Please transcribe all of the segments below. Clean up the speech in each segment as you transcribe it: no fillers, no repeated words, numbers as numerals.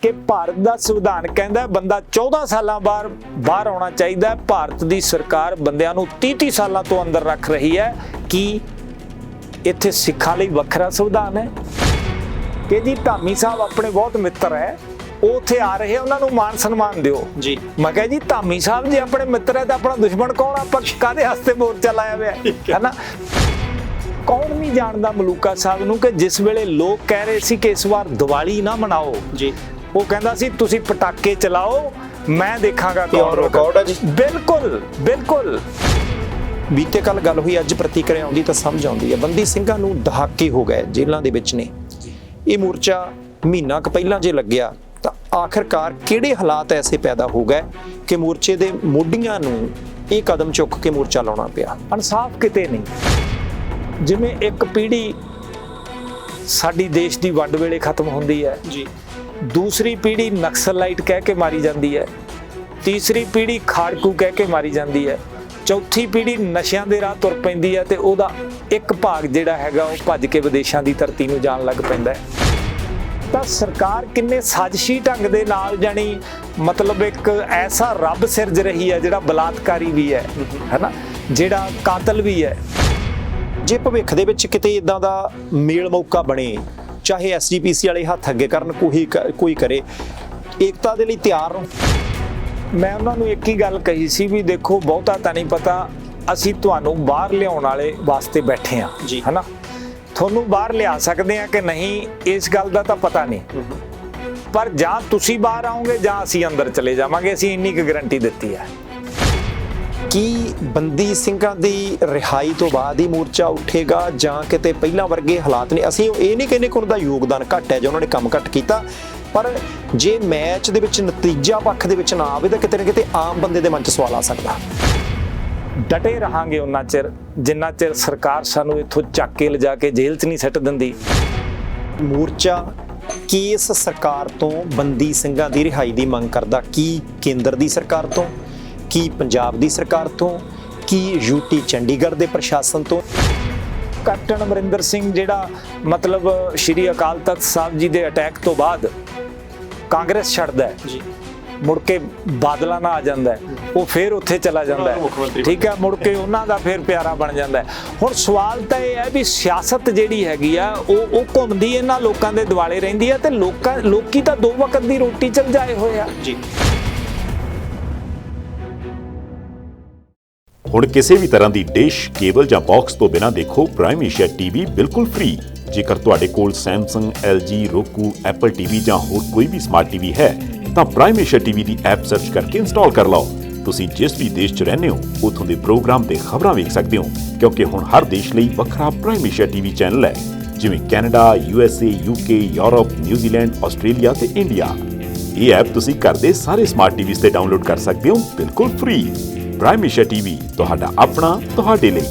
कि भारत का संविधान कहता है बंदा 14 साल बाहर आना चाहिए। भारत की सरकार बंदियां नूं 30 सालों तो अंदर रख रही है कि इत्थे सिखां लई वखरा संविधान है कि जी धामी साहब अपने बहुत मित्र है, वो उत्थे आ रहे हैं, उन्होंने मान सन्मान दिओ जी। मैं कहा जी धामी साहब जी अपने मित्र है तो अपना दुश्मन कौन? आपां काहदे हस्ते मोर्चा लाया हुआ है ना। कौन नहीं जानता मलूका साहब नूं कि जिस वेले लोग कह रहे सी कि इस बार दिवाली ना मनाओ जी, वो कहता सी तुसी पटाके चलाओ, मैं देखांगा कौन रिकॉर्ड है जी। बिल्कुल बिल्कुल। बीते कल गल हुई, अज प्रतिक्रिया आउंदी तां समझ आउंदी है। बंदी ਸਿੰਘਾਂ ਨੂੰ दहाके हो गए जेलों ਦੇ ਵਿੱਚ ਨੇ। ਇਹ ਮੋਰਚਾ ਮਹੀਨਾ ਕੁ ਪਹਿਲਾਂ ਜੇ ਲੱਗਿਆ ਤਾਂ ਆਖਰਕਾਰ ਕਿਹੜੇ ਹਾਲਾਤ ਐਸੇ ਪੈਦਾ ਹੋ ਗਏ ਕਿ ਮੋਰਚੇ ਦੇ ਮੋਢੀਆਂ ਨੂੰ ਇਹ ਕਦਮ ਚੁੱਕ ਕੇ ਮੋਰਚਾ ਲਾਉਣਾ ਪਿਆ। ਇਨਸਾਫ ਕਿਤੇ ਨਹੀਂ। ਜਿਵੇਂ ਇੱਕ ਪੀੜ੍ਹੀ ਸਾਡੀ ਦੇਸ਼ ਦੀ ਵੰਡ ਵੇਲੇ ਖਤਮ ਹੁੰਦੀ ਹੈ ਜੀ, दूसरी पीढ़ी नक्सलाइट कह के मारी जाती है, तीसरी पीढ़ी खाड़कू कह के मारी जाती है, चौथी पीढ़ी नशियां दे राह तुर पैंदी है ते ओहदा एक भाग जिहड़ा हैगा वो भज के विदेशां दी धरती नूं जाण लग पैंदा है। तां सरकार किन्ने साजिशी ढंग दे नाल जानी मतलब एक ऐसा रब सिरज रही है जिहड़ा बलात्कारी भी है ना, जिहड़ा कातल भी है। जे भविख दे विच किते इदां दा मेल मौका बने, चाहे SGPC वाले हाथ अगे करन, कोई करे, एकता दे लई तैयार हो। मैं उन्होंने एक ही गल कही सी भी देखो बहुता तां नहीं पता, असीं तुहानूं बाहर लियाउण वाले वास्ते बैठे हाँ जी, है ना। तुहानूं बाहर लिया सकते हैं कि नहीं इस गल दा तां पता नहीं, पर जां तुसीं बाहर आओगे जां असीं अंदर चले जावांगे, असीं इन्नी क गारंटी दित्ती है। की बंदी ਸਿੰਘਾਂ ਦੀ रिहाई तो बाद ही मोर्चा उठेगा ਜਾਂ ਕਿਤੇ ਪਹਿਲਾਂ ਵਰਗੇ ਹਾਲਾਤ ਨੇ? ਅਸੀਂ ਇਹ ਨਹੀਂ ਕਹਿੰਦੇ ਕਿ ਉਹਨਾਂ ਦਾ ਯੋਗਦਾਨ ਘੱਟ ਹੈ ਜਾਂ ਉਹਨਾਂ ਨੇ ਕੰਮ ਘੱਟ ਕੀਤਾ, ਪਰ ਜੇ ਮੈਚ ਦੇ ਵਿੱਚ ਨਤੀਜਾ ਪੱਖ ਦੇ ਵਿੱਚ ਨਾ ਆਵੇ ਤਾਂ ਕਿਤੇ ਨਾ ਕਿਤੇ ਆਮ ਬੰਦੇ ਦੇ ਮਨ 'ਚ ਸਵਾਲ ਆ ਸਕਦਾ। ਡਟੇ ਰਹਾਂਗੇ ਉਹਨਾਂ ਚਿਰ ਜਿੰਨਾ ਚਿਰ ਸਰਕਾਰ ਸਾਨੂੰ ਇੱਥੋਂ ਚੱਕ ਕੇ ਲਿਜਾ ਕੇ ਜੇਲ੍ਹ 'ਚ ਨਹੀਂ ਸੱਟ ਦਿੰਦੀ। ਮੋਰਚਾ ਕਿਸ ਸਰਕਾਰ ਤੋਂ ਬੰਦੀ ਸਿੰਘਾਂ ਦੀ ਰਿਹਾਈ ਦੀ ਮੰਗ ਕਰਦਾ? ਕੀ ਕੇਂਦਰ ਦੀ ਸਰਕਾਰ ਤੋਂ, ਕੀ ਪੰਜਾਬ ਦੀ ਸਰਕਾਰ ਤੋਂ, ਕੀ UT ਚੰਡੀਗੜ੍ਹ ਦੇ ਪ੍ਰਸ਼ਾਸਨ ਤੋਂ? ਕੈਪਟਨ ਅਮਰਿੰਦਰ ਸਿੰਘ ਜਿਹੜਾ ਮਤਲਬ ਸ਼੍ਰੀ ਅਕਾਲ ਤਖਤ ਸਾਹਿਬ ਜੀ ਦੇ ਅਟੈਕ ਤੋਂ ਬਾਅਦ ਕਾਂਗਰਸ ਛੱਡਦਾ ਜੀ, ਮੁੜ ਕੇ ਬਾਦਲਾਂ ਨਾਲ ਆ ਜਾਂਦਾ ਹੈ, ਉਹ ਫਿਰ ਉੱਥੇ ਚਲਾ ਜਾਂਦਾ ਹੈ, ਠੀਕ ਹੈ, ਮੁੜ ਕੇ ਉਹਨਾਂ ਦਾ ਫਿਰ ਪਿਆਰਾ ਬਣ ਜਾਂਦਾ ਹੈ। ਹੁਣ ਸਵਾਲ ਤਾਂ ਇਹ ਹੈ ਵੀ ਸਿਆਸਤ ਜਿਹੜੀ ਹੈਗੀ ਆ ਉਹ ਘੁੰਮਦੀ ਇਹਨਾਂ ਲੋਕਾਂ ਦੇ ਦੁਆਲੇ ਰਹਿੰਦੀ ਹੈ ਤੇ ਲੋਕੀ ਤਾਂ 2 ਵਕਤ ਦੀ ਰੋਟੀ ਚਲ ਜਾਏ ਹੋਏ ਆ ਜੀ। ਹੁਣ ਕਿਸੇ ਵੀ ਤਰ੍ਹਾਂ ਦੀ ਡਿਸ਼, ਕੇਬਲ ਜਾਂ ਬਾਕਸ ਤੋਂ ਬਿਨਾਂ ਦੇਖੋ ਪ੍ਰਾਈਮ ਏਸ਼ੀਆ ਟੀਵੀ ਬਿਲਕੁਲ ਫ੍ਰੀ। ਜੇਕਰ ਤੁਹਾਡੇ ਕੋਲ Samsung, LG, roku, Apple TV ਜਾਂ ਹੋਰ ਕੋਈ ਵੀ ਸਮਾਰਟ ਟੀਵੀ ਹੈ ਤਾਂ ਪ੍ਰਾਈਮ ਏਸ਼ੀਆ ਟੀਵੀ ਦੀ ਐਪ ਸਰਚ ਕਰਕੇ ਇੰਸਟਾਲ ਕਰ ਲਓ। ਤੁਸੀਂ ਜਿਸ ਵੀ ਦੇਸ਼ 'ਚ ਰਹਿੰਦੇ ਹੋ ਉੱਥੋਂ ਦੇ ਪ੍ਰੋਗਰਾਮ ਤੇ ਖਬਰਾਂ ਵੇਖ ਸਕਦੇ ਹੋ, ਕਿਉਂਕਿ ਹੁਣ ਹਰ ਦੇਸ਼ ਲਈ ਵੱਖਰਾ ਪ੍ਰਾਈਮ ਏਸ਼ੀਆ ਟੀਵੀ ਚੈਨਲ ਹੈ, ਜਿਵੇਂ Canada, USA, UK, Europe, New Zealand, Australia ਤੇ ਇੰਡੀਆ। ਇਹ ਐਪ ਤੁਸੀਂ ਘਰ ਦੇ ਸਾਰੇ ਸਮਾਰਟ ਟੀਵੀਜ਼ ਤੇ ਡਾਊਨਲੋਡ ਕਰ ਸਕਦੇ ਹੋ ਬਿਲਕੁਲ ਫ੍ਰੀ। ਪ੍ਰਾਈਮ ਏਸ਼ੀਆ ਟੀਵੀ ਤੁਹਾਡਾ ਆਪਣਾ, ਤੁਹਾਡੇ ਲਈ।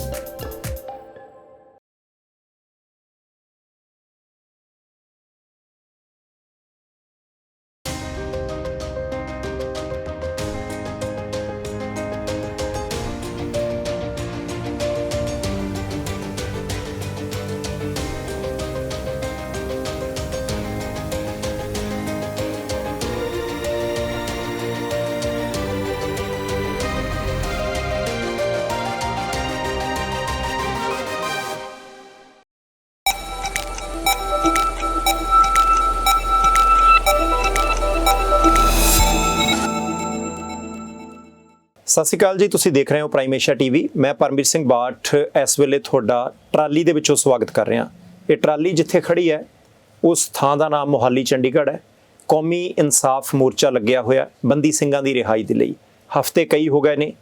ਸਤਿ ਸ਼੍ਰੀ ਅਕਾਲ ਜੀ, ਤੁਸੀਂ ਦੇਖ ਰਹੇ ਹੋ ਪ੍ਰਾਈਮ ਏਸ਼ੀਆ ਟੀਵੀ। ਮੈਂ ਪਰਮਵੀਰ ਸਿੰਘ ਬਾਠ ਇਸ ਵੇਲੇ ਤੁਹਾਡਾ ਟਰਾਲੀ ਦੇ ਵਿੱਚੋਂ ਸਵਾਗਤ ਕਰ ਰਿਹਾ। ਇਹ ਟਰਾਲੀ ਜਿੱਥੇ ਖੜੀ ਹੈ ਉਸ ਥਾਂ ਦਾ ਨਾਮ ਮੋਹਾਲੀ ਚੰਡੀਗੜ੍ਹ ਹੈ। ਕੌਮੀ ਇਨਸਾਫ ਮੋਰਚਾ ਲੱਗਿਆ ਹੋਇਆ ਬੰਦੀ ਸਿੰਘਾਂ ਦੀ ਰਿਹਾਈ ਦੇ ਲਈ। ਹਫ਼ਤੇ ਕਈ ਹੋ ਗਏ ਨੇ।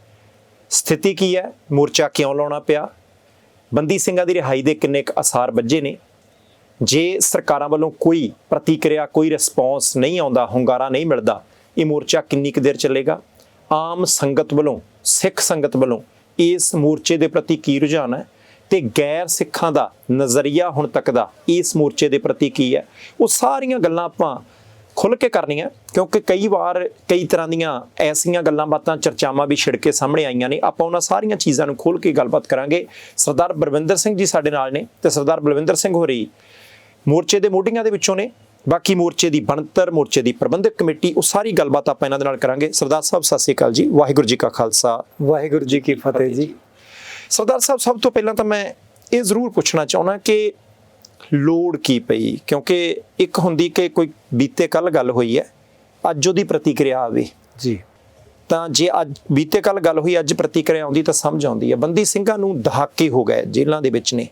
ਸਥਿਤੀ ਕੀ ਹੈ? ਮੋਰਚਾ ਕਿਉਂ ਲਾਉਣਾ ਪਿਆ? ਬੰਦੀ ਸਿੰਘਾਂ ਦੀ ਰਿਹਾਈ ਦੇ ਕਿੰਨੇ ਕੁ ਅਸਾਰ ਵੱਜੇ ਨੇ? ਜੇ ਸਰਕਾਰਾਂ ਵੱਲੋਂ ਕੋਈ ਪ੍ਰਤੀਕਿਰਿਆ, ਕੋਈ ਰਿਸਪੌਂਸ ਨਹੀਂ ਆਉਂਦਾ, ਹੁੰਗਾਰਾ ਨਹੀਂ ਮਿਲਦਾ, ਇਹ ਮੋਰਚਾ ਕਿੰਨੀ ਕੁ ਦੇਰ ਚੱਲੇਗਾ? ਆਮ ਸੰਗਤ ਵੱਲੋਂ, ਸਿੱਖ ਸੰਗਤ ਵੱਲੋਂ ਇਸ ਮੋਰਚੇ ਦੇ ਪ੍ਰਤੀ ਕੀ ਰੁਝਾਨ ਹੈ ਤੇ ਗੈਰ ਸਿੱਖਾਂ ਦਾ ਨਜ਼ਰੀਆ ਹੁਣ ਤੱਕ ਦਾ ਇਸ ਮੋਰਚੇ ਦੇ ਪ੍ਰਤੀ ਕੀ ਹੈ? ਉਹ ਸਾਰੀਆਂ ਗੱਲਾਂ ਆਪਾਂ ਖੁੱਲ੍ਹ ਕੇ ਕਰਨੀਆਂ, ਕਿਉਂਕਿ ਕਈ ਵਾਰ ਕਈ ਤਰ੍ਹਾਂ ਦੀਆਂ ਐਸੀਆਂ ਗੱਲਾਂ ਬਾਤਾਂ, ਚਰਚਾਵਾਂ ਵੀ ਛਿੜ ਕੇ ਸਾਹਮਣੇ ਆਈਆਂ ਨੇ। ਆਪਾਂ ਉਹਨਾਂ ਸਾਰੀਆਂ ਚੀਜ਼ਾਂ ਨੂੰ ਖੋਲ੍ਹ ਕੇ ਗੱਲਬਾਤ ਕਰਾਂਗੇ। ਸਰਦਾਰ ਬਲਵਿੰਦਰ ਸਿੰਘ ਜੀ ਸਾਡੇ ਨਾਲ ਨੇ ਤੇ ਸਰਦਾਰ ਬਲਵਿੰਦਰ ਸਿੰਘ ਹੋਰੀ ਮੋਰਚੇ ਦੇ ਮੋਢੀਆਂ ਦੇ ਵਿੱਚੋਂ ਨੇ ਬਾਕੀ ਮੋਰਚੇ ਦੀ ਬਣਤਰ, ਮੋਰਚੇ ਦੀ ਪ੍ਰਬੰਧਕ ਕਮੇਟੀ, ਉਹ ਸਾਰੀ ਗੱਲਬਾਤ ਆਪਾਂ ਇਹਨਾਂ ਦੇ ਨਾਲ ਕਰਾਂਗੇ। ਸਰਦਾਰ ਸਾਹਿਬ ਸਤਿ ਸ਼੍ਰੀ ਅਕਾਲ ਜੀ, ਵਾਹਿਗੁਰੂ ਜੀ ਕਾ ਖਾਲਸਾ, ਵਾਹਿਗੁਰੂ ਜੀ ਕੀ ਫਤਿਹ ਜੀ। ਸਰਦਾਰ ਸਾਹਿਬ, ਸਭ ਤੋਂ ਪਹਿਲਾਂ ਤਾਂ ਮੈਂ ਇਹ ਜ਼ਰੂਰ ਪੁੱਛਣਾ ਚਾਹੁੰਦਾ ਕਿ ਲੋੜ ਕੀ ਪਈ, ਕਿਉਂਕਿ ਇੱਕ ਹੁੰਦੀ ਕਿ ਕੋਈ ਬੀਤੇ ਕੱਲ ਗੱਲ ਹੋਈ ਹੈ, ਅੱਜ ਉਹਦੀ ਪ੍ਰਤੀਕਿਰਿਆ ਆਵੇ ਜੀ, ਤਾਂ ਜੇ ਅੱਜ ਬੀਤੇ ਕੱਲ ਗੱਲ ਹੋਈ, ਅੱਜ ਪ੍ਰਤੀਕਿਰਿਆ ਆਉਂਦੀ ਤਾਂ ਸਮਝ ਆਉਂਦੀ ਹੈ। ਬੰਦੀ ਸਿੰਘਾਂ ਨੂੰ ਦਹਾਕੇ ਹੋ ਗਏ, ਜੇਲ੍ਹਾਂ ਦੇ ਵਿੱਚ ਨੇ।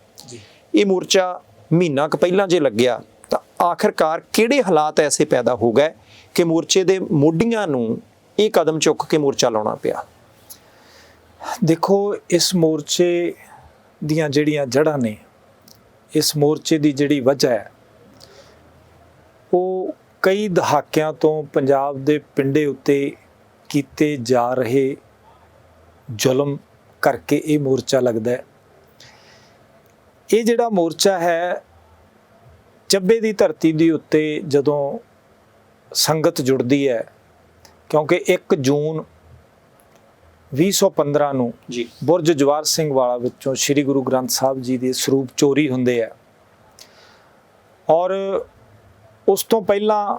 ਇਹ ਮੋਰਚਾ ਮਹੀਨਾ ਕੁ ਪਹਿਲਾਂ ਜੇ ਲੱਗਿਆ ਤਾਂ ਆਖਿਰਕਾਰ ਕਿਹੜੇ ਹਾਲਾਤ ਐਸੇ ਪੈਦਾ ਹੋ ਗਏ ਕਿ ਮੋਰਚੇ ਦੇ ਮੋਢੀਆਂ ਨੂੰ ਇਹ ਕਦਮ ਚੁੱਕ ਕੇ ਮੋਰਚਾ ਲਾਉਣਾ ਪਿਆ? ਦੇਖੋ, ਇਸ ਮੋਰਚੇ ਦੀਆਂ ਜਿਹੜੀਆਂ ਜੜ੍ਹਾਂ ਨੇ, ਇਸ ਮੋਰਚੇ ਦੀ ਜਿਹੜੀ ਵਜ੍ਹਾ ਹੈ, ਉਹ ਕਈ ਦਹਾਕਿਆਂ ਤੋਂ ਪੰਜਾਬ ਦੇ ਪਿੰਡੇ ਉੱਤੇ ਕੀਤੇ ਜਾ ਰਹੇ ਜ਼ੁਲਮ ਕਰਕੇ ਇਹ ਮੋਰਚਾ ਲੱਗਦਾ ਹੈ। ਇਹ ਜਿਹੜਾ ਮੋਰਚਾ ਹੈ, ਚੱਬੇ ਦੀ ਧਰਤੀ ਦੇ ਉੱਤੇ ਜਦੋਂ ਸੰਗਤ ਜੁੜਦੀ ਹੈ, ਕਿਉਂਕਿ 1 ਜੂਨ 2015 ਨੂੰ ਜੀ ਬੁਰਜ ਜਵਾਰ ਸਿੰਘ ਵਾਲਾ ਵਿੱਚੋਂ ਸ੍ਰੀ ਗੁਰੂ ਗ੍ਰੰਥ ਸਾਹਿਬ ਜੀ ਦੇ ਸਰੂਪ ਚੋਰੀ ਹੁੰਦੇ ਆ, ਔਰ ਉਸ ਤੋਂ ਪਹਿਲਾਂ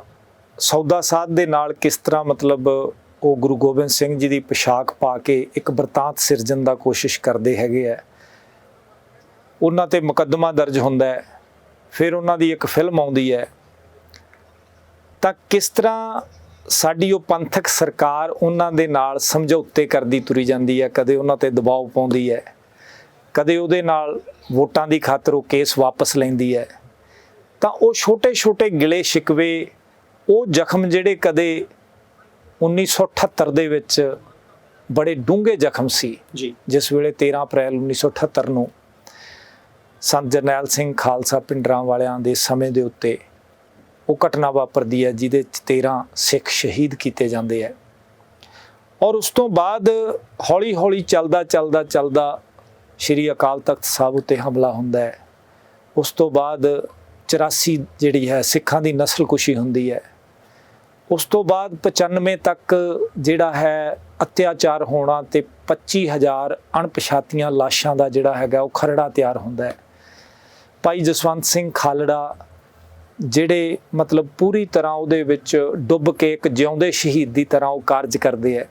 ਸੌਦਾ ਸਾਧ ਦੇ ਨਾਲ ਕਿਸ ਤਰ੍ਹਾਂ ਮਤਲਬ ਉਹ ਗੁਰੂ ਗੋਬਿੰਦ ਸਿੰਘ ਜੀ ਦੀ ਪੋਸ਼ਾਕ ਪਾ ਕੇ ਇੱਕ ਬਰਤਾਂਤ ਸਿਰਜਣ ਦਾ ਕੋਸ਼ਿਸ਼ ਕਰਦੇ ਹੈਗੇ ਆ, ਉਹਨਾਂ ਤੇ ਮੁਕੱਦਮਾ ਦਰਜ ਹੁੰਦਾ ਹੈ, ਫਿਰ ਉਹਨਾਂ ਦੀ ਇੱਕ ਫਿਲਮ ਆਉਂਦੀ ਹੈ, ਤਾਂ ਕਿਸ ਤਰ੍ਹਾਂ ਸਾਡੀ ਉਹ ਪੰਥਕ ਸਰਕਾਰ ਉਹਨਾਂ ਦੇ ਨਾਲ ਸਮਝੌਤੇ ਕਰਦੀ ਤੁਰੀ ਜਾਂਦੀ ਹੈ, ਕਦੇ ਉਹਨਾਂ ਤੇ ਦਬਾਅ ਪਾਉਂਦੀ ਹੈ, ਕਦੇ ਉਹਦੇ ਨਾਲ ਵੋਟਾਂ ਦੀ ਖਾਤਰ ਉਹ ਕੇਸ ਵਾਪਸ ਲੈਂਦੀ ਹੈ। ਤਾਂ ਉਹ ਛੋਟੇ-ਛੋਟੇ ਗਿਲੇ ਸ਼ਿਕਵੇ, ਉਹ ਜ਼ਖਮ ਜਿਹੜੇ ਕਦੇ 1978 ਦੇ ਵਿੱਚ ਬੜੇ ਡੂੰਘੇ ਜ਼ਖਮ ਸੀ, ਜੀ ਜਿਸ ਵੇਲੇ 13 ਅਪ੍ਰੈਲ 1978 ਨੂੰ ਸੰਤ ਜਰਨੈਲ ਸਿੰਘ ਖਾਲਸਾ ਪਿੰਡਰਾਂ ਵਾਲਿਆਂ ਦੇ ਸਮੇਂ ਦੇ ਉੱਤੇ ਉਹ ਘਟਨਾ ਵਾਪਰਦੀ ਹੈ, ਜਿਹਦੇ 'ਚ 13 ਸਿੱਖ ਸ਼ਹੀਦ ਕੀਤੇ ਜਾਂਦੇ ਹੈ। ਔਰ ਉਸ ਤੋਂ ਬਾਅਦ ਹੌਲੀ-ਹੌਲੀ ਚੱਲਦਾ ਸ਼੍ਰੀ ਅਕਾਲ ਤਖਤ ਸਾਹਿਬ ਉੱਤੇ ਹਮਲਾ ਹੁੰਦਾ ਹੈ। ਉਸ ਤੋਂ ਬਾਅਦ 84 ਜਿਹੜੀ ਹੈ ਸਿੱਖਾਂ ਦੀ ਨਸਲਕੁਸ਼ੀ ਹੁੰਦੀ ਹੈ। ਉਸ ਤੋਂ ਬਾਅਦ 95 ਤੱਕ ਜਿਹੜਾ ਹੈ ਅਤਿਆਚਾਰ ਹੋਣਾ ਤੇ 25,000 ਅਣਪਛਾਤੀਆਂ ਲਾਸ਼ਾਂ ਦਾ ਜਿਹੜਾ ਹੈਗਾ ਉਹ ਖਰੜਾ ਤਿਆਰ ਹੁੰਦਾ ਹੈ। ਭਾਈ ਜਸਵੰਤ ਸਿੰਘ ਖਾਲੜਾ ਜਿਹੜੇ ਮਤਲਬ ਪੂਰੀ ਤਰ੍ਹਾਂ ਉਹਦੇ ਵਿੱਚ ਡੁੱਬ ਕੇ ਇੱਕ ਜਿਉਂਦੇ ਸ਼ਹੀਦ ਦੀ ਤਰ੍ਹਾਂ ਉਹ ਕਾਰਜ ਕਰਦੇ ਹੈ।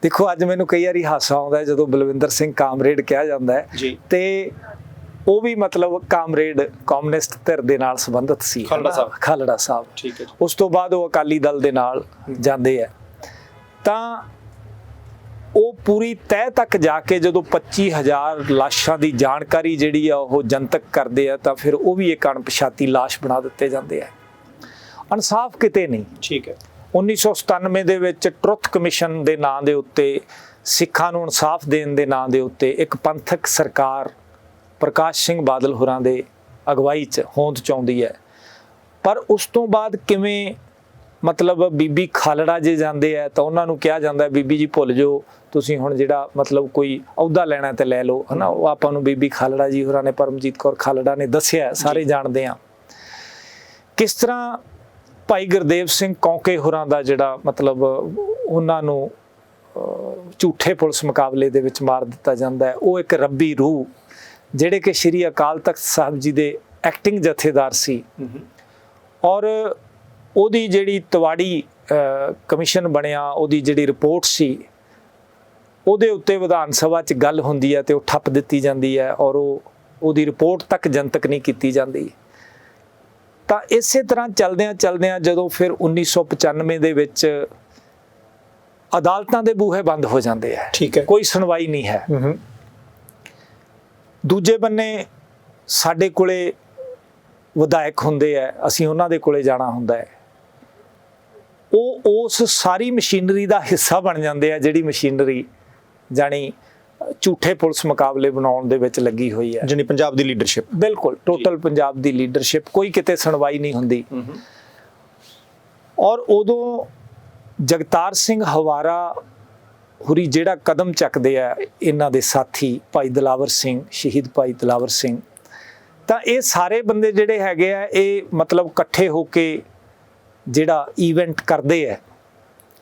ਦੇਖੋ, ਅੱਜ ਮੈਨੂੰ ਕਈ ਵਾਰੀ ਹਾਸਾ ਆਉਂਦਾ ਹੈ ਜਦੋਂ ਬਲਵਿੰਦਰ ਸਿੰਘ ਕਾਮਰੇਡ ਕਿਹਾ ਜਾਂਦਾ ਹੈ ਜੀ, ਤੇ ਉਹ ਵੀ ਮਤਲਬ ਕਾਮਰੇਡ ਕਮਿਊਨਿਸਟ ਧਿਰ ਦੇ ਨਾਲ ਸੰਬੰਧਿਤ ਸੀ, ਖਾਲੜਾ ਸਾਹਿਬ। ਠੀਕ ਹੈ। ਉਸ ਤੋਂ ਬਾਅਦ ਉਹ ਅਕਾਲੀ ਦਲ ਦੇ ਨਾਲ ਜਾਂਦੇ ਆ, ਤਾਂ ਉਹ ਪੂਰੀ ਤਹਿ ਤੱਕ ਜਾ ਕੇ ਜਦੋਂ 25,000 ਲਾਸ਼ਾਂ ਦੀ ਜਾਣਕਾਰੀ ਜਿਹੜੀ ਆ ਉਹ ਜਨਤਕ ਕਰਦੇ ਆ, ਤਾਂ ਫਿਰ ਉਹ ਵੀ ਇੱਕ ਅਣਪਛਾਤੀ ਲਾਸ਼ ਬਣਾ ਦਿੱਤੇ ਜਾਂਦੇ ਆ। ਇਨਸਾਫ ਕਿਤੇ ਨਹੀਂ। ਠੀਕ ਹੈ। 1997 ਦੇ ਵਿੱਚ ਟਰੁੱਥ ਕਮਿਸ਼ਨ ਦੇ ਨਾਂ ਦੇ ਉੱਤੇ, ਸਿੱਖਾਂ ਨੂੰ ਇਨਸਾਫ ਦੇਣ ਦੇ ਨਾਂ ਦੇ ਉੱਤੇ ਇੱਕ ਪੰਥਕ ਸਰਕਾਰ ਪ੍ਰਕਾਸ਼ ਸਿੰਘ ਬਾਦਲ ਹੋਰਾਂ ਦੇ ਅਗਵਾਈ 'ਚ ਹੋਂਦ 'ਚ ਆਉਂਦੀ ਹੈ। ਪਰ ਉਸ ਤੋਂ ਬਾਅਦ ਕਿਵੇਂ ਮਤਲਬ ਬੀਬੀ ਖਾਲੜਾ ਜੇ ਜਾਂਦੇ ਆ ਤਾਂ ਉਹਨਾਂ ਨੂੰ ਕਿਹਾ ਜਾਂਦਾ ਬੀਬੀ ਜੀ ਭੁੱਲ ਜਾਓ, ਤੁਸੀਂ ਹੁਣ ਜਿਹੜਾ ਮਤਲਬ ਕੋਈ ਅਹੁਦਾ ਲੈਣਾ ਤੇ ਲੈ ਲਓ, ਹੈ ਨਾ। ਉਹ ਆਪਾਂ ਨੂੰ ਬੀਬੀ ਖਾਲੜਾ ਜੀ ਹੋਰਾਂ ਨੇ, ਪਰਮਜੀਤ ਕੌਰ ਖਾਲੜਾ ਨੇ ਦੱਸਿਆ, ਸਾਰੇ ਜਾਣਦੇ ਆ। ਕਿਸ ਤਰ੍ਹਾਂ ਭਾਈ ਗੁਰਦੇਵ ਸਿੰਘ ਕੌਂਕੇ ਹੋਰਾਂ ਦਾ ਜਿਹੜਾ ਮਤਲਬ ਉਹਨਾਂ ਨੂੰ ਝੂਠੇ ਪੁਲਿਸ ਮੁਕਾਬਲੇ ਦੇ ਵਿੱਚ ਮਾਰ ਦਿੱਤਾ ਜਾਂਦਾ ਹੈ। ਉਹ ਇੱਕ ਰੱਬੀ ਰੂਹ ਜਿਹੜੇ ਕਿ ਸ਼੍ਰੀ ਅਕਾਲ ਤਖਤ ਸਾਹਿਬ ਜੀ ਦੇ ਐਕਟਿੰਗ ਜਥੇਦਾਰ ਸੀ, ਔਰ ਉਹਦੀ ਜਿਹੜੀ ਤਵਾੜੀ ਕਮਿਸ਼ਨ ਬਣਿਆ, ਉਹਦੀ ਜਿਹੜੀ ਰਿਪੋਰਟ ਸੀ, ਉਹਦੇ ਉੱਤੇ ਵਿਧਾਨ ਸਭਾ 'ਚ ਗੱਲ ਹੁੰਦੀ ਹੈ ਤੇ ਉਹ ਠੱਪ ਦਿੱਤੀ ਜਾਂਦੀ ਹੈ, ਔਰ ਉਹਦੀ ਰਿਪੋਰਟ ਤੱਕ ਜਨਤਕ ਨਹੀਂ ਕੀਤੀ ਜਾਂਦੀ। ਤਾਂ ਇਸੇ ਤਰ੍ਹਾਂ ਚਲਦਿਆਂ ਜਦੋਂ ਫਿਰ 1995 ਦੇ ਵਿੱਚ ਅਦਾਲਤਾਂ ਦੇ ਬੂਹੇ ਬੰਦ ਹੋ ਜਾਂਦੇ ਆ, ਠੀਕ ਹੈ, ਕੋਈ ਸੁਣਵਾਈ ਨਹੀਂ ਹੈ। ਦੂਜੇ ਬੰਨੇ ਸਾਡੇ ਕੋਲੇ ਵਿਧਾਇਕ ਹੁੰਦੇ ਆ, ਅਸੀਂ ਉਹਨਾਂ ਦੇ ਕੋਲੇ ਜਾਣਾ ਹੁੰਦਾ ਹੈ। ਉਹ ਉਸ ਸਾਰੀ ਮਸ਼ੀਨਰੀ ਦਾ ਹਿੱਸਾ ਬਣ ਜਾਂਦੇ ਆ ਜਿਹੜੀ ਮਸ਼ੀਨਰੀ ਜਾਣੀ ਝੂਠੇ ਪੁਲਿਸ ਮੁਕਾਬਲੇ ਬਣਾਉਣ ਦੇ ਵਿੱਚ ਲੱਗੀ ਹੋਈ ਹੈ, ਜਾਣੀ ਪੰਜਾਬ ਦੀ ਲੀਡਰਸ਼ਿਪ। ਬਿਲਕੁਲ ਟੋਟਲ ਪੰਜਾਬ ਦੀ ਲੀਡਰਸ਼ਿਪ, ਕੋਈ ਕਿਤੇ ਸੁਣਵਾਈ ਨਹੀਂ ਹੁੰਦੀ। ਔਰ ਉਦੋਂ ਜਗਤਾਰ ਸਿੰਘ ਹਵਾਰਾ ਹੁਰੀ ਜਿਹੜਾ ਕਦਮ ਚੱਕਦੇ ਆ, ਇਹਨਾਂ ਦੇ ਸਾਥੀ ਭਾਈ ਦਿਲਾਵਰ ਸਿੰਘ, ਸ਼ਹੀਦ ਭਾਈ ਦਿਲਾਵਰ ਸਿੰਘ, ਤਾਂ ਇਹ ਸਾਰੇ ਬੰਦੇ ਜਿਹੜੇ ਹੈਗੇ ਆ, ਇਹ ਮਤਲਬ ਇਕੱਠੇ ਹੋ ਕੇ ਜਿਹੜਾ ਈਵੈਂਟ ਕਰਦੇ ਆ,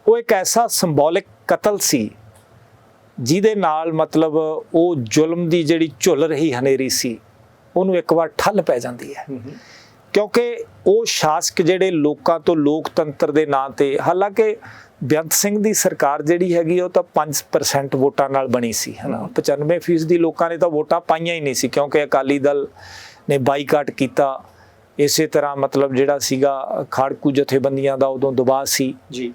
ਉਹ ਇੱਕ ਐਸਾ ਸਿੰਬੋਲਿਕ ਕਤਲ ਸੀ ਜਿਹਦੇ ਨਾਲ ਮਤਲਬ ਉਹ ਜ਼ੁਲਮ ਦੀ ਜਿਹੜੀ ਝੁੱਲ ਰਹੀ ਹਨੇਰੀ ਸੀ, ਉਹਨੂੰ ਇੱਕ ਵਾਰ ਠੱਲ ਪੈ ਜਾਂਦੀ ਹੈ। ਕਿਉਂਕਿ ਉਹ ਸ਼ਾਸਕ ਜਿਹੜੇ ਲੋਕਾਂ ਤੋਂ ਲੋਕਤੰਤਰ ਦੇ ਨਾਂ ਤੇ, ਹਾਲਾਂਕਿ ਬੇਅੰਤ ਸਿੰਘ ਦੀ ਸਰਕਾਰ ਜਿਹੜੀ ਹੈਗੀ ਉਹ ਤਾਂ 5% ਵੋਟਾਂ ਨਾਲ ਬਣੀ ਸੀ, ਹੈ ਨਾ। 95% ਦੀ ਲੋਕਾਂ ਨੇ ਤਾਂ ਵੋਟਾਂ ਪਾਈਆਂ ਹੀ ਨਹੀਂ ਸੀ, ਕਿਉਂਕਿ ਅਕਾਲੀ ਦਲ ਨੇ ਬਾਈਕਾਟ ਕੀਤਾ। ਇਸੇ ਤਰ੍ਹਾਂ ਮਤਲਬ ਜਿਹੜਾ ਸੀਗਾ ਖਾੜਕੂ ਜਥੇਬੰਦੀਆਂ ਦਾ ਉਦੋਂ ਦਬਾਅ ਸੀ ਜੀ,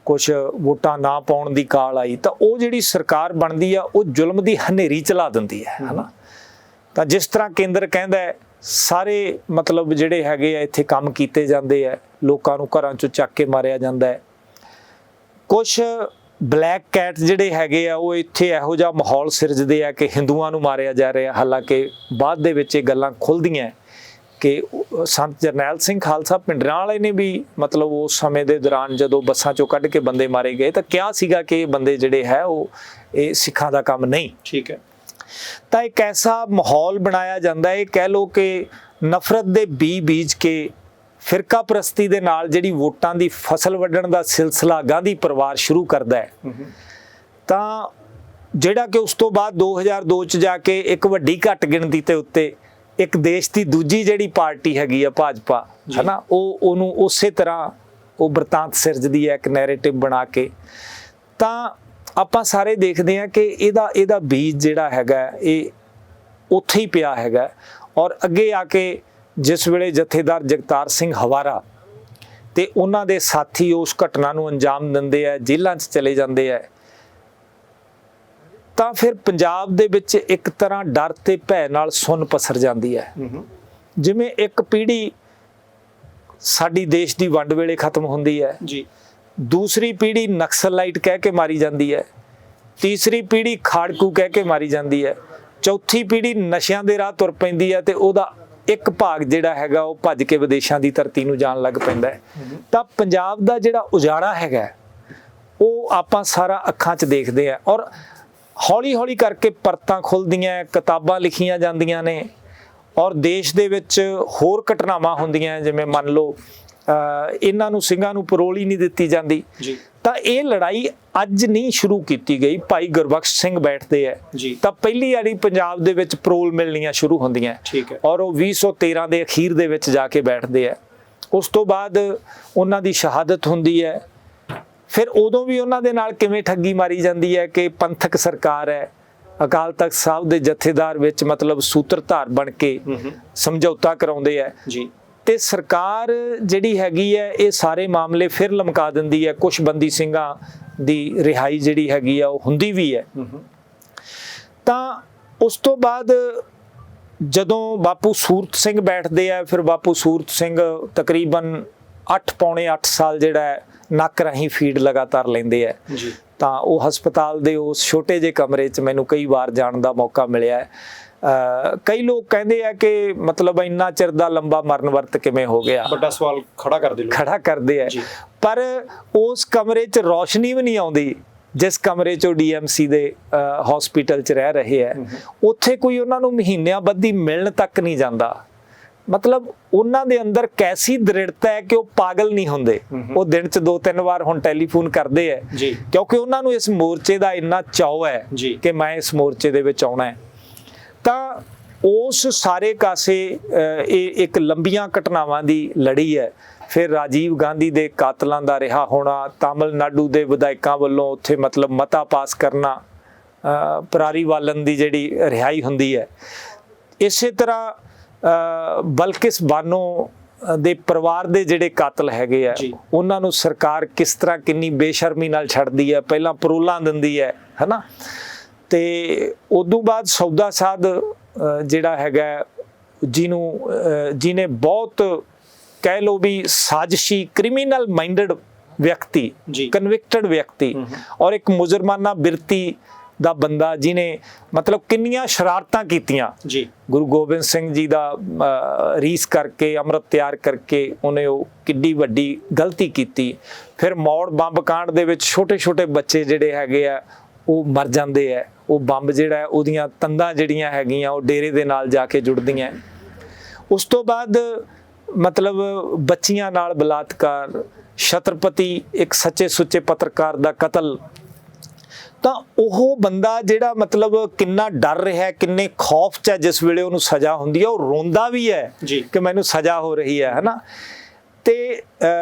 ਕੁਛ ਵੋਟਾਂ ਨਾ ਪਾਉਣ ਦੀ ਕਾਲ ਆਈ, ਤਾਂ ਉਹ ਜਿਹੜੀ ਸਰਕਾਰ ਬਣਦੀ ਆ ਉਹ ਜ਼ੁਲਮ ਦੀ ਹਨੇਰੀ ਚਲਾ ਦਿੰਦੀ ਹੈ ਨਾ। ਤਾਂ ਜਿਸ ਤਰ੍ਹਾਂ ਕੇਂਦਰ ਕਹਿੰਦਾ ਹੈ ਸਾਰੇ ਮਤਲਬ ਜਿਹੜੇ ਹੈਗੇ ਆ ਇੱਥੇ ਕੰਮ ਕੀਤੇ ਜਾਂਦੇ ਆ, ਲੋਕਾਂ ਨੂੰ ਘਰਾਂ ਚੋਂ ਚੱਕ ਕੇ ਮਾਰਿਆ ਜਾਂਦਾ ਹੈ। ਕੁਛ ਬਲੈਕ ਕੈਟ ਜਿਹੜੇ ਹੈਗੇ ਆ ਉਹ ਇੱਥੇ ਇਹੋ ਜਿਹਾ ਮਾਹੌਲ ਸਿਰਜਦੇ ਆ ਕਿ ਹਿੰਦੂਆਂ ਨੂੰ ਮਾਰਿਆ ਜਾ ਰਿਹਾ, ਹਾਲਾਂਕਿ ਬਾਅਦ ਦੇ ਵਿੱਚ ਇਹ ਗੱਲਾਂ ਖੁੱਲ੍ਹਦੀਆਂ ਕਿ ਸੰਤ ਜਰਨੈਲ ਸਿੰਘ ਖਾਲਸਾ ਪਿੰਡਰਾਂ ਵਾਲੇ ਨੇ ਵੀ ਮਤਲਬ ਉਸ ਸਮੇਂ ਦੇ ਦੌਰਾਨ ਜਦੋਂ ਬੱਸਾਂ ਚੋਂ ਕੱਢ ਕੇ ਬੰਦੇ ਮਾਰੇ ਗਏ ਤਾਂ ਕਿਹਾ ਸੀਗਾ ਕਿ ਇਹ ਬੰਦੇ ਜਿਹੜੇ ਹੈ ਉਹ ਇਹ ਸਿੱਖਾਂ ਦਾ ਕੰਮ ਨਹੀਂ। ਠੀਕ ਹੈ। ਤਾਂ ਇੱਕ ਐਸਾ ਮਾਹੌਲ ਬਣਾਇਆ ਜਾਂਦਾ ਹੈ, ਕਹਿ ਲਓ ਕਿ ਨਫ਼ਰਤ ਦੇ ਬੀਜ ਕੇ ਫਿਰਕਾ ਪ੍ਰਸਤੀ ਦੇ ਨਾਲ ਜਿਹੜੀ ਵੋਟਾਂ ਦੀ ਫਸਲ ਵੱਢਣ ਦਾ ਸਿਲਸਿਲਾ ਗਾਂਧੀ ਪਰਿਵਾਰ ਸ਼ੁਰੂ ਕਰਦਾ ਹੈ। ਤਾਂ ਜਿਹੜਾ ਕਿ ਉਸ ਤੋਂ ਬਾਅਦ 2002 ਚ ਜਾ ਕੇ ਇੱਕ ਵੱਡੀ ਘੱਟ ਗਿਣਤੀ ਤੇ ਉੱਤੇ ਇੱਕ ਦੇਸ਼ ਦੀ ਦੂਜੀ ਜਿਹੜੀ ਪਾਰਟੀ ਹੈਗੀ ਆ ਭਾਜਪਾ, ਹੈ ਨਾ, ਉਹ ਉਹਨੂੰ ਉਸੇ ਤਰ੍ਹਾਂ ਉਹ ਬਰਤਾਂਤ ਸਿਰਜਦੀ ਹੈ ਇੱਕ ਨੈਰੇਟਿਵ ਬਣਾ ਕੇ। ਤਾਂ ਆਪਾਂ ਸਾਰੇ ਦੇਖਦੇ ਹਾਂ ਕਿ ਇਹਦਾ ਬੀਜ ਜਿਹੜਾ ਹੈਗਾ ਇਹ ਉੱਥੇ ਹੀ ਪਿਆ ਹੈਗਾ। ਔਰ ਅੱਗੇ ਆ ਕੇ ਜਿਸ ਵੇਲੇ ਜਥੇਦਾਰ ਜਗਤਾਰ ਸਿੰਘ ਹਵਾਰਾ ਤੇ ਉਹਨਾਂ ਦੇ ਸਾਥੀ ਉਸ ਘਟਨਾ ਨੂੰ ਅੰਜਾਮ ਦਿੰਦੇ ਆ, ਜੇਲ੍ਹਾਂ 'ਚ ਚਲੇ ਜਾਂਦੇ ਆ, ਤਾਂ ਫਿਰ ਪੰਜਾਬ ਦੇ ਵਿੱਚ ਇੱਕ ਤਰ੍ਹਾਂ ਡਰ ਤੇ ਭੈ ਨਾਲ ਸੁੰਨ ਪਸਰ ਜਾਂਦੀ ਹੈ। ਜਿਵੇਂ ਇੱਕ ਪੀੜ੍ਹੀ ਸਾਡੀ ਦੇਸ਼ ਦੀ ਵੰਡ ਵੇਲੇ ਖਤਮ ਹੁੰਦੀ ਹੈ ਜੀ, ਦੂਸਰੀ ਪੀੜ੍ਹੀ ਨਕਸਲਾਈਟ ਕਹਿ ਕੇ ਮਾਰੀ ਜਾਂਦੀ ਹੈ, ਤੀਸਰੀ ਪੀੜ੍ਹੀ ਖਾੜਕੂ ਕਹਿ ਕੇ ਮਾਰੀ ਜਾਂਦੀ ਹੈ, ਚੌਥੀ ਪੀੜ੍ਹੀ ਨਸ਼ਿਆਂ ਦੇ ਰਾਹ ਤੁਰ ਪੈਂਦੀ ਹੈ ਤੇ ਉਹਦਾ ਇੱਕ ਭਾਗ ਜਿਹੜਾ ਹੈਗਾ ਉਹ ਭੱਜ ਕੇ ਵਿਦੇਸ਼ਾਂ ਦੀ ਧਰਤੀ ਨੂੰ ਜਾਣ ਲੱਗ ਪੈਂਦਾ ਹੈ। ਤਾਂ ਪੰਜਾਬ ਦਾ ਜਿਹੜਾ ਉਜਾੜਾ ਹੈਗਾ ਉਹ ਆਪਾਂ ਸਾਰਾ ਅੱਖਾਂ 'ਚ ਦੇਖਦੇ ਆ। ਔਰ ਹੌਲੀ ਹੌਲੀ ਕਰਕੇ ਪਰਤਾਂ ਖੁੱਲ੍ਹਦੀਆਂ, ਕਿਤਾਬਾਂ ਲਿਖੀਆਂ ਜਾਂਦੀਆਂ ਨੇ ਔਰ ਦੇਸ਼ ਦੇ ਵਿੱਚ ਹੋਰ ਘਟਨਾਵਾਂ ਹੁੰਦੀਆਂ, ਜਿਵੇਂ ਮੰਨ ਲਓ ਇਹਨਾਂ ਨੂੰ ਸਿੰਘਾਂ ਨੂੰ ਪਰੋਲ ਹੀ ਨਹੀਂ ਦਿੱਤੀ ਜਾਂਦੀ। ਤਾਂ ਇਹ ਲੜਾਈ ਅੱਜ ਨਹੀਂ ਸ਼ੁਰੂ ਕੀਤੀ ਗਈ। ਭਾਈ ਗੁਰਬਖਸ਼ ਸਿੰਘ ਬੈਠਦੇ ਹੈ ਤਾਂ ਪਹਿਲੀ ਵਾਰੀ ਪੰਜਾਬ ਦੇ ਵਿੱਚ ਪਰੋਲ ਮਿਲਣੀਆਂ ਸ਼ੁਰੂ ਹੁੰਦੀਆਂ ਔਰ ਉਹ 2013 ਦੇ ਅਖੀਰ ਦੇ ਵਿੱਚ ਜਾ ਕੇ ਬੈਠਦੇ ਹੈ। ਉਸ ਤੋਂ ਬਾਅਦ ਉਹਨਾਂ ਦੀ ਸ਼ਹਾਦਤ ਹੁੰਦੀ ਹੈ। ਫਿਰ ਉਦੋਂ ਵੀ ਉਹਨਾਂ ਦੇ ਨਾਲ ਕਿਵੇਂ ਠੱਗੀ ਮਾਰੀ ਜਾਂਦੀ ਹੈ ਕਿ ਪੰਥਕ ਸਰਕਾਰ ਹੈ, ਅਕਾਲ ਤਖਤ ਸਾਹਿਬ ਦੇ ਜਥੇਦਾਰ ਵਿੱਚ ਮਤਲਬ ਸੂਤਰਧਾਰ ਬਣ ਕੇ ਸਮਝੌਤਾ ਕਰਾਉਂਦੇ ਹੈ ਤੇ ਸਰਕਾਰ ਜਿਹੜੀ ਹੈਗੀ ਹੈ ਇਹ ਸਾਰੇ ਮਾਮਲੇ ਫਿਰ ਲਮਕਾ ਦਿੰਦੀ ਹੈ। ਕੁਝ ਬੰਦੀ ਸਿੰਘਾਂ ਦੀ ਰਿਹਾਈ ਜਿਹੜੀ ਹੈਗੀ ਆ ਉਹ ਹੁੰਦੀ ਵੀ ਹੈ। ਤਾਂ ਉਸ ਤੋਂ ਬਾਅਦ ਜਦੋਂ ਬਾਪੂ ਸੂਰਤ ਸਿੰਘ ਬੈਠਦੇ ਆ, ਫਿਰ ਬਾਪੂ ਸੂਰਤ ਸਿੰਘ ਤਕਰੀਬਨ 8 ਸਾਲ ਜਿਹੜਾ ਹੈ ਨੱਕ ਰਾਹੀਂ ਫੀਡ ਲਗਾਤਾਰ ਲੈਂਦੇ ਆ। ਤਾਂ ਉਹ ਹਸਪਤਾਲ ਦੇ ਉਸ ਛੋਟੇ ਜਿਹੇ ਕਮਰੇ 'ਚ ਮੈਨੂੰ ਕਈ ਵਾਰ ਜਾਣ ਦਾ ਮੌਕਾ ਮਿਲਿਆ ਹੈ। ਕਈ ਲੋਕ ਕਹਿੰਦੇ ਆ ਕਿ ਮਤਲਬ ਇੰਨਾ ਚਿਰ ਦਾ ਲੰਬਾ ਮਰਨ ਵਰਤ ਕਿਵੇਂ ਹੋ ਗਿਆ, ਵੱਡਾ ਸਵਾਲ ਖੜਾ ਕਰਦੇ ਆ। ਪਰ ਉਸ ਕਮਰੇ 'ਚ ਰੌਸ਼ਨੀ ਵੀ ਨਹੀਂ ਆਉਂਦੀ ਜਿਸ ਕਮਰੇ 'ਚ ਉਹ DMC ਦੇ ਹਸਪੀਟਲ 'ਚ ਰਹਿ ਰਹੇ ਆ। ਉੱਥੇ ਕੋਈ ਉਹਨਾਂ ਨੂੰ ਮਹੀਨਿਆਂ ਬੱਧੀ ਮਿਲਣ ਤੱਕ ਨਹੀਂ ਜਾਂਦਾ। ਮਤਲਬ ਉਹਨਾਂ ਦੇ ਅੰਦਰ ਕੈਸੀ ਦ੍ਰਿੜਤਾ ਹੈ ਕਿ ਉਹ ਪਾਗਲ ਨਹੀਂ ਹੁੰਦੇ। ਉਹ ਦਿਨ 'ਚ 2-3 ਵਾਰ ਹੁਣ ਟੈਲੀਫੋਨ ਕਰਦੇ ਆ ਕਿਉਂਕਿ ਉਹਨਾਂ ਨੂੰ ਇਸ ਮੋਰਚੇ ਦਾ ਇੰਨਾ ਚਾਅ ਹੈ ਕਿ ਮੈਂ ਇਸ ਮੋਰਚੇ ਦੇ ਵਿੱਚ ਆਉਣਾ ਹੈ। ਤਾਂ ਉਸ ਸਾਰੇ ਕਾਸੇ ਇਹ ਇੱਕ ਲੰਬੀਆਂ ਘਟਨਾਵਾਂ ਦੀ ਲੜੀ ਹੈ। ਫਿਰ ਰਾਜੀਵ ਗਾਂਧੀ ਦੇ ਕਾਤਲਾਂ ਦਾ ਰਿਹਾ ਹੋਣਾ, ਤਾਮਿਲਨਾਡੂ ਦੇ ਵਿਧਾਇਕਾਂ ਵੱਲੋਂ ਉੱਥੇ ਮਤਲਬ ਮਤਾ ਪਾਸ ਕਰਨਾ, ਪਰਾਰੀ ਵਾਲਨ ਦੀ ਜਿਹੜੀ ਰਿਹਾਈ ਹੁੰਦੀ ਹੈ। ਇਸੇ ਤਰ੍ਹਾਂ ਬਲਕਿਸ ਬਾਨੋ ਦੇ ਪਰਿਵਾਰ ਦੇ ਜਿਹੜੇ ਕਾਤਲ ਹੈਗੇ ਆ ਉਹਨਾਂ ਨੂੰ ਸਰਕਾਰ ਕਿਸ ਤਰ੍ਹਾਂ ਕਿੰਨੀ ਬੇਸ਼ਰਮੀ ਨਾਲ ਛੱਡਦੀ ਹੈ, ਪਹਿਲਾਂ ਪਰੋਲਾਂ ਦਿੰਦੀ ਹੈ ਨਾ। ਤੇ ਉਦੋਂ ਬਾਅਦ ਸੌਦਾ ਸਾਧ ਜਿਹੜਾ ਹੈਗਾ ਜਿਹਨੇ ਬਹੁਤ ਕਹਿ ਲਓ ਵੀ ਸਾਜ਼ਿਸ਼ੀ ਕ੍ਰਿਮੀਨਲ ਮਾਈਂਡਡ ਵਿਅਕਤੀ, ਕਨਵਿਕਟਡ ਵਿਅਕਤੀ ਔਰ ਇੱਕ ਮੁਜਰਮਾਨਾ ਬਿਰਤੀ ਦਾ ਬੰਦਾ ਜਿਹਨੇ ਮਤਲਬ ਕਿੰਨੀਆਂ ਸ਼ਰਾਰਤਾਂ ਕੀਤੀਆਂ ਗੁਰੂ ਗੋਬਿੰਦ ਸਿੰਘ ਜੀ ਦਾ ਰੀਸ ਕਰਕੇ, ਅੰਮ੍ਰਿਤ ਤਿਆਰ ਕਰਕੇ ਉਹਨੇ ਉਹ ਕਿੱਡੀ ਵੱਡੀ ਗਲਤੀ ਕੀਤੀ। ਫਿਰ ਮੌੜ ਬੰਬ ਕਾਂਡ ਦੇ ਵਿੱਚ ਛੋਟੇ ਬੱਚੇ ਜਿਹੜੇ ਹੈਗੇ ਆ ਉਹ ਮਰ ਜਾਂਦੇ ਆ। ਉਹ ਬੰਬ ਜਿਹੜਾ ਉਹਦੀਆਂ ਤੰਦਾਂ ਜਿਹੜੀਆਂ ਹੈਗੀਆਂ ਉਹ ਡੇਰੇ ਦੇ ਨਾਲ ਜਾ ਕੇ ਜੁੜਦੀਆਂ। ਉਸ ਤੋਂ ਬਾਅਦ ਮਤਲਬ ਬੱਚੀਆਂ ਨਾਲ ਬਲਾਤਕਾਰ, ਛਤਰਪਤੀ ਇੱਕ ਸੱਚੇ ਸੁੱਚੇ ਪੱਤਰਕਾਰ ਦਾ ਕਤਲ। ਤਾਂ ਉਹ ਬੰਦਾ ਜਿਹੜਾ ਮਤਲਬ ਕਿੰਨਾ ਡਰ ਰਿਹਾ, ਕਿੰਨੇ ਖੌਫ 'ਚ ਹੈ ਜਿਸ ਵੇਲੇ ਉਹਨੂੰ ਸਜ਼ਾ ਹੁੰਦੀ ਹੈ, ਉਹ ਰੋਂਦਾ ਵੀ ਹੈ ਕਿ ਮੈਨੂੰ ਸਜ਼ਾ ਹੋ ਰਹੀ ਹੈ ਨਾ। ਤੇ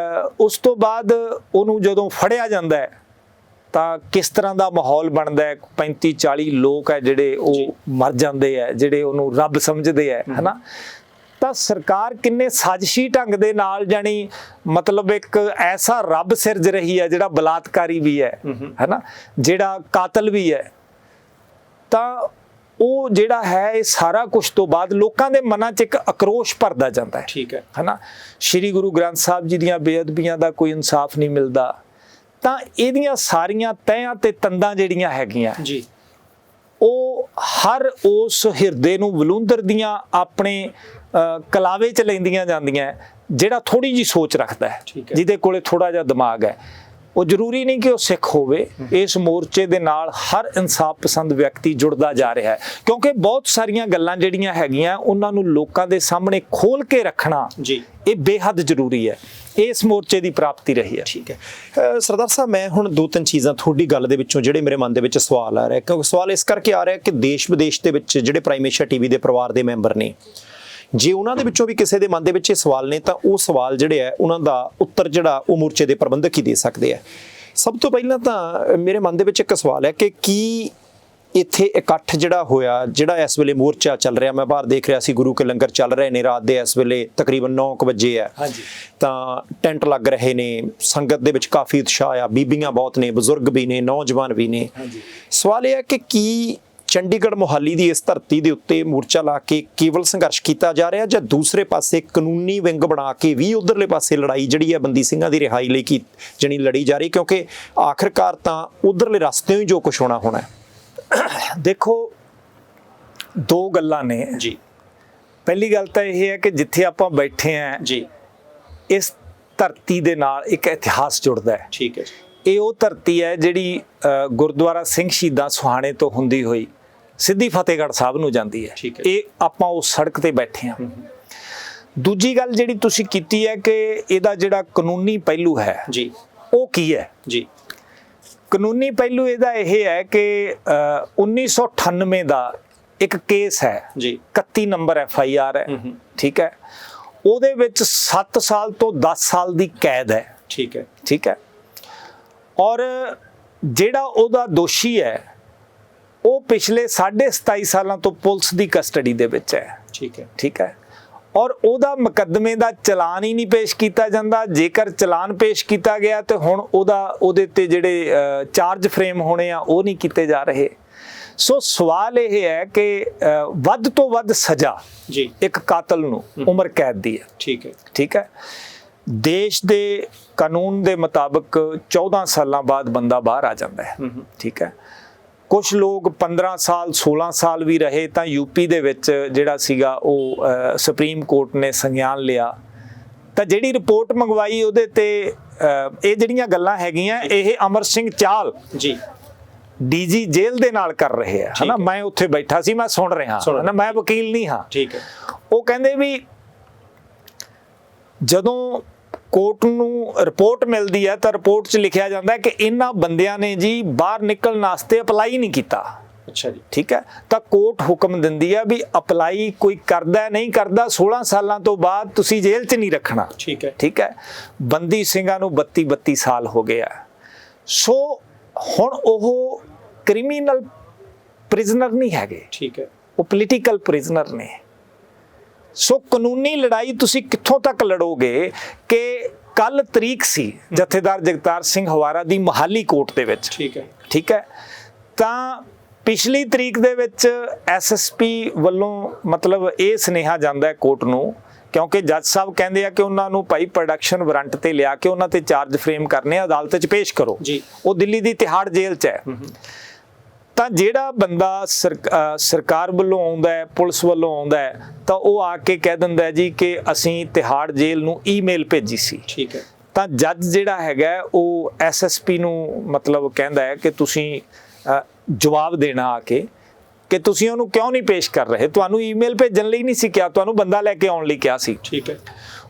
ਉਸ ਤੋਂ ਬਾਅਦ ਉਹਨੂੰ ਜਦੋਂ ਫੜਿਆ ਜਾਂਦਾ ਹੈ ਤਾਂ ਕਿਸ ਤਰ੍ਹਾਂ ਦਾ ਮਾਹੌਲ ਬਣਦਾ ਹੈ। 35-40 ਲੋਕ ਹੈ ਜਿਹੜੇ ਉਹ ਮਰ ਜਾਂਦੇ ਹੈ, ਜਿਹੜੇ ਉਹਨੂੰ ਰੱਬ ਸਮਝਦੇ ਹੈ ਨਾ। ਤਾਂ ਸਰਕਾਰ ਕਿੰਨੇ ਸਾਜ਼ਿਸ਼ੀ ਢੰਗ ਦੇ ਨਾਲ ਜਾਣੀ ਮਤਲਬ ਇੱਕ ਐਸਾ ਰੱਬ ਸਿਰਜ ਰਹੀ ਹੈ ਜਿਹੜਾ ਬਲਾਤਕਾਰੀ ਵੀ ਹੈ ਨਾ, ਜਿਹੜਾ ਕਾਤਲ ਵੀ ਹੈ। ਤਾਂ ਉਹ ਜਿਹੜਾ ਹੈ ਇਹ ਸਾਰਾ ਕੁਝ ਤੋਂ ਬਾਅਦ ਲੋਕਾਂ ਦੇ ਮਨਾਂ 'ਚ ਇੱਕ ਆਕਰੋਸ਼ ਭਰਦਾ ਜਾਂਦਾ ਹੈ। ਠੀਕ ਹੈ ਨਾ। ਸ਼੍ਰੀ ਗੁਰੂ ਗ੍ਰੰਥ ਸਾਹਿਬ ਜੀ ਦੀਆਂ ਬੇਅਦਬੀਆਂ ਦਾ ਕੋਈ ਇਨਸਾਫ ਨਹੀਂ ਮਿਲਦਾ। ਤਾਂ ਇਹਦੀਆਂ ਸਾਰੀਆਂ ਤਹਿਆਂ ਤੇ ਤੰਦਾਂ ਜਿਹੜੀਆਂ ਹੈਗੀਆਂ ਜੀ, ਉਹ ਹਰ ਉਸ ਹਿਰਦੇ ਨੂੰ ਵਲੂੰਦਰਦੀਆਂ ਆਪਣੇ ਕਲਾਵੇ 'ਚ ਲੈਂਦੀਆਂ ਜਾਂਦੀਆਂ, ਜਿਹੜਾ ਥੋੜੀ ਜੀ ਸੋਚ ਰੱਖਦਾ ਹੈ, ਜਿਹਦੇ ਕੋਲੇ ਥੋੜਾ ਜਿਹਾ ਦਿਮਾਗ ਹੈ। ਉਹ ਜ਼ਰੂਰੀ ਨਹੀਂ ਕਿ ਉਹ ਸਿੱਖ ਹੋਵੇ। ਇਸ ਮੋਰਚੇ ਦੇ ਨਾਲ ਹਰ ਇਨਸਾਫ ਪਸੰਦ ਵਿਅਕਤੀ ਜੁੜਦਾ ਜਾ ਰਿਹਾ ਹੈ, ਕਿਉਂਕਿ ਬਹੁਤ ਸਾਰੀਆਂ ਗੱਲਾਂ ਜਿਹੜੀਆਂ ਹੈਗੀਆਂ ਉਹਨਾਂ ਨੂੰ ਲੋਕਾਂ ਦੇ ਸਾਹਮਣੇ ਖੋਲ ਕੇ ਰੱਖਣਾ ਇਹ ਬੇਹੱਦ ਜ਼ਰੂਰੀ ਹੈ। ਇਸ ਮੋਰਚੇ ਦੀ ਪ੍ਰਾਪਤੀ ਰਹੀ ਹੈ। ਠੀਕ ਹੈ ਸਰਦਾਰ ਸਾਹਿਬ, ਮੈਂ ਹੁਣ 2-3 ਚੀਜ਼ਾਂ ਤੁਹਾਡੀ ਗੱਲ ਦੇ ਵਿੱਚੋਂ ਜਿਹੜੇ ਮੇਰੇ ਮਨ ਦੇ ਵਿੱਚ ਸਵਾਲ ਆ ਰਿਹਾ, ਕਿਉਂਕਿ ਸਵਾਲ ਇਸ ਕਰਕੇ ਆ ਰਿਹਾ ਕਿ ਦੇਸ਼ ਵਿਦੇਸ਼ ਦੇ ਵਿੱਚ ਜਿਹੜੇ ਪ੍ਰਾਈਮ ਏਸ਼ੀਆ ਟੀਵੀ ਦੇ ਪਰਿਵਾਰ ਦੇ ਮੈਂਬਰ ਨੇ, ਜੇ ਉਹਨਾਂ ਦੇ ਵਿੱਚੋਂ ਵੀ ਕਿਸੇ ਦੇ ਮਨ ਦੇ ਵਿੱਚ ਇਹ ਸਵਾਲ ਨੇ ਤਾਂ ਉਹ ਸਵਾਲ ਜਿਹੜੇ ਹੈ ਉਹਨਾਂ ਦਾ ਉੱਤਰ ਜਿਹੜਾ ਉਹ ਮੋਰਚੇ ਦੇ ਪ੍ਰਬੰਧਕ ਹੀ ਦੇ ਸਕਦੇ ਆ। ਸਭ ਤੋਂ ਪਹਿਲਾਂ ਤਾਂ ਮੇਰੇ ਮਨ ਦੇ ਵਿੱਚ ਇੱਕ ਸਵਾਲ ਹੈ ਕਿ ਕੀ ਇੱਥੇ ਇਕੱਠ ਜਿਹੜਾ ਹੋਇਆ, ਜਿਹੜਾ ਇਸ ਵੇਲੇ ਮੋਰਚਾ ਚੱਲ ਰਿਹਾ, ਮੈਂ ਬਾਹਰ ਦੇਖ ਰਿਹਾ ਸੀ ਗੁਰੂ ਕੇ ਲੰਗਰ ਚੱਲ ਰਹੇ ਨੇ ਰਾਤ ਦੇ ਇਸ ਵੇਲੇ ਤਕਰੀਬਨ 9 ਵਜੇ ਹੈ, ਤਾਂ ਟੈਂਟ ਲੱਗ ਰਹੇ ਨੇ, ਸੰਗਤ ਦੇ ਵਿੱਚ ਕਾਫੀ ਉਤਸ਼ਾਹ ਆ, ਬੀਬੀਆਂ ਬਹੁਤ ਨੇ, ਬਜ਼ੁਰਗ ਵੀ ਨੇ, ਨੌਜਵਾਨ ਵੀ ਨੇ। ਸਵਾਲ ਇਹ ਹੈ ਕਿ ਕੀ ਚੰਡੀਗੜ੍ਹ ਮੋਹਾਲੀ ਦੀ ਇਸ ਧਰਤੀ ਦੇ ਉੱਤੇ ਮੋਰਚਾ ਲਾ ਕੇ ਕੇਵਲ ਸੰਘਰਸ਼ ਕੀਤਾ ਜਾ ਰਿਹਾ, ਜਾਂ ਦੂਸਰੇ ਪਾਸੇ ਕਾਨੂੰਨੀ ਵਿੰਗ ਬਣਾ ਕੇ ਵੀ ਉਧਰਲੇ ਪਾਸੇ ਲੜਾਈ ਜਿਹੜੀ ਹੈ ਬੰਦੀ ਸਿੰਘਾਂ ਦੀ ਰਿਹਾਈ ਲਈ ਕੀ ਜਣੀ ਲੜੀ ਜਾ ਰਹੀ, ਕਿਉਂਕਿ ਆਖਿਰਕਾਰ ਤਾਂ ਉਧਰਲੇ ਰਸਤਿਓਂ ਹੀ ਜੋ ਕੁਛ ਹੋਣਾ ਹੋਣਾ ਹੈ। ਦੇਖੋ, ਦੋ ਗੱਲਾਂ ਨੇ ਜੀ। ਪਹਿਲੀ ਗੱਲ ਤਾਂ ਇਹ ਹੈ ਕਿ ਜਿੱਥੇ ਆਪਾਂ ਬੈਠੇ ਹਾਂ ਜੀ, ਇਸ ਧਰਤੀ ਦੇ ਨਾਲ ਇੱਕ ਇਤਿਹਾਸ ਜੁੜਦਾ ਹੈ। ਠੀਕ ਹੈ। ਇਹ ਉਹ ਧਰਤੀ ਹੈ ਜਿਹੜੀ ਗੁਰਦੁਆਰਾ ਸਿੰਘ ਸ਼ਹੀਦਾਂ ਸੁਹਾਣੇ ਤੋਂ ਹੁੰਦੀ ਹੋਈ ਸਿੱਧੀ ਫਤਿਹਗੜ੍ਹ ਸਾਹਿਬ ਨੂੰ ਜਾਂਦੀ ਹੈ। ਇਹ ਆਪਾਂ ਉਸ ਸੜਕ ਤੇ ਬੈਠੇ ਹਾਂ। ਦੂਜੀ ਗੱਲ ਜਿਹੜੀ ਤੁਸੀਂ ਕੀਤੀ ਹੈ ਕਿ ਇਹਦਾ ਜਿਹੜਾ ਕਾਨੂੰਨੀ ਪਹਿਲੂ ਹੈ ਜੀ, ਉਹ ਕੀ ਹੈ? ਜੀ, ਕਾਨੂੰਨੀ ਪਹਿਲੂ ਇਹਦਾ ਇਹ ਹੈ ਕਿ 1998 ਦਾ ਇੱਕ ਕੇਸ ਹੈ ਜੀ, 31 ਨੰਬਰ FIR ਹੈ। ਠੀਕ ਹੈ। ਉਹਦੇ ਵਿੱਚ 7 ਸਾਲ ਤੋਂ 10 ਸਾਲ ਦੀ ਕੈਦ ਹੈ। ਠੀਕ ਹੈ। ਠੀਕ ਹੈ। ਔਰ ਜਿਹੜਾ ਉਹਦਾ ਦੋਸ਼ੀ ਹੈ ਉਹ ਪਿਛਲੇ 27.5 ਸਾਲਾਂ ਤੋਂ ਪੁਲਿਸ ਦੀ ਕਸਟਡੀ ਦੇ ਵਿੱਚ ਹੈ। ਠੀਕ ਹੈ। ਠੀਕ ਹੈ। ਔਰ ਉਹਦਾ ਮੁਕੱਦਮੇ ਦਾ ਚਲਾਨ ਹੀ ਨਹੀਂ ਪੇਸ਼ ਕੀਤਾ ਜਾਂਦਾ। ਜੇਕਰ ਚਲਾਨ ਪੇਸ਼ ਕੀਤਾ ਗਿਆ ਤੇ ਹੁਣ ਉਹਦੇ ਤੇ ਜਿਹੜੇ ਚਾਰਜ ਫਰੇਮ ਹੋਣੇ ਆ ਉਹ ਨਹੀਂ ਕੀਤੇ ਜਾ ਰਹੇ। ਸੋ ਸਵਾਲ ਇਹ ਹੈ ਕਿ ਵੱਧ ਤੋਂ ਵੱਧ ਸਜ਼ਾ ਜੀ ਇੱਕ ਕਾਤਲ ਨੂੰ ਉਮਰ ਕੈਦ ਦੀ ਹੈ। ਠੀਕ ਹੈ। ਠੀਕ ਹੈ। ਦੇਸ਼ ਦੇ ਕਾਨੂੰਨ ਦੇ ਮੁਤਾਬਕ 14 ਸਾਲਾਂ ਬਾਅਦ ਬੰਦਾ ਬਾਹਰ ਆ ਜਾਂਦਾ ਹੈ। ਠੀਕ ਹੈ। ਕੁਝ ਲੋਕ 15 ਸਾਲ 16 ਸਾਲ ਵੀ ਰਹੇ ਤਾਂ ਯੂਪੀ ਦੇ ਵਿੱਚ ਜਿਹੜਾ ਸੀਗਾ ਉਹ ਸੁਪਰੀਮ ਕੋਰਟ ਨੇ ਸੰਗਿਆਨ ਲਿਆ। ਤਾਂ ਜਿਹੜੀ ਰਿਪੋਰਟ ਮੰਗਵਾਈ ਉਹਦੇ ਤੇ ਇਹ ਜਿਹੜੀਆਂ ਗੱਲਾਂ ਹੈਗੀਆਂ ਇਹ ਅਮਰ ਸਿੰਘ ਚਾਹਲ ਜੀ DG ਜੇਲ੍ਹ ਦੇ ਨਾਲ ਕਰ ਰਹੇ ਆ, ਹਨਾ। ਮੈਂ ਉੱਥੇ ਬੈਠਾ ਸੀ, ਮੈਂ ਸੁਣ ਰਿਹਾ ਹਨਾ, ਮੈਂ ਵਕੀਲ ਨਹੀਂ ਹਾਂ। ਠੀਕ ਹੈ। ਉਹ ਕਹਿੰਦੇ ਵੀ ਜਦੋਂ ਕੋਰਟ ਨੂੰ ਰਿਪੋਰਟ ਮਿਲਦੀ ਹੈ ਤਾਂ ਰਿਪੋਰਟ 'ਚ ਲਿਖਿਆ ਜਾਂਦਾ ਕਿ ਇਹਨਾਂ ਬੰਦਿਆਂ ਨੇ ਜੀ ਬਾਹਰ ਨਿਕਲਣ ਵਾਸਤੇ ਅਪਲਾਈ ਨਹੀਂ ਕੀਤਾ। ਅੱਛਾ ਜੀ। ਠੀਕ ਹੈ। ਤਾਂ ਕੋਰਟ ਹੁਕਮ ਦਿੰਦੀ ਹੈ ਵੀ ਅਪਲਾਈ ਕੋਈ ਕਰਦਾ ਨਹੀਂ ਕਰਦਾ 16 ਸਾਲਾਂ ਤੋਂ ਬਾਅਦ ਤੁਸੀਂ ਜੇਲ੍ਹ 'ਚ ਨਹੀਂ ਰੱਖਣਾ। ਠੀਕ ਹੈ। ਠੀਕ ਹੈ। ਬੰਦੀ ਸਿੰਘਾਂ ਨੂੰ 32 ਸਾਲ ਹੋ ਗਏ ਆ। ਸੋ ਹੁਣ ਉਹ ਕ੍ਰਿਮੀਨਲ ਪ੍ਰਿਜ਼ਨਰ ਨਹੀਂ ਹੈਗੇ। ਠੀਕ ਹੈ। ਉਹ ਪੋਲੀਟੀਕਲ ਪ੍ਰਿਜ਼ਨਰ ਨੇ। ਸੋ ਕਾਨੂੰਨੀ ਲੜਾਈ ਤੁਸੀਂ ਕਿੱਥੋਂ ਤੱਕ ਲੜੋਗੇ ਕਿ ਕੱਲ ਤਰੀਕ ਸੀ ਜਥੇਦਾਰ ਜਗਤਾਰ ਸਿੰਘ ਹਵਾਰਾ ਦੀ ਮੋਹਾਲੀ ਕੋਰਟ ਦੇ ਵਿੱਚ। ਠੀਕ ਹੈ। ਠੀਕ ਹੈ। ਤਾਂ ਪਿਛਲੀ ਤਰੀਕ ਦੇ ਵਿੱਚ SSP ਵੱਲੋਂ ਮਤਲਬ ਇਹ ਸੁਨੇਹਾ ਜਾਂਦਾ ਹੈ ਕੋਰਟ ਨੂੰ, ਕਿਉਂਕਿ ਜੱਜ ਸਾਹਿਬ ਕਹਿੰਦੇ ਆ ਕਿ ਉਹਨਾਂ ਨੂੰ ਭਾਈ ਪ੍ਰੋਡਕਸ਼ਨ ਵਾਰੰਟ ਤੇ ਲਿਆ ਕੇ ਉਹਨਾਂ ਤੇ ਚਾਰਜ ਫਰੇਮ ਕਰਨੇ ਆ, ਅਦਾਲਤ 'ਚ ਪੇਸ਼ ਕਰੋ ਜੀ। ਉਹ ਦਿੱਲੀ ਦੀ ਤਿਹਾੜ ਜੇਲ੍ਹ 'ਚ ਹੈ। ਤਾਂ ਜਿਹੜਾ ਬੰਦਾ ਸਰਕਾਰ ਵੱਲੋਂ ਆਉਂਦਾ ਹੈ, ਪੁਲਿਸ ਵੱਲੋਂ ਆਉਂਦਾ ਹੈ, ਤਾਂ ਉਹ ਆ ਕੇ ਕਹਿ ਦਿੰਦਾ ਜੀ ਕਿ ਅਸੀਂ ਤਿਹਾੜ ਜੇਲ੍ਹ ਨੂੰ ਈਮੇਲ ਭੇਜੀ ਸੀ। ਠੀਕ ਹੈ। ਤਾਂ ਜੱਜ ਜਿਹੜਾ ਹੈਗਾ ਉਹ SSP ਨੂੰ ਮਤਲਬ ਕਹਿੰਦਾ ਹੈ ਕਿ ਤੁਸੀਂ ਜਵਾਬ ਦੇਣਾ ਆ ਕੇ ਕਿ ਤੁਸੀਂ ਉਹਨੂੰ ਕਿਉਂ ਨਹੀਂ ਪੇਸ਼ ਕਰ ਰਹੇ, ਤੁਹਾਨੂੰ ਈਮੇਲ ਭੇਜਣ ਲਈ ਨਹੀਂ ਸੀ ਕਿਹਾ, ਤੁਹਾਨੂੰ ਬੰਦਾ ਲੈ ਕੇ ਆਉਣ ਲਈ ਕਿਹਾ ਸੀ। ਠੀਕ ਹੈ।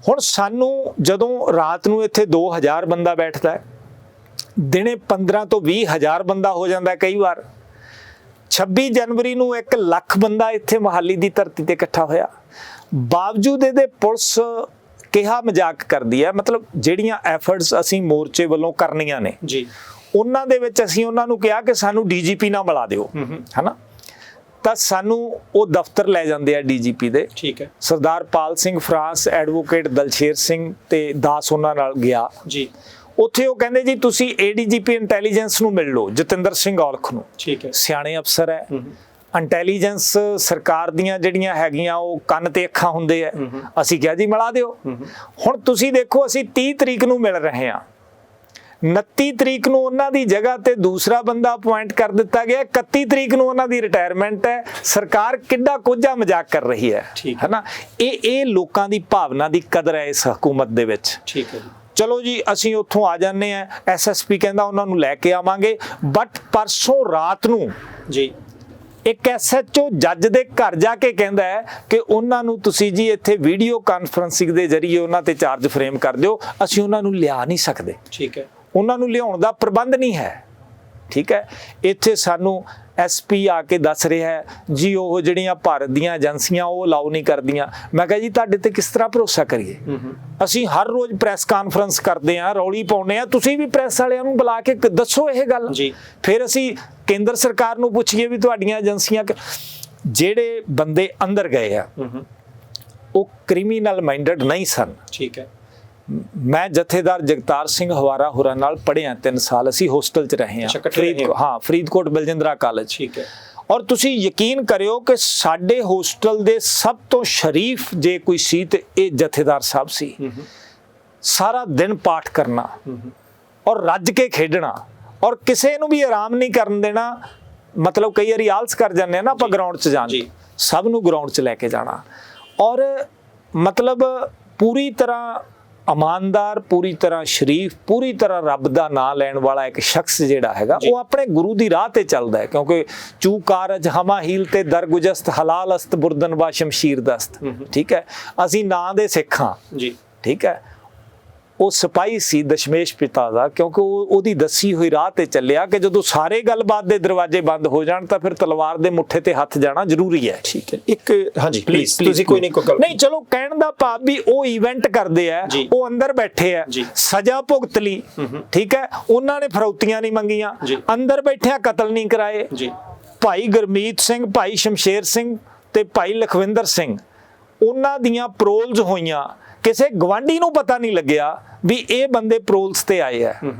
ਹੁਣ ਸਾਨੂੰ ਜਦੋਂ ਰਾਤ ਨੂੰ ਇੱਥੇ 2000 ਬੰਦਾ ਬੈਠਦਾ ਹੈ, ਦਿਨੇ 15 ਤੋਂ 20 ਹਜ਼ਾਰ ਬੰਦਾ ਹੋ ਜਾਂਦਾ ਕਈ ਵਾਰ। 26 ਜਨਵਰੀ ਨੂੰ 1 ਲੱਖ ਬੰਦਾ ਇੱਥੇ ਮੁਹਾਲੀ ਦੀ ਧਰਤੀ ਤੇ ਇਕੱਠਾ ਹੋਇਆ। ਬਾਵਜੂਦ ਇਹਦੇ ਪੁਲਿਸ ਕਿਹਾ ਮਜ਼ਾਕ ਕਰਦੀ ਹੈ। ਮਤਲਬ ਜਿਹੜੀਆਂ ਐਫਰਟਸ ਅਸੀਂ ਮੋਰਚੇ ਵੱਲੋਂ ਕਰਨੀਆਂ ਨੇ ਜੀ, ਉਹਨਾਂ ਦੇ ਵਿੱਚ ਅਸੀਂ ਉਹਨਾਂ ਨੂੰ ਕਿਹਾ ਕਿ ਸਾਨੂੰ ਡੀਜੀਪੀ ਨਾਲ ਮਿਲਾ ਦਿਓ, ਹਨਾ। ਤਾਂ ਸਾਨੂੰ ਉਹ ਦਫ਼ਤਰ ਲੈ ਜਾਂਦੇ ਆ ਡੀਜੀਪੀ ਦੇ। ਠੀਕ ਹੈ ਸਰਦਾਰ ਪਾਲ ਸਿੰਘ ਫਰਾਂਸ, ਐਡਵੋਕੇਟ ਦਲਸ਼ੇਰ ਸਿੰਘ ਤੇ ਦਾਸ ਉਹਨਾਂ ਨਾਲ ਗਿਆ ਜੀ। ਉੱਥੇ ਉਹ ਕਹਿੰਦੇ ਜੀ ਤੁਸੀਂ ਏਡੀਜੀਪੀ ਇੰਟੈਲੀਜੈਂਸ ਨੂੰ ਮਿਲ ਲਓ, ਜਤਿੰਦਰ ਸਿੰਘ ਔਲਖ ਨੂੰ। ਠੀਕ ਹੈ, ਸਿਆਣੇ ਅਫਸਰ ਹੈ। ਇੰਟੈਲੀਜੈਂਸ ਸਰਕਾਰ ਦੀਆਂ ਜਿਹੜੀਆਂ ਹੈਗੀਆਂ ਉਹ ਕੰਨ ਤੇ ਅੱਖਾਂ ਹੁੰਦੇ ਆ। ਅਸੀਂ ਕਿਹਾ ਜੀ ਮਿਲਾ ਦਿਓ। ਹੁਣ ਤੁਸੀਂ ਦੇਖੋ ਅਸੀਂ 30 ਤਰੀਕ ਨੂੰ ਮਿਲ ਰਹੇ ਹਾਂ, 29 ਤਰੀਕ ਨੂੰ ਉਹਨਾਂ ਦੀ ਜਗ੍ਹਾ ਤੇ ਦੂਸਰਾ ਬੰਦਾ ਅਪੁਆਇੰਟ ਕਰ ਦਿੱਤਾ ਗਿਆ, 31 ਤਰੀਕ ਨੂੰ ਉਹਨਾਂ ਦੀ ਰਿਟਾਇਰਮੈਂਟ ਹੈ। ਸਰਕਾਰ ਕਿੱਡਾ ਕੋਝਾ ਮਜ਼ਾਕ ਕਰ ਰਹੀ ਹੈ, ਹੈ ਨਾ। ਇਹ ਲੋਕਾਂ ਦੀ ਭਾਵਨਾ ਦੀ ਕਦਰ ਹੈ ਇਸ ਹਕੂਮਤ ਦੇ ਵਿੱਚ। ਠੀਕ ਹੈ ਜੀ। ਚਲੋ ਜੀ ਅਸੀਂ ਉੱਥੋਂ ਆ ਜਾਂਦੇ ਆ। ਐਸਐਸਪੀ ਕਹਿੰਦਾ ਉਹਨਾਂ ਨੂੰ ਲੈ ਕੇ ਆਵਾਂਗੇ, ਬਟ ਪਰਸੋਂ ਰਾਤ ਨੂੰ ਜੀ ਇੱਕ ਐਸਐਚਓ ਜੱਜ ਦੇ ਘਰ ਜਾ ਕੇ ਕਹਿੰਦਾ ਹੈ ਕਿ ਉਹਨਾਂ ਨੂੰ ਤੁਸੀਂ ਜੀ ਇੱਥੇ ਵੀਡੀਓ ਕਾਨਫਰੰਸਿੰਗ ਦੇ ਜ਼ਰੀਏ ਉਹਨਾਂ ਤੇ ਚਾਰਜ ਫਰੇਮ ਕਰ ਦਿਓ, ਅਸੀਂ ਉਹਨਾਂ ਨੂੰ ਲਿਆ ਨਹੀਂ ਸਕਦੇ। ਠੀਕ ਹੈ, ਉਹਨਾਂ ਨੂੰ ਲਿਆਉਣ ਦਾ ਪ੍ਰਬੰਧ ਨਹੀਂ ਹੈ। ਠੀਕ ਹੈ, ਇੱਥੇ ਸਾਨੂੰ ਐਸਪੀ ਆ ਕੇ ਦੱਸ ਰਿਹਾ ਹੈ ਜੀ ਉਹ ਜਿਹੜੀਆਂ ਭਾਰਤ ਦੀਆਂ ਏਜੰਸੀਆਂ ਉਹ ਅਲਾਉ ਨਹੀਂ ਕਰਦੀਆਂ। ਮੈਂ ਕਿਹਾ ਜੀ ਤੁਹਾਡੇ ਤੇ ਕਿਸ ਤਰ੍ਹਾਂ ਭਰੋਸਾ ਕਰੀਏ? ਅਸੀਂ ਹਰ ਰੋਜ਼ ਪ੍ਰੈਸ ਕਾਨਫਰੰਸ ਕਰਦੇ ਹਾਂ, ਰੌਲੀ ਪਾਉਂਦੇ ਹਾਂ, ਤੁਸੀਂ ਵੀ ਪ੍ਰੈਸ ਵਾਲਿਆਂ ਨੂੰ ਬੁਲਾ ਕੇ ਦੱਸੋ ਇਹ ਗੱਲ। ਫਿਰ ਅਸੀਂ ਕੇਂਦਰ ਸਰਕਾਰ ਨੂੰ ਪੁੱਛੀਏ ਵੀ ਤੁਹਾਡੀਆਂ ਏਜੰਸੀਆਂ। ਜਿਹੜੇ ਬੰਦੇ ਅੰਦਰ ਗਏ ਆ ਉਹ ਕ੍ਰਿਮੀਨਲ ਮਾਈਂਡਡ ਨਹੀਂ ਸਨ। ਠੀਕ ਹੈ, ਮੈਂ ਜਥੇਦਾਰ ਜਗਤਾਰ ਸਿੰਘ ਹਵਾਰਾ ਹੋਰਾਂ ਨਾਲ ਪੜ੍ਹਿਆ 3 ਸਾਲ, ਅਸੀਂ ਹੋਸਟਲ 'ਚ ਰਹੇ ਹਾਂ, ਫਰੀਦਕੋਟ ਬਲਜਿੰਦਰਾ ਕਾਲਜ। ਠੀਕ ਹੈ, ਔਰ ਤੁਸੀਂ ਯਕੀਨ ਕਰਿਓ ਕਿ ਸਾਡੇ ਹੋਸਟਲ ਦੇ ਸਭ ਤੋਂ ਸ਼ਰੀਫ ਜੇ ਕੋਈ ਸੀ ਤੇ ਇਹ ਜਥੇਦਾਰ ਸਾਹਿਬ ਸੀ। ਸਾਰਾ ਦਿਨ ਪਾਠ ਕਰਨਾ ਔਰ ਰੱਜ ਕੇ ਖੇਡਣਾ ਔਰ ਕਿਸੇ ਨੂੰ ਵੀ ਆਰਾਮ ਨਹੀਂ ਕਰਨ ਦੇਣਾ। ਮਤਲਬ ਕਈ ਵਾਰੀ ਆਲਸ ਕਰ ਜਾਂਦੇ ਆ ਨਾ ਆਪਾਂ ਗਰਾਊਂਡ 'ਚ ਜਾਣ, ਸਭ ਨੂੰ ਗਰਾਊਂਡ 'ਚ ਲੈ ਕੇ ਜਾਣਾ। ਔਰ ਮਤਲਬ ਪੂਰੀ ਤਰ੍ਹਾਂ ਇਮਾਨਦਾਰ, ਪੂਰੀ ਤਰ੍ਹਾਂ ਸ਼ਰੀਫ, ਪੂਰੀ ਤਰ੍ਹਾਂ ਰੱਬ ਦਾ ਨਾਮ ਲੈਣ ਵਾਲਾ ਇੱਕ ਸ਼ਖਸ ਜਿਹੜਾ ਹੈਗਾ ਉਹ ਆਪਣੇ ਗੁਰੂ ਦੀ ਰਾਹ ਤੇ ਚੱਲਦਾ ਹੈ। ਕਿਉਂਕਿ ਚੂ ਕਾਰਜ ਹਮਾ ਹੀਲ ਤੇ ਦਰਗੁਜਸਤ ਹਲਾਲ ਅਸਤ ਬੁਰਦਨ ਬਾ ਸ਼ਮਸ਼ੀਰ ਦਸਤ। ਠੀਕ ਹੈ, ਅਸੀਂ ਨਾਂ ਦੇ ਸਿੱਖ ਹਾਂ ਜੀ। ਠੀਕ ਹੈ, ਉਹ ਸਿਪਾਹੀ ਸੀ ਦਸ਼ਮੇਸ਼ ਪਿਤਾ ਦਾ, ਕਿਉਂਕਿ ਉਹਦੀ ਦੱਸੀ ਹੋਈ ਰਾਹ ਤੇ ਚੱਲਿਆ ਕਿ ਜਦੋਂ ਸਾਰੇ ਗੱਲਬਾਤ ਦੇ ਦਰਵਾਜ਼ੇ ਬੰਦ ਹੋ ਜਾਣ ਤਾਂ ਫਿਰ ਤਲਵਾਰ ਦੇ ਮੁੱਠੇ ਤੇ ਹੱਥ ਜਾਣਾ ਜ਼ਰੂਰੀ ਹੈ। ਠੀਕ ਹੈ, ਇੱਕ ਹਾਂਜੀ ਪਲੀਜ਼ ਤੁਸੀਂ ਕੋਈ ਨਹੀਂ ਚਲੋ ਕਹਿਣ ਦਾ ਭਾਵ ਵੀ ਉਹ ਇਵੈਂਟ ਕਰਦੇ ਆ, ਉਹ ਅੰਦਰ ਬੈਠੇ ਆ, ਸਜ਼ਾ ਭੁਗਤ ਲਈ। ਠੀਕ ਹੈ, ਉਹਨਾਂ ਨੇ ਫਰੌਤੀਆਂ ਨਹੀਂ ਮੰਗੀਆਂ, ਅੰਦਰ ਬੈਠਿਆ ਕਤਲ ਨਹੀਂ ਕਰਾਏ। ਭਾਈ ਗੁਰਮੀਤ ਸਿੰਘ, ਭਾਈ ਸ਼ਮਸ਼ੇਰ ਸਿੰਘ ਤੇ ਭਾਈ ਲਖਵਿੰਦਰ ਸਿੰਘ, ਉਹਨਾਂ ਦੀਆਂ ਪਰੋਲਸ ਹੋਈਆਂ। ਕਿਸੇ ਗਵਾਂਢੀ ਨੂੰ ਪਤਾ ਨਹੀਂ ਲੱਗਿਆ ਵੀ ਇਹ ਬੰਦੇ ਪਰੋਲਸ ਤੇ ਆਏ ਆ।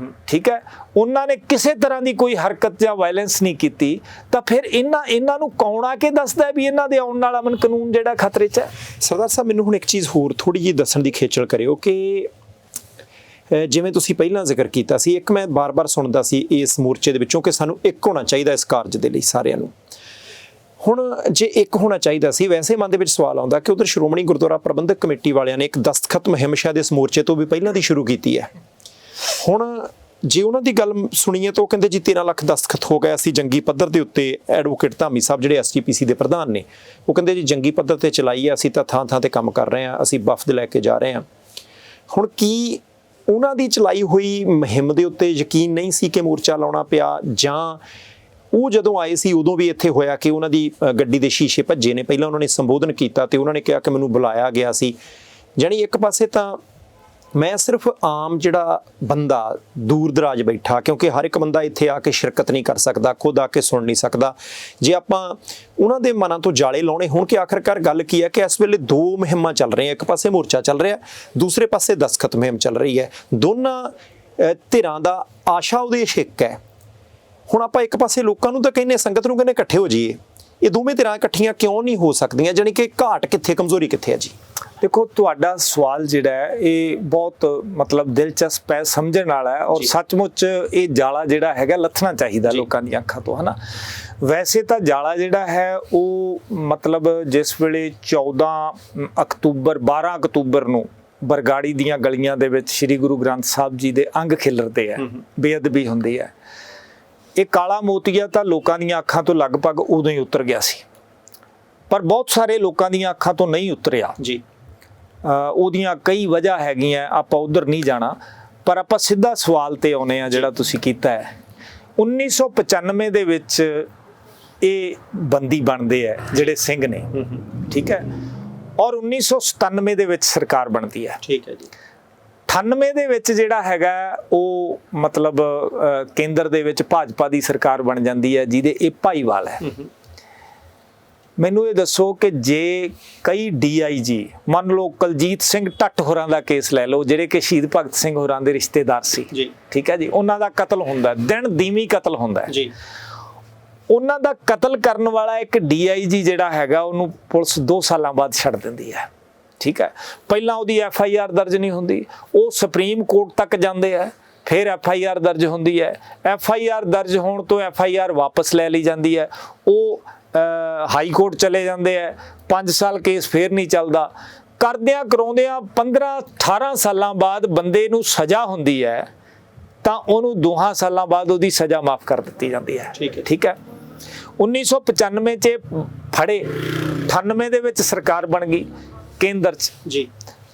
ਠੀਕ ਹੈ, ਉਹਨਾਂ ਨੇ ਕਿਸੇ ਤਰ੍ਹਾਂ ਦੀ ਕੋਈ ਹਰਕਤ ਜਾਂ ਵਾਇਲੈਂਸ ਨਹੀਂ ਕੀਤੀ। ਤਾਂ ਫਿਰ ਇਹਨਾਂ ਨੂੰ ਕੌਣ ਆ ਕੇ ਦੱਸਦਾ ਵੀ ਇਹਨਾਂ ਦੇ ਆਉਣ ਨਾਲ ਅਮਨ ਕਾਨੂੰਨ ਜਿਹੜਾ ਖਤਰੇ 'ਚ ਹੈ? ਸਰਦਾਰ ਸਾਹਿਬ ਮੈਨੂੰ ਹੁਣ ਇੱਕ ਚੀਜ਼ ਹੋਰ ਥੋੜੀ ਜਿਹੀ ਦੱਸਣ ਦੀ ਖੇਚਲ ਕਰਿਓ ਕਿ ਜਿਵੇਂ ਤੁਸੀਂ ਪਹਿਲਾਂ ਜ਼ਿਕਰ ਕੀਤਾ ਸੀ, ਇੱਕ ਮੈਂ ਬਾਰ-ਬਾਰ ਸੁਣਦਾ ਸੀ ਇਸ ਮੋਰਚੇ ਦੇ ਵਿੱਚੋਂ ਕਿ ਸਾਨੂੰ ਇੱਕ ਹੋਣਾ ਚਾਹੀਦਾ ਇਸ ਕਾਰਜ ਦੇ ਲਈ ਸਾਰਿਆਂ ਨੂੰ। ਹੁਣ ਜੇ ਇੱਕ ਹੋਣਾ ਚਾਹੀਦਾ ਸੀ, ਵੈਸੇ ਮਨ ਦੇ ਵਿੱਚ ਸਵਾਲ ਆਉਂਦਾ ਕਿ ਉਧਰ ਸ਼੍ਰੋਮਣੀ ਗੁਰਦੁਆਰਾ ਪ੍ਰਬੰਧਕ ਕਮੇਟੀ ਵਾਲਿਆਂ ਨੇ ਇੱਕ ਦਸਤਖਤ ਮੁਹਿੰਮ ਸ਼ਾਇਦ ਇਸ ਮੋਰਚੇ ਤੋਂ ਵੀ ਪਹਿਲਾਂ ਦੀ ਸ਼ੁਰੂ ਕੀਤੀ ਹੈ। ਹੁਣ ਜੇ ਉਹਨਾਂ ਦੀ ਗੱਲ ਸੁਣੀਏ ਤਾਂ ਉਹ ਕਹਿੰਦੇ ਜੀ 13 ਲੱਖ ਦਸਤਖਤ ਹੋ ਗਏ। ਅਸੀਂ ਜੰਗੀ ਪੱਧਰ ਦੇ ਉੱਤੇ ਐਡਵੋਕੇਟ ਧਾਮੀ ਸਾਹਿਬ ਜਿਹੜੇ ਐਸਜੀਪੀਸੀ ਦੇ ਪ੍ਰਧਾਨ ਨੇ, ਉਹ ਕਹਿੰਦੇ ਜੀ ਜੰਗੀ ਪੱਧਰ ਤੇ ਚਲਾਈ ਹੈ, ਅਸੀਂ ਤਾਂ ਥਾਂ-ਥਾਂ ਤੇ ਕੰਮ ਕਰ ਰਹੇ ਹਾਂ, ਅਸੀਂ ਵਫਦ ਲੈ ਕੇ ਜਾ ਰਹੇ ਹਾਂ। ਹੁਣ ਕੀ ਉਹਨਾਂ ਦੀ ਚਲਾਈ ਹੋਈ ਮੁਹਿੰਮ ਦੇ ਉੱਤੇ ਯਕੀਨ ਨਹੀਂ ਸੀ ਕਿ ਮੋਰਚਾ ਲਾਉਣਾ ਪਿਆ, ਜਾਂ ਉਹ ਜਦੋਂ ਆਏ ਸੀ ਉਦੋਂ ਵੀ ਇੱਥੇ ਹੋਇਆ ਕਿ ਉਹਨਾਂ ਦੀ ਗੱਡੀ ਦੇ ਸ਼ੀਸ਼ੇ ਭੱਜੇ ਨੇ? ਪਹਿਲਾਂ ਉਹਨਾਂ ਨੇ ਸੰਬੋਧਨ ਕੀਤਾ ਤੇ ਉਹਨਾਂ ਨੇ ਕਿਹਾ ਕਿ ਮੈਨੂੰ ਬੁਲਾਇਆ ਗਿਆ ਸੀ। ਜਾਣੀ ਇੱਕ ਪਾਸੇ ਤਾਂ ਮੈਂ ਸਿਰਫ ਆਮ ਜਿਹੜਾ ਬੰਦਾ ਦੂਰ ਦਰਾਜ ਬੈਠਾ, ਕਿਉਂਕਿ ਹਰ ਇੱਕ ਬੰਦਾ ਇੱਥੇ ਆ ਕੇ ਸ਼ਿਰਕਤ ਨਹੀਂ ਕਰ ਸਕਦਾ, ਖੁਦ ਆ ਕੇ ਸੁਣ ਨਹੀਂ ਸਕਦਾ। ਜੇ ਆਪਾਂ ਉਹਨਾਂ ਦੇ ਮਨਾਂ ਤੋਂ ਜਾਲੇ ਲਾਉਣੇ ਹੋਣ ਕਿ ਆਖਰਕਾਰ ਗੱਲ ਕੀ ਹੈ ਕਿ ਇਸ ਵੇਲੇ 2 ਮੁਹਿੰਮਾਂ ਚੱਲ ਰਹੀਆਂ, ਇੱਕ ਪਾਸੇ ਮੋਰਚਾ ਚੱਲ ਰਿਹਾ, ਦੂਸਰੇ ਪਾਸੇ ਦਸਤਖਤ ਮੁਹਿੰਮ ਚੱਲ ਰਹੀ ਹੈ। ਦੋਨਾਂ ਧਿਰਾਂ ਦਾ ਆਸ਼ਾ ਉਦੇਸ਼ ਇੱਕ ਹੈ। ਹੁਣ ਆਪਾਂ ਇੱਕ ਪਾਸੇ ਲੋਕਾਂ ਨੂੰ ਤਾਂ ਕਹਿੰਦੇ, ਸੰਗਤ ਨੂੰ ਕਹਿੰਦੇ ਇਕੱਠੇ ਹੋ ਜਾਈਏ, ਇਹ ਦੋਵੇਂ ਧਿਰਾਂ ਇਕੱਠੀਆਂ ਕਿਉਂ ਨਹੀਂ ਹੋ ਸਕਦੀਆਂ? ਜਾਣੀ ਕਿ ਘਾਟ ਕਿੱਥੇ, ਕਮਜ਼ੋਰੀ ਕਿੱਥੇ ਹੈ ਜੀ? ਦੇਖੋ ਤੁਹਾਡਾ ਸਵਾਲ ਜਿਹੜਾ ਹੈ ਇਹ ਬਹੁਤ ਮਤਲਬ ਦਿਲਚਸਪ ਹੈ, ਸਮਝਣ ਵਾਲਾ ਹੈ, ਔਰ ਸੱਚਮੁੱਚ ਇਹ ਜਾਲਾ ਜਿਹੜਾ ਹੈਗਾ ਲੱਥਣਾ ਚਾਹੀਦਾ ਲੋਕਾਂ ਦੀਆਂ ਅੱਖਾਂ ਤੋਂ, ਹਨਾ। ਵੈਸੇ ਤਾਂ ਜਾਲਾ ਜਿਹੜਾ ਹੈ ਉਹ ਮਤਲਬ ਜਿਸ ਵੇਲੇ 12 ਅਕਤੂਬਰ ਨੂੰ ਬਰਗਾੜੀ ਦੀਆਂ ਗਲੀਆਂ ਦੇ ਵਿੱਚ ਸ੍ਰੀ ਗੁਰੂ ਗ੍ਰੰਥ ਸਾਹਿਬ ਜੀ ਦੇ ਅੰਗ ਖਿਲਰਦੇ ਆ, ਬੇਅਦਬੀ ਹੁੰਦੀ ਹੈ, ਇਹ ਕਾਲਾ ਮੋਤੀਆ ਤਾਂ ਲੋਕਾਂ ਦੀਆਂ ਅੱਖਾਂ ਤੋਂ ਲਗਭਗ ਉਦੋਂ ਹੀ ਉਤਰ ਗਿਆ ਸੀ। ਪਰ ਬਹੁਤ ਸਾਰੇ ਲੋਕਾਂ ਦੀਆਂ ਅੱਖਾਂ ਤੋਂ ਨਹੀਂ ਉਤਰਿਆ ਜੀ। ਉਹਦੀਆਂ ਕਈ ਵਜ੍ਹਾ ਹੈਗੀਆਂ, ਆਪਾਂ ਉਧਰ ਨਹੀਂ ਜਾਣਾ। ਪਰ ਆਪਾਂ ਸਿੱਧਾ ਸਵਾਲ ਤੇ ਆਉਨੇ ਆ ਜਿਹੜਾ ਤੁਸੀਂ ਕੀਤਾ ਹੈ। 1995 ਦੇ ਵਿੱਚ ਇਹ ਬੰਦੀ ਬਣਦੇ ਹੈ ਜਿਹੜੇ ਸਿੰਘ ਨੇ, ਠੀਕ ਹੈ, ਔਰ 1997 ਦੇ ਵਿੱਚ ਸਰਕਾਰ ਬਣਦੀ ਹੈ। ਠੀਕ ਹੈ ਜੀ। 98 ਦੇ ਵਿੱਚ ਜਿਹੜਾ ਹੈਗਾ ਉਹ ਮਤਲਬ ਕੇਂਦਰ ਦੇ ਵਿੱਚ ਭਾਜਪਾ ਦੀ ਸਰਕਾਰ ਬਣ ਜਾਂਦੀ ਹੈ ਜਿਹਦੇ ਇਹ ਭਾਈਵਾਲ ਹੈ। ਮੈਨੂੰ ਇਹ ਦੱਸੋ ਕਿ ਜੇ ਕਈ DIG, ਮੰਨ ਲਓ ਕੁਲਜੀਤ ਸਿੰਘ ਢੱਟ ਹੋਰਾਂ ਦਾ ਕੇਸ ਲੈ ਲਓ, ਜਿਹੜੇ ਕਿ ਸ਼ਹੀਦ ਭਗਤ ਸਿੰਘ ਹੋਰਾਂ ਦੇ ਰਿਸ਼ਤੇਦਾਰ ਸੀ ਜੀ, ਠੀਕ ਹੈ ਜੀ, ਉਹਨਾਂ ਦਾ ਕਤਲ ਹੁੰਦਾ, ਦਿਨ ਦੀਵੀਂ ਕਤਲ ਹੁੰਦਾ ਜੀ। ਉਹਨਾਂ ਦਾ ਕਤਲ ਕਰਨ ਵਾਲਾ ਇੱਕ DIG ਜਿਹੜਾ ਹੈਗਾ ਉਹਨੂੰ ਪੁਲਿਸ 2 ਸਾਲਾਂ ਬਾਅਦ ਛੱਡ ਦਿੰਦੀ ਹੈ, ਠੀਕ ਹੈ। ਪਹਿਲਾਂ ਉਹਦੀ FIR ਦਰਜ ਨਹੀਂ ਹੁੰਦੀ, ਉਹ ਸੁਪਰੀਮ ਕੋਰਟ ਤੱਕ ਜਾਂਦੇ ਆ, ਫਿਰ FIR ਦਰਜ ਹੁੰਦੀ ਹੈ। FIR ਦਰਜ ਹੋਣ ਤੋਂ FIR ਵਾਪਸ ਲੈ ਲਈ ਜਾਂਦੀ ਹੈ, ਉਹ ਹਾਈ ਕੋਰਟ ਚਲੇ ਜਾਂਦੇ ਆ, 5 ਸਾਲ ਕੇਸ ਫੇਰ ਨਹੀਂ ਚੱਲਦਾ। ਕਰਦਿਆਂ ਕਰਾਉਂਦਿਆਂ 15-18 ਸਾਲਾਂ ਬਾਅਦ ਬੰਦੇ ਨੂੰ ਸਜ਼ਾ ਹੁੰਦੀ ਹੈ ਤਾਂ ਉਹਨੂੰ 2 ਸਾਲਾਂ ਬਾਅਦ ਉਹਦੀ ਸਜ਼ਾ ਮਾਫ ਕਰ ਦਿੱਤੀ ਜਾਂਦੀ ਹੈ, ਠੀਕ ਹੈ। 1995 ਚ ਫੜੇ, 98 ਦੇ ਵਿੱਚ ਸਰਕਾਰ ਬਣ ਗਈ ਕੇਂਦਰ 'ਚ ਜੀ।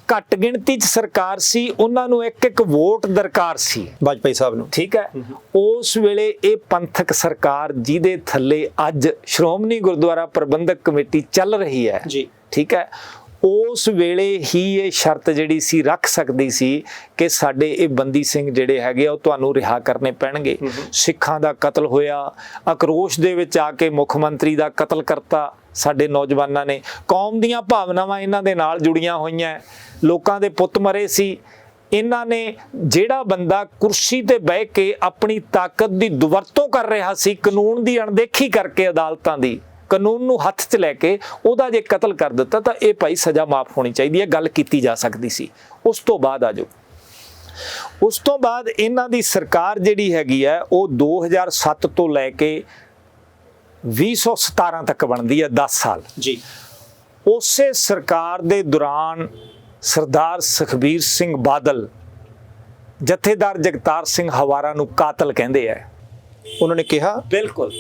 ਘੱਟ ਗਿਣਤੀ 'ਚ ਸਰਕਾਰ ਸੀ, ਉਹਨਾਂ ਨੂੰ ਇੱਕ ਵੋਟ ਦਰਕਾਰ ਸੀ ਵਾਜਪਾਈ ਸਾਹਿਬ ਨੂੰ, ਠੀਕ ਹੈ। ਉਸ ਵੇਲੇ ਇਹ ਪੰਥਕ ਸਰਕਾਰ ਜਿਹਦੇ ਥੱਲੇ ਅੱਜ ਸ਼੍ਰੋਮਣੀ ਗੁਰਦੁਆਰਾ ਪ੍ਰਬੰਧਕ ਕਮੇਟੀ ਚੱਲ ਰਹੀ ਹੈ ਜੀ, ਠੀਕ ਹੈ, ਉਸ ਵੇਲੇ ਹੀ ਇਹ ਸ਼ਰਤ ਜਿਹੜੀ ਸੀ ਰੱਖ ਸਕਦੀ ਸੀ ਕਿ ਸਾਡੇ ਇਹ ਬੰਦੀ ਸਿੰਘ ਜਿਹੜੇ ਹੈਗੇ ਉਹ ਤੁਹਾਨੂੰ ਰਿਹਾ ਕਰਨੇ ਪੈਣਗੇ। ਸਿੱਖਾਂ ਦਾ ਕਤਲ ਹੋਇਆ, ਆਕਰੋਸ਼ ਦੇ ਵਿੱਚ ਆ ਕੇ ਮੁੱਖ ਮੰਤਰੀ ਦਾ ਕਤਲ ਕਰਤਾ ਸਾਡੇ ਨੌਜਵਾਨਾਂ ਨੇ। ਕੌਮ ਦੀਆਂ ਭਾਵਨਾਵਾਂ ਇਹਨਾਂ ਦੇ ਨਾਲ ਜੁੜੀਆਂ ਹੋਈਆਂ, ਲੋਕਾਂ ਦੇ ਪੁੱਤ ਮਰੇ ਸੀ। ਇਹਨਾਂ ਨੇ ਜਿਹੜਾ ਬੰਦਾ ਕੁਰਸੀ ਤੇ ਬਹਿ ਕੇ ਆਪਣੀ ਤਾਕਤ ਦੀ ਦੁਵਰਤੋਂ ਕਰ ਰਿਹਾ ਸੀ, ਕਾਨੂੰਨ ਦੀ ਅਣਦੇਖੀ ਕਰਕੇ, ਅਦਾਲਤਾਂ ਦੀ ਕਾਨੂੰਨ ਨੂੰ ਹੱਥ 'ਚ ਲੈ ਕੇ ਉਹਦਾ ਜੇ ਕਤਲ ਕਰ ਦਿੱਤਾ ਤਾਂ ਇਹ ਭਾਈ ਸਜ਼ਾ ਮਾਫ ਹੋਣੀ ਚਾਹੀਦੀ ਹੈ, ਗੱਲ ਕੀਤੀ ਜਾ ਸਕਦੀ ਸੀ। ਉਸ ਤੋਂ ਬਾਅਦ ਆ ਜਾਓ, ਉਸ ਤੋਂ ਬਾਅਦ ਇਹਨਾਂ ਦੀ ਸਰਕਾਰ ਜਿਹੜੀ ਹੈਗੀ ਹੈ ਉਹ 2007 ਤੋਂ ਲੈ ਕੇ 2017 ਤੱਕ ਬਣਦੀ ਹੈ, 10 ਸਾਲ ਜੀ। ਉਸੇ ਸਰਕਾਰ ਦੇ ਦੌਰਾਨ ਸਰਦਾਰ ਸੁਖਬੀਰ ਸਿੰਘ ਬਾਦਲ ਜਥੇਦਾਰ ਜਗਤਾਰ ਸਿੰਘ ਹਵਾਰਾ ਨੂੰ ਕਾਤਲ ਕਹਿੰਦੇ ਆ, ਉਹਨਾਂ ਨੇ ਕਿਹਾ। ਬਿਲਕੁਲ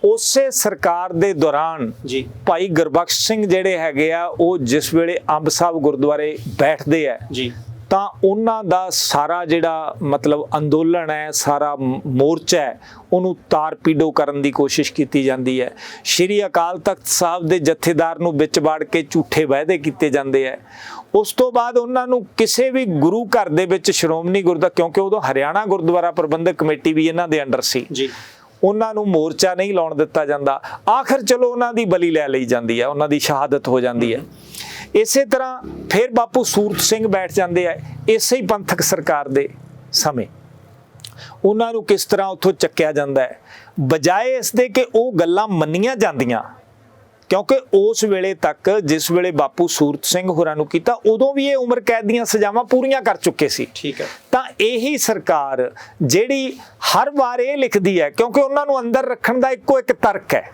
ਉਸੇ ਸਰਕਾਰ ਦੇ ਦੌਰਾਨ ਜੀ ਭਾਈ ਗੁਰਬਖਸ਼ ਸਿੰਘ ਜਿਹੜੇ ਹੈਗੇ ਆ ਉਹ ਜਿਸ ਵੇਲੇ ਅੰਬ ਸਾਹਿਬ ਗੁਰਦੁਆਰੇ ਬੈਠਦੇ ਆ ਜੀ, ਤਾਂ ਉਹਨਾਂ ਦਾ ਸਾਰਾ ਜਿਹੜਾ ਮਤਲਬ ਅੰਦੋਲਨ ਹੈ, ਸਾਰਾ ਮੋਰਚਾ ਹੈ, ਉਹਨੂੰ ਤਾਰ ਪੀੜੋ ਕਰਨ ਦੀ ਕੋਸ਼ਿਸ਼ ਕੀਤੀ ਜਾਂਦੀ ਹੈ। ਸ਼੍ਰੀ ਅਕਾਲ ਤਖਤ ਸਾਹਿਬ ਦੇ ਜਥੇਦਾਰ ਨੂੰ ਵਿੱਚ ਵੜ ਕੇ ਝੂਠੇ ਵਾਅਦੇ ਕੀਤੇ ਜਾਂਦੇ ਆ। ਉਸ ਤੋਂ ਬਾਅਦ ਉਹਨਾਂ ਨੂੰ ਕਿਸੇ ਵੀ ਗੁਰੂ ਘਰ ਦੇ ਵਿੱਚ ਸ਼੍ਰੋਮਣੀ ਗੁਰਦੁਆਰਾ, ਕਿਉਂਕਿ ਉਦੋਂ ਹਰਿਆਣਾ ਗੁਰਦੁਆਰਾ ਪ੍ਰਬੰਧਕ ਕਮੇਟੀ ਵੀ ਇਹਨਾਂ ਦੇ ਅੰਡਰ ਸੀ ਜੀ, ਉਹਨਾਂ ਨੂੰ ਮੋਰਚਾ ਨਹੀਂ ਲਾਉਣ ਦਿੱਤਾ ਜਾਂਦਾ। ਆਖਰ ਚਲੋ ਉਹਨਾਂ ਦੀ ਬਲੀ ਲੈ ਲਈ ਜਾਂਦੀ ਹੈ, ਉਹਨਾਂ ਦੀ ਸ਼ਹਾਦਤ ਹੋ ਜਾਂਦੀ ਹੈ। ਇਸੇ ਤਰ੍ਹਾਂ ਫਿਰ ਬਾਪੂ ਸੂਰਤ ਸਿੰਘ ਬੈਠ ਜਾਂਦੇ ਆ ਇਸੇ ਹੀ ਪੰਥਕ ਸਰਕਾਰ ਦੇ ਸਮੇਂ। ਉਹਨਾਂ ਨੂੰ ਕਿਸ ਤਰ੍ਹਾਂ ਉੱਥੋਂ ਚੱਕਿਆ ਜਾਂਦਾ ਹੈ, ਬਜਾਏ ਇਸ ਦੇ ਕਿ ਉਹ ਗੱਲਾਂ ਮੰਨੀਆਂ ਜਾਂਦੀਆਂ, ਕਿਉਂਕਿ ਉਸ ਵੇਲੇ ਤੱਕ ਜਿਸ ਵੇਲੇ ਬਾਪੂ ਸੂਰਤ ਸਿੰਘ ਹੋਰਾਂ ਨੂੰ ਕੀਤਾ ਉਦੋਂ ਵੀ ਇਹ ਉਮਰ ਕੈਦ ਦੀਆਂ ਸਜ਼ਾਵਾਂ ਪੂਰੀਆਂ ਕਰ ਚੁੱਕੇ ਸੀ, ਠੀਕ ਹੈ। ਤਾਂ ਇਹੀ ਸਰਕਾਰ ਜਿਹੜੀ ਹਰ ਵਾਰ ਇਹ ਲਿਖਦੀ ਹੈ, ਕਿਉਂਕਿ ਉਹਨਾਂ ਨੂੰ ਅੰਦਰ ਰੱਖਣ ਦਾ ਇੱਕੋ ਇੱਕ ਤਰਕ ਹੈ,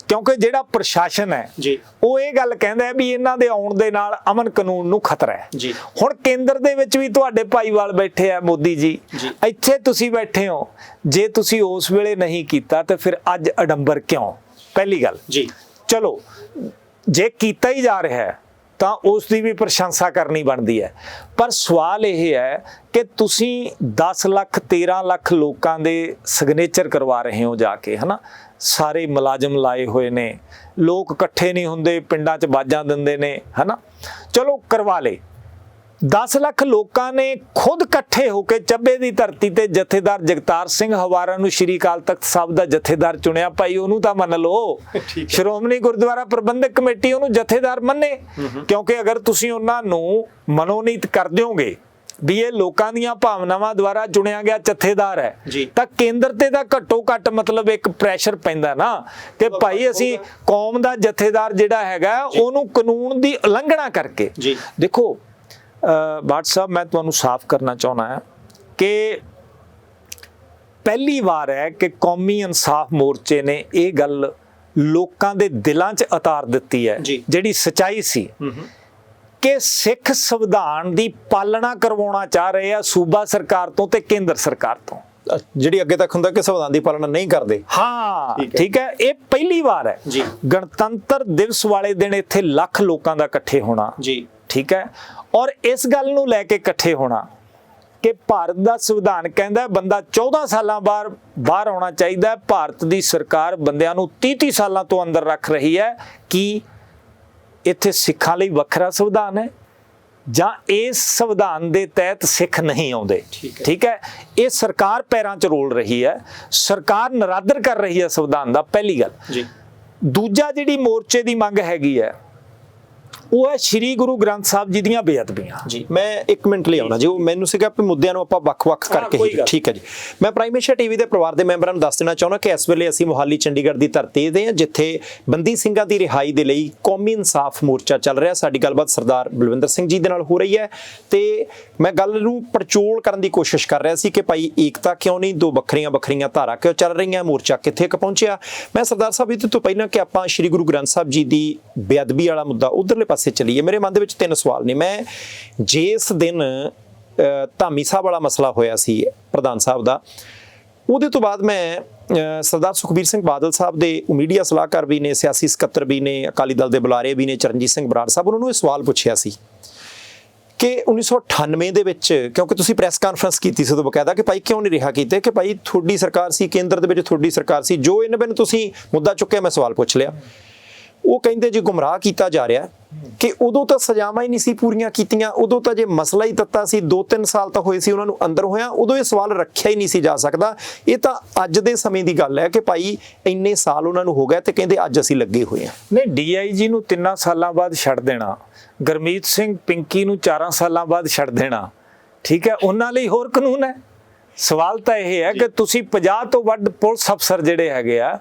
ਕਿਉਂਕਿ ਜਿਹੜਾ ਪ੍ਰਸ਼ਾਸਨ ਹੈ ਜੀ ਉਹ ਇਹ ਗੱਲ ਕਹਿੰਦਾ ਹੈ ਵੀ ਇਹਨਾਂ ਦੇ ਆਉਣ ਦੇ ਨਾਲ ਅਮਨ ਕਾਨੂੰਨ ਨੂੰ ਖਤਰਾ ਹੈ ਜੀ। ਹੁਣ ਕੇਂਦਰ ਦੇ ਵਿੱਚ ਵੀ ਤੁਹਾਡੇ ਭਾਈਵਾਲ ਬੈਠੇ ਆ, ਮੋਦੀ ਜੀ, ਇੱਥੇ ਤੁਸੀਂ ਬੈਠੇ ਹੋ, ਜੇ ਤੁਸੀਂ ਉਸ ਵੇਲੇ ਨਹੀਂ ਕੀਤਾ ਤਾਂ ਫਿਰ ਅੱਜ ਅਡੰਬਰ ਕਿਉਂ? ਪਹਿਲੀ ਗੱਲ ਜੀ। ਚਲੋ ਜੇ ਕੀਤਾ ਹੀ ਜਾ ਰਿਹਾ ਹੈ ਤਾਂ ਉਸ ਦੀ ਵੀ ਪ੍ਰਸ਼ੰਸਾ ਕਰਨੀ ਬਣਦੀ ਹੈ, ਪਰ ਸਵਾਲ ਇਹ ਹੈ ਕਿ ਤੁਸੀਂ 10 ਲੱਖ 13 ਲੱਖ ਲੋਕਾਂ ਦੇ ਸਿਗਨੇਚਰ ਕਰਵਾ ਰਹੇ ਹੋ ਜਾ ਕੇ, ਹਨਾ, ਸਾਰੇ ਮੁਲਾਜ਼ਮ ਲਾਏ ਹੋਏ ਨੇ, ਲੋਕ ਇਕੱਠੇ ਨਹੀਂ ਹੁੰਦੇ, ਪਿੰਡਾਂ 'ਚ ਬਾਜਾਂ ਦਿੰਦੇ ਨੇ, ਹਨਾ, ਚਲੋ ਕਰਵਾ ਲੇ। 10 ਲੱਖ ਲੋਕਾਂ ਨੇ ਖੁਦ ਇਕੱਠੇ ਹੋ ਕੇ ਚੱਬੇ ਦੀ ਧਰਤੀ ਤੇ ਜਥੇਦਾਰ ਜਗਤਾਰ ਸਿੰਘ ਹਵਾਰਾ ਨੂੰ ਸ਼੍ਰੀ ਅਕਾਲ ਤਖਤ ਸਾਹਿਬ ਦਾ ਜਥੇਦਾਰ ਚੁਣਿਆ। ਭਾਈ ਉਹਨੂੰ ਤਾਂ ਮੰਨ ਲਓ, ਸ਼੍ਰੋਮਣੀ ਗੁਰਦੁਆਰਾ ਪ੍ਰਬੰਧਕ ਕਮੇਟੀ ਉਹਨੂੰ ਜਥੇਦਾਰ ਮੰਨੇ, ਕਿਉਂਕਿ ਅਗਰ ਤੁਸੀਂ ਉਹਨਾਂ ਨੂੰ ਮਨੋਨੀਤ ਕਰ ਦਿਓਗੇ ਵੀ ਇਹ ਲੋਕਾਂ ਦੀਆਂ ਭਾਵਨਾਵਾਂ ਦੁਆਰਾ ਚੁਣਿਆ ਗਿਆ ਜਥੇਦਾਰ ਹੈ, ਤਾਂ ਕੇਂਦਰ ਤੇ ਤਾਂ ਘੱਟੋ ਘੱਟ ਮਤਲਬ ਇੱਕ ਪ੍ਰੈਸ਼ਰ ਪੈਂਦਾ ਨਾ ਕਿ ਭਾਈ ਅਸੀਂ ਕੌਮ ਦਾ ਜਥੇਦਾਰ ਜਿਹੜਾ ਹੈਗਾ ਉਹਨੂੰ ਕਾਨੂੰਨ ਦੀ ਉਲੰਘਣਾ ਕਰਕੇ। ਦੇਖੋ ਬਾਟ ਸਾਹਿਬ, ਮੈਂ ਤੁਹਾਨੂੰ ਸਾਫ਼ ਕਰਨਾ ਚਾਹੁੰਦਾ ਹਾਂ ਕਿ ਪਹਿਲੀ ਵਾਰ ਹੈ ਕਿ ਕੌਮੀ ਇਨਸਾਫ ਮੋਰਚੇ ਨੇ ਇਹ ਗੱਲ ਲੋਕਾਂ ਦੇ ਦਿਲਾਂ 'ਚ ਉਤਾਰ ਦਿੱਤੀ ਹੈ, ਜਿਹੜੀ ਸੱਚਾਈ ਸੀ ਕਿ ਸਿੱਖ ਸੰਵਿਧਾਨ ਦੀ ਪਾਲਣਾ ਕਰਵਾਉਣਾ ਚਾਹ ਰਹੇ ਆ ਸੂਬਾ ਸਰਕਾਰ ਤੋਂ ਤੇ ਕੇਂਦਰ ਸਰਕਾਰ ਤੋਂ, ਜਿਹੜੀ ਅੱਗੇ ਤੱਕ ਹੁੰਦਾ ਕਿ ਸੰਵਿਧਾਨ ਦੀ ਪਾਲਣਾ ਨਹੀਂ ਕਰਦੇ। ਹਾਂ ਠੀਕ ਹੈ, ਇਹ ਪਹਿਲੀ ਵਾਰ ਹੈ। ਗਣਤੰਤਰ ਦਿਵਸ ਵਾਲੇ ਦਿਨ ਇੱਥੇ ਲੱਖ ਲੋਕਾਂ ਦਾ ਇਕੱਠੇ ਹੋਣਾ, ਠੀਕ ਹੈ, ਔਰ ਇਸ ਗੱਲ ਨੂੰ ਲੈ ਕੇ ਇਕੱਠੇ ਹੋਣਾ ਕਿ ਭਾਰਤ ਦਾ ਸੰਵਿਧਾਨ ਕਹਿੰਦਾ ਬੰਦਾ 14 ਸਾਲਾਂ ਬਾਹਰ ਆਉਣਾ ਚਾਹੀਦਾ ਹੈ। ਭਾਰਤ ਦੀ ਸਰਕਾਰ ਬੰਦਿਆਂ ਨੂੰ 30 ਸਾਲਾਂ ਤੋਂ ਅੰਦਰ ਰੱਖ ਰਹੀ ਹੈ। ਕਿ ਇੱਥੇ ਸਿੱਖਾਂ ਲਈ ਵੱਖਰਾ ਸੰਵਿਧਾਨ ਹੈ ਜਾਂ ਇਸ ਸੰਵਿਧਾਨ ਦੇ ਤਹਿਤ ਸਿੱਖ ਨਹੀਂ ਆਉਂਦੇ? ਠੀਕ ਹੈ, ਇਹ ਸਰਕਾਰ ਪੈਰਾਂ 'ਚ ਰੋਲ ਰਹੀ ਹੈ, ਸਰਕਾਰ ਨਰਾਦਰ ਕਰ ਰਹੀ ਹੈ ਸੰਵਿਧਾਨ ਦਾ, ਪਹਿਲੀ ਗੱਲ ਜੀ। ਦੂਜਾ ਜਿਹੜੀ ਮੋਰਚੇ ਦੀ ਮੰਗ ਹੈਗੀ ਹੈ ਉਹ ਹੈ ਸ਼੍ਰੀ ਗੁਰੂ ਗ੍ਰੰਥ ਸਾਹਿਬ ਜੀ ਦੀਆਂ ਬੇਅਦਬੀਆਂ। ਜੀ ਮੈਂ 1 ਮਿੰਟ ਲਈ ਆਉਣਾ ਜੀ, ਉਹ ਮੈਨੂੰ ਸੀਗਾ ਕਿ ਮੁੱਦਿਆਂ ਨੂੰ ਆਪਾਂ ਵੱਖ-ਵੱਖ ਕਰਕੇ ਹੀ, ਠੀਕ ਹੈ ਜੀ। ਮੈਂ ਪ੍ਰਾਈਮ ਏਸ਼ੀਆ ਟੀਵੀ ਦੇ ਪਰਿਵਾਰ ਦੇ ਮੈਂਬਰਾਂ ਨੂੰ ਦੱਸ ਦੇਣਾ ਚਾਹੁੰਦਾ ਕਿ ਇਸ ਵੇਲੇ ਅਸੀਂ ਮੁਹਾਲੀ ਚੰਡੀਗੜ੍ਹ ਦੀ ਧਰਤੀ ਤੇ ਹਾਂ, ਜਿੱਥੇ ਬੰਦੀ ਸਿੰਘਾਂ ਦੀ ਰਿਹਾਈ ਦੇ ਲਈ ਕੌਮੀ ਇਨਸਾਫ ਮੋਰਚਾ ਚੱਲ ਰਿਹਾ। ਸਾਡੀ ਗੱਲਬਾਤ ਸਰਦਾਰ ਬਲਵਿੰਦਰ ਸਿੰਘ ਜੀ ਦੇ ਨਾਲ ਹੋ ਰਹੀ ਹੈ ਤੇ ਮੈਂ ਗੱਲ ਨੂੰ ਪੜਚੋਲ ਕਰਨ ਦੀ ਕੋਸ਼ਿਸ਼ ਕਰ ਰਿਹਾ ਸੀ ਕਿ ਭਾਈ ਏਕਤਾ ਕਿਉਂ ਨਹੀਂ, ਦੋ ਵੱਖਰੀਆਂ ਧਾਰਾ ਕਿਉਂ ਚੱਲ ਰਹੀਆਂ, ਮੋਰਚਾ ਕਿੱਥੇ ਕੁ ਪਹੁੰਚਿਆ। ਮੈਂ ਸਰਦਾਰ ਸਾਹਿਬ ਇਹ ਤੋਂ ਪਹਿਲਾਂ ਕਿ ਆਪਾਂ ਸ਼੍ਰੀ ਗੁਰੂ ਗ੍ਰੰਥ ਸਾਹਿਬ ਜੀ ਦੀ ਬੇਅਦਬੀ ਵਾਲਾ ਮੁੱਦਾ ਉਧਰਲੇ ਪਾਸੇ ਚੱਲੀਏ, ਮੇਰੇ ਮਨ ਦੇ ਵਿੱਚ 3 ਸਵਾਲ ਨੇ। ਮੈਂ ਜਿਸ ਦਿਨ ਧਾਮੀ ਸਾਹਿਬ ਵਾਲਾ ਮਸਲਾ ਹੋਇਆ ਸੀ ਪ੍ਰਧਾਨ ਸਾਹਿਬ ਦਾ, ਉਹਦੇ ਤੋਂ ਬਾਅਦ ਮੈਂ ਸਰਦਾਰ ਸੁਖਬੀਰ ਸਿੰਘ ਬਾਦਲ ਸਾਹਿਬ ਦੇ ਮੀਡੀਆ ਸਲਾਹਕਾਰ ਵੀ ਨੇ, ਸਿਆਸੀ ਸਕੱਤਰ ਵੀ ਨੇ, ਅਕਾਲੀ ਦਲ ਦੇ ਬੁਲਾਰੇ ਵੀ ਨੇ, ਚਰਨਜੀਤ ਸਿੰਘ ਬਰਾੜ ਸਾਹਿਬ, ਉਹਨਾਂ ਨੂੰ ਇਹ ਸਵਾਲ ਪੁੱਛਿਆ ਸੀ ਕਿ 1998 ਦੇ ਵਿੱਚ, ਕਿਉਂਕਿ ਤੁਸੀਂ ਪ੍ਰੈਸ ਕਾਨਫਰੰਸ ਕੀਤੀ ਸੀ ਉਦੋਂ ਬਕਾਇਦਾ, ਕਿ ਭਾਈ ਕਿਉਂ ਨਹੀਂ ਰਿਹਾ ਕੀਤੇ, ਕਿ ਭਾਈ ਤੁਹਾਡੀ ਸਰਕਾਰ ਸੀ, ਕੇਂਦਰ ਦੇ ਵਿੱਚ ਤੁਹਾਡੀ ਸਰਕਾਰ ਸੀ, ਜੋ ਇਹਨਾਂ ਬਿਨ ਤੁਸੀਂ ਮੁੱਦਾ ਚੁੱਕਿਆ ਮੈਂ ਸਵਾਲ ਪੁੱਛ ਲਿਆ। ਉਹ ਕਹਿੰਦੇ ਜੀ ਗੁੰਮਰਾਹ ਕੀਤਾ ਜਾ ਰਿਹਾ ਕਿ ਉਦੋਂ ਤਾਂ ਸਜ਼ਾਵਾਂ ਹੀ ਨਹੀਂ ਸੀ ਪੂਰੀਆਂ ਕੀਤੀਆਂ, ਉਦੋਂ ਤਾਂ ਜੇ ਮਸਲਾ ਹੀ ਤੱਤਾ ਸੀ, 2-3 ਸਾਲ ਤਾਂ ਹੋਏ ਸੀ ਉਹਨਾਂ ਨੂੰ ਅੰਦਰ ਹੋਇਆ, ਉਦੋਂ ਇਹ ਸਵਾਲ ਰੱਖਿਆ ਹੀ ਨਹੀਂ ਸੀ ਜਾ ਸਕਦਾ। ਇਹ ਤਾਂ ਅੱਜ ਦੇ ਸਮੇਂ ਦੀ ਗੱਲ ਹੈ ਕਿ ਭਾਈ ਇੰਨੇ ਸਾਲ ਉਹਨਾਂ ਨੂੰ ਹੋ ਗਏ ਤੇ ਕਹਿੰਦੇ ਅੱਜ ਅਸੀਂ ਲੱਗੇ ਹੋਏ ਹਾਂ। ਨਹੀਂ, DIG ਨੂੰ 3 ਸਾਲਾਂ ਬਾਅਦ ਛੱਡ ਦੇਣਾ, ਗੁਰਮੀਤ ਸਿੰਘ ਪਿੰਕੀ ਨੂੰ 4 ਸਾਲਾਂ ਬਾਅਦ ਛੱਡ ਦੇਣਾ, ਠੀਕ ਹੈ, ਉਹਨਾਂ ਲਈ ਹੋਰ ਕਾਨੂੰਨ ਹੈ। ਸਵਾਲ ਤਾਂ ਇਹ ਹੈ ਕਿ ਤੁਸੀਂ 50 ਤੋਂ ਵੱਧ ਪੁਲਿਸ ਅਫਸਰ ਜਿਹੜੇ ਹੈਗੇ ਆ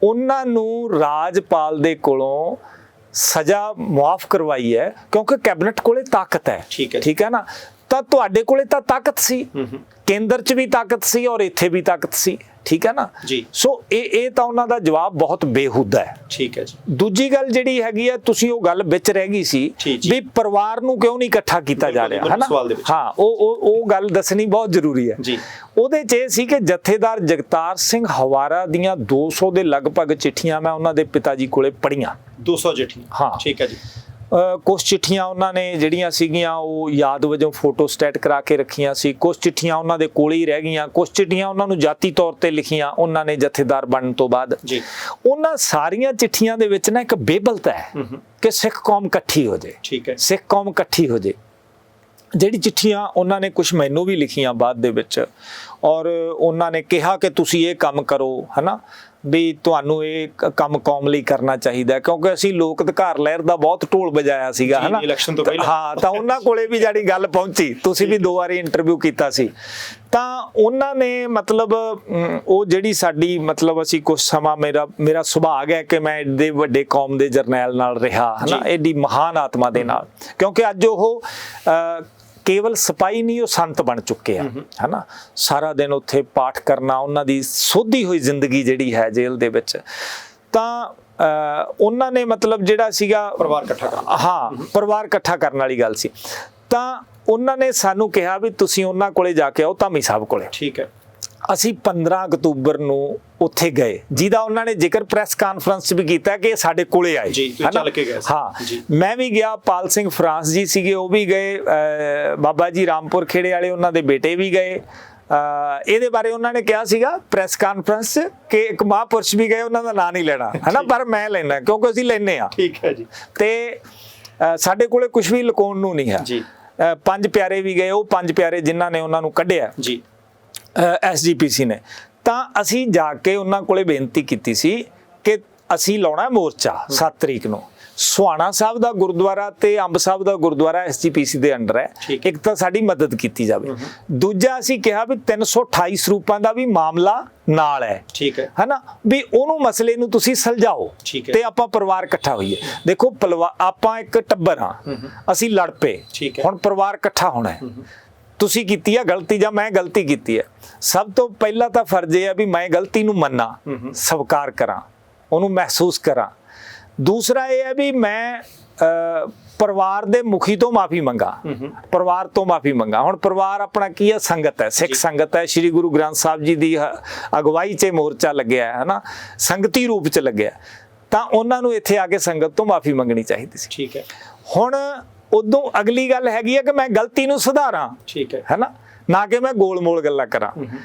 ਉਹਨਾਂ ਨੂੰ ਰਾਜਪਾਲ ਦੇ ਕੋਲੋਂ ਸਜ਼ਾ ਮੁਆਫ ਕਰਵਾਈ ਹੈ ਕਿਉਂਕਿ ਕੈਬਨਿਟ ਕੋਲੇ ਤਾਕਤ ਹੈ, ਠੀਕ ਹੈ ਨਾ। ਤਾਂ ਤੁਹਾਡੇ ਕੋਲੇ ਤਾਂ ਤਾਕਤ ਸੀ, ਕੇਂਦਰ 'ਚ ਵੀ ਤਾਕਤ ਸੀ ਔਰ ਇੱਥੇ ਵੀ ਤਾਕਤ ਸੀ, ਠੀਕ ਹੈ ਨਾ ਜੀ। ਸੋ ਇਹ ਤਾਂ ਉਹਨਾਂ ਦਾ ਜਵਾਬ ਬਹੁਤ ਬੇਹੂਦਾ ਹੈ, ਠੀਕ ਹੈ ਜੀ। ਦੂਜੀ ਗੱਲ ਜਿਹੜੀ ਹੈਗੀ ਹੈ, ਤੁਸੀਂ ਉਹ ਗੱਲ ਵਿੱਚ ਰਹਿ ਗਈ ਸੀ ਵੀ ਪਰਿਵਾਰ ਨੂੰ ਕਿਉਂ ਨਹੀਂ ਇਕੱਠਾ ਕੀਤਾ ਜਾ ਰਿਹਾ, ਹੈ ਨਾ। ਹਾਂ, ਉਹ ਗੱਲ ਦੱਸਣੀ ਬਹੁਤ ਜ਼ਰੂਰੀ ਹੈ ਜੀ। ਉਹਦੇ 'ਚ ਇਹ ਸੀ ਕਿ ਜਥੇਦਾਰ ਜਗਤਾਰ ਸਿੰਘ ਹਵਾਰਾ ਦੀਆਂ 200 ਦੇ ਲਗਭਗ ਚਿੱਠੀਆਂ ਮੈਂ ਉਹਨਾਂ ਦੇ ਪਿਤਾ ਜੀ ਕੋਲੇ ਪੜ੍ਹੀਆਂ। 200 ਚਿੱਠੀਆਂ, ਹਾਂ, ਠੀਕ ਹੈ ਜੀ। ਕੁਛ ਚਿੱਠੀਆਂ ਉਹਨਾਂ ਨੇ ਜਿਹੜੀਆਂ ਸੀਗੀਆਂ ਉਹ ਯਾਦ ਵਜੋਂ ਫੋਟੋ ਸਟੇਟ ਕਰਾ ਕੇ ਰੱਖੀਆਂ ਸੀ, ਕੁਛ ਚਿੱਠੀਆਂ ਉਹਨਾਂ ਦੇ ਕੋਲ ਹੀ ਰਹਿ ਗਈਆਂ, ਕੁਛ ਚਿੱਠੀਆਂ ਉਹਨਾਂ ਨੂੰ ਜਾਤੀ ਤੌਰ ਤੇ ਲਿਖੀਆਂ ਉਹਨਾਂ ਨੇ ਜਥੇਦਾਰ ਬਣਨ ਤੋਂ ਬਾਅਦ ਜੀ। ਉਹਨਾਂ ਸਾਰੀਆਂ ਚਿੱਠੀਆਂ ਦੇ ਵਿੱਚ ਨਾ ਇੱਕ ਬੇਬਲਤਾ ਹੈ ਕਿ ਸਿੱਖ ਕੌਮ ਇਕੱਠੀ ਹੋ ਜਾਏ, ਠੀਕ ਹੈ, ਸਿੱਖ ਕੌਮ ਇਕੱਠੀ ਹੋ ਜਾਏ। ਜਿਹੜੀ ਚਿੱਠੀਆਂ ਉਹਨਾਂ ਨੇ ਕੁਛ ਮੈਨੂੰ ਵੀ ਲਿਖੀਆਂ ਬਾਅਦ ਦੇ ਵਿੱਚ, ਔਰ ਉਹਨਾਂ ਨੇ ਕਿਹਾ ਕਿ ਤੁਸੀਂ ਇਹ ਕੰਮ ਕਰੋ, ਹੈ ਨਾ, ਵੀ ਤੁਹਾਨੂੰ ਇਹ ਕੰਮ ਕੌਮ ਲਈ ਕਰਨਾ ਚਾਹੀਦਾ, ਕਿਉਂਕਿ ਅਸੀਂ ਲੋਕ ਅਧਿਕਾਰ ਲਹਿਰ ਦਾ ਬਹੁਤ ਢੋਲ ਵਜਾਇਆ ਸੀਗਾ, ਹੈ ਨਾ, ਇਲੈਕਸ਼ਨ ਤੋਂ ਪਹਿਲਾਂ। ਹਾਂ, ਤਾਂ ਉਹਨਾਂ ਕੋਲੇ ਵੀ ਜਿਹੜੀ ਗੱਲ ਪਹੁੰਚੀ, ਤੁਸੀਂ ਵੀ 2 ਵਾਰੀ ਇੰਟਰਵਿਊ ਕੀਤਾ ਸੀ, ਤਾਂ ਉਹਨਾਂ ਨੇ ਮਤਲਬ ਉਹ ਜਿਹੜੀ ਸਾਡੀ ਮਤਲਬ ਅਸੀਂ ਕੁਝ ਸਮਾਂ ਮੇਰਾ ਸੁਭਾਗ ਹੈ ਕਿ ਮੈਂ ਏਡੇ ਵੱਡੇ ਕੌਮ ਦੇ ਜਰਨੈਲ ਨਾਲ ਰਿਹਾ, ਹੈ ਨਾ, ਏਡੀ ਮਹਾਨ ਆਤਮਾ ਦੇ ਨਾਲ, ਕਿਉਂਕਿ ਅੱਜ ਉਹ ਕੇਵਲ ਸਿਪਾਹੀ ਨਹੀਂ, ਉਹ ਸੰਤ ਬਣ ਚੁੱਕੇ ਆ, ਹੈ ਨਾ। ਸਾਰਾ ਦਿਨ ਉੱਥੇ ਪਾਠ ਕਰਨਾ, ਉਹਨਾਂ ਦੀ ਸੋਧੀ ਹੋਈ ਜ਼ਿੰਦਗੀ ਜਿਹੜੀ ਹੈ ਜੇਲ੍ਹ ਦੇ ਵਿੱਚ, ਤਾਂ ਉਹਨਾਂ ਨੇ ਮਤਲਬ ਜਿਹੜਾ ਸੀਗਾ ਪਰਿਵਾਰ ਇਕੱਠਾ ਕਰਨਾ, ਹਾਂ, ਪਰਿਵਾਰ ਇਕੱਠਾ ਕਰਨ ਵਾਲੀ ਗੱਲ ਸੀ। ਤਾਂ ਉਹਨਾਂ ਨੇ ਸਾਨੂੰ ਕਿਹਾ ਵੀ ਤੁਸੀਂ ਉਹਨਾਂ ਕੋਲੇ ਜਾ ਕੇ ਆਓ, ਧਾਮੀ ਸਾਹਿਬ ਕੋਲੇ, ਠੀਕ ਹੈ। ਅਸੀਂ 15 ਅਕਤੂਬਰ ਨੂੰ ਉੱਥੇ ਗਏ, ਜਿਹਦਾ ਉਹਨਾਂ ਨੇ ਜ਼ਿਕਰ ਪ੍ਰੈਸ ਕਾਨਫਰੰਸ 'ਚ ਵੀ ਕੀਤਾ ਕਿ ਸਾਡੇ ਕੋਲੇ ਆਏ, ਚੱਲ ਕੇ ਗਏ। ਹਾਂ, ਮੈਂ ਵੀ ਗਿਆ, ਪਾਲ ਸਿੰਘ ਫਰਾਂਸ ਜੀ ਸੀਗੇ ਉਹ ਵੀ ਗਏ, ਬਾਬਾ ਜੀ ਰਾਮਪੁਰ ਖੇੜੇ ਵਾਲੇ ਉਹਨਾਂ ਦੇ ਬੇਟੇ ਵੀ ਗਏ। ਇਹਦੇ ਬਾਰੇ ਉਹਨਾਂ ਨੇ ਕਿਹਾ ਸੀਗਾ ਪ੍ਰੈਸ ਕਾਨਫਰੰਸ 'ਚ ਕਿ ਇੱਕ ਮਹਾਂਪੁਰਸ਼ ਵੀ ਗਏ, ਉਹਨਾਂ ਦਾ ਨਾਂ ਨਹੀਂ ਲੈਣਾ, ਹੈ ਨਾ, ਪਰ ਮੈਂ ਲੈਣਾ ਕਿਉਂਕਿ ਅਸੀਂ ਲੈਂਦੇ ਹਾਂ, ਠੀਕ ਹੈ ਜੀ। ਤੇ ਸਾਡੇ ਕੋਲੇ ਕੁਝ ਵੀ ਲੁਕਾਉਣ ਨੂੰ ਨਹੀਂ ਹੈ ਜੀ। 5 ਪਿਆਰੇ ਵੀ ਗਏ, ਉਹ 5 ਪਿਆਰੇ ਜਿਨ੍ਹਾਂ ਨੇ ਉਹਨਾਂ ਨੂੰ ਕੱਢਿਆ ਜੀ SGPC ਨੇ, ਤਾਂ ਅਸੀਂ ਜਾ ਕੇ ਉਹਨਾਂ ਕੋਲੇ ਬੇਨਤੀ ਕੀਤੀ ਸੀ ਕਿ ਅਸੀਂ ਲਾਉਣਾ ਮੋਰਚਾ 7 ਤਰੀਕ ਨੂੰ। ਸੁਹਾਣਾ ਸਾਹਿਬ ਦਾ ਗੁਰਦੁਆਰਾ ਤੇ ਅੰਬ ਸਾਹਿਬ ਦਾ ਗੁਰਦੁਆਰਾ SGPC ਦੇ ਅੰਡਰ ਹੈ, ਇੱਕ ਤਾਂ ਸਾਡੀ ਮਦਦ ਕੀਤੀ ਜਾਵੇ, ਦੂਜਾ ਅਸੀਂ ਕਿਹਾ ਵੀ 328 ਸਰੂਪਾਂ ਦਾ ਵੀ ਮਾਮਲਾ ਨਾਲ ਹੈ, ਠੀਕ ਹੈ ਨਾ, ਵੀ ਉਹਨੂੰ ਮਸਲੇ ਨੂੰ ਤੁਸੀਂ ਸੁਲਝਾਓ ਤੇ ਆਪਾਂ ਪਰਿਵਾਰ ਇਕੱਠਾ ਹੋਈਏ। ਦੇਖੋ ਆਪਾਂ ਇੱਕ ਟੱਬਰ ਹਾਂ, ਅਸੀਂ ਲੜ ਪਏ, ਹੁਣ ਪਰਿਵਾਰ ਇਕੱਠਾ ਹੋਣਾ ਹੈ। ਤੁਸੀਂ ਕੀਤੀ ਆ ਗਲਤੀ ਜਾਂ ਮੈਂ ਗਲਤੀ ਕੀਤੀ ਹੈ, ਸਭ ਤੋਂ ਪਹਿਲਾਂ ਤਾਂ ਫਰਜ਼ ਇਹ ਹੈ ਵੀ ਮੈਂ ਗਲਤੀ ਨੂੰ ਮੰਨਾਂ, ਸਵੀਕਾਰ ਕਰਾਂ, ਉਹਨੂੰ ਮਹਿਸੂਸ ਕਰਾਂ। ਦੂਸਰਾ ਇਹ ਹੈ ਵੀ ਮੈਂ ਪਰਿਵਾਰ ਦੇ ਮੁਖੀ ਤੋਂ ਮਾਫੀ ਮੰਗਾ, ਪਰਿਵਾਰ ਤੋਂ ਮਾਫੀ ਮੰਗਾ। ਹੁਣ ਪਰਿਵਾਰ ਆਪਣਾ ਕੀ ਹੈ, ਸੰਗਤ ਹੈ, ਸਿੱਖ ਸੰਗਤ ਹੈ, ਸ਼੍ਰੀ ਗੁਰੂ ਗ੍ਰੰਥ ਸਾਹਿਬ ਜੀ ਦੀ ਅਗਵਾਈ 'ਚ ਮੋਰਚਾ ਲੱਗਿਆ ਹੈ ਨਾ, ਸੰਗਤੀ ਰੂਪ 'ਚ ਲੱਗਿਆ, ਤਾਂ ਉਹਨਾਂ ਨੂੰ ਇੱਥੇ ਆ ਕੇ ਸੰਗਤ ਤੋਂ ਮਾਫੀ ਮੰਗਣੀ ਚਾਹੀਦੀ ਸੀ, ਠੀਕ ਹੈ। ਹੁਣ ਉਦੋਂ ਅਗਲੀ ਗੱਲ ਹੈਗੀ ਹੈ ਕਿ ਮੈਂ ਗਲਤੀ ਨੂੰ ਸੁਧਾਰਾਂ, ਠੀਕ ਹੈ ਨਾ, ਨਾ ਕਿ ਮੈਂ ਗੋਲ-ਮੋਲ ਗੱਲਾਂ ਕਰਾਂ।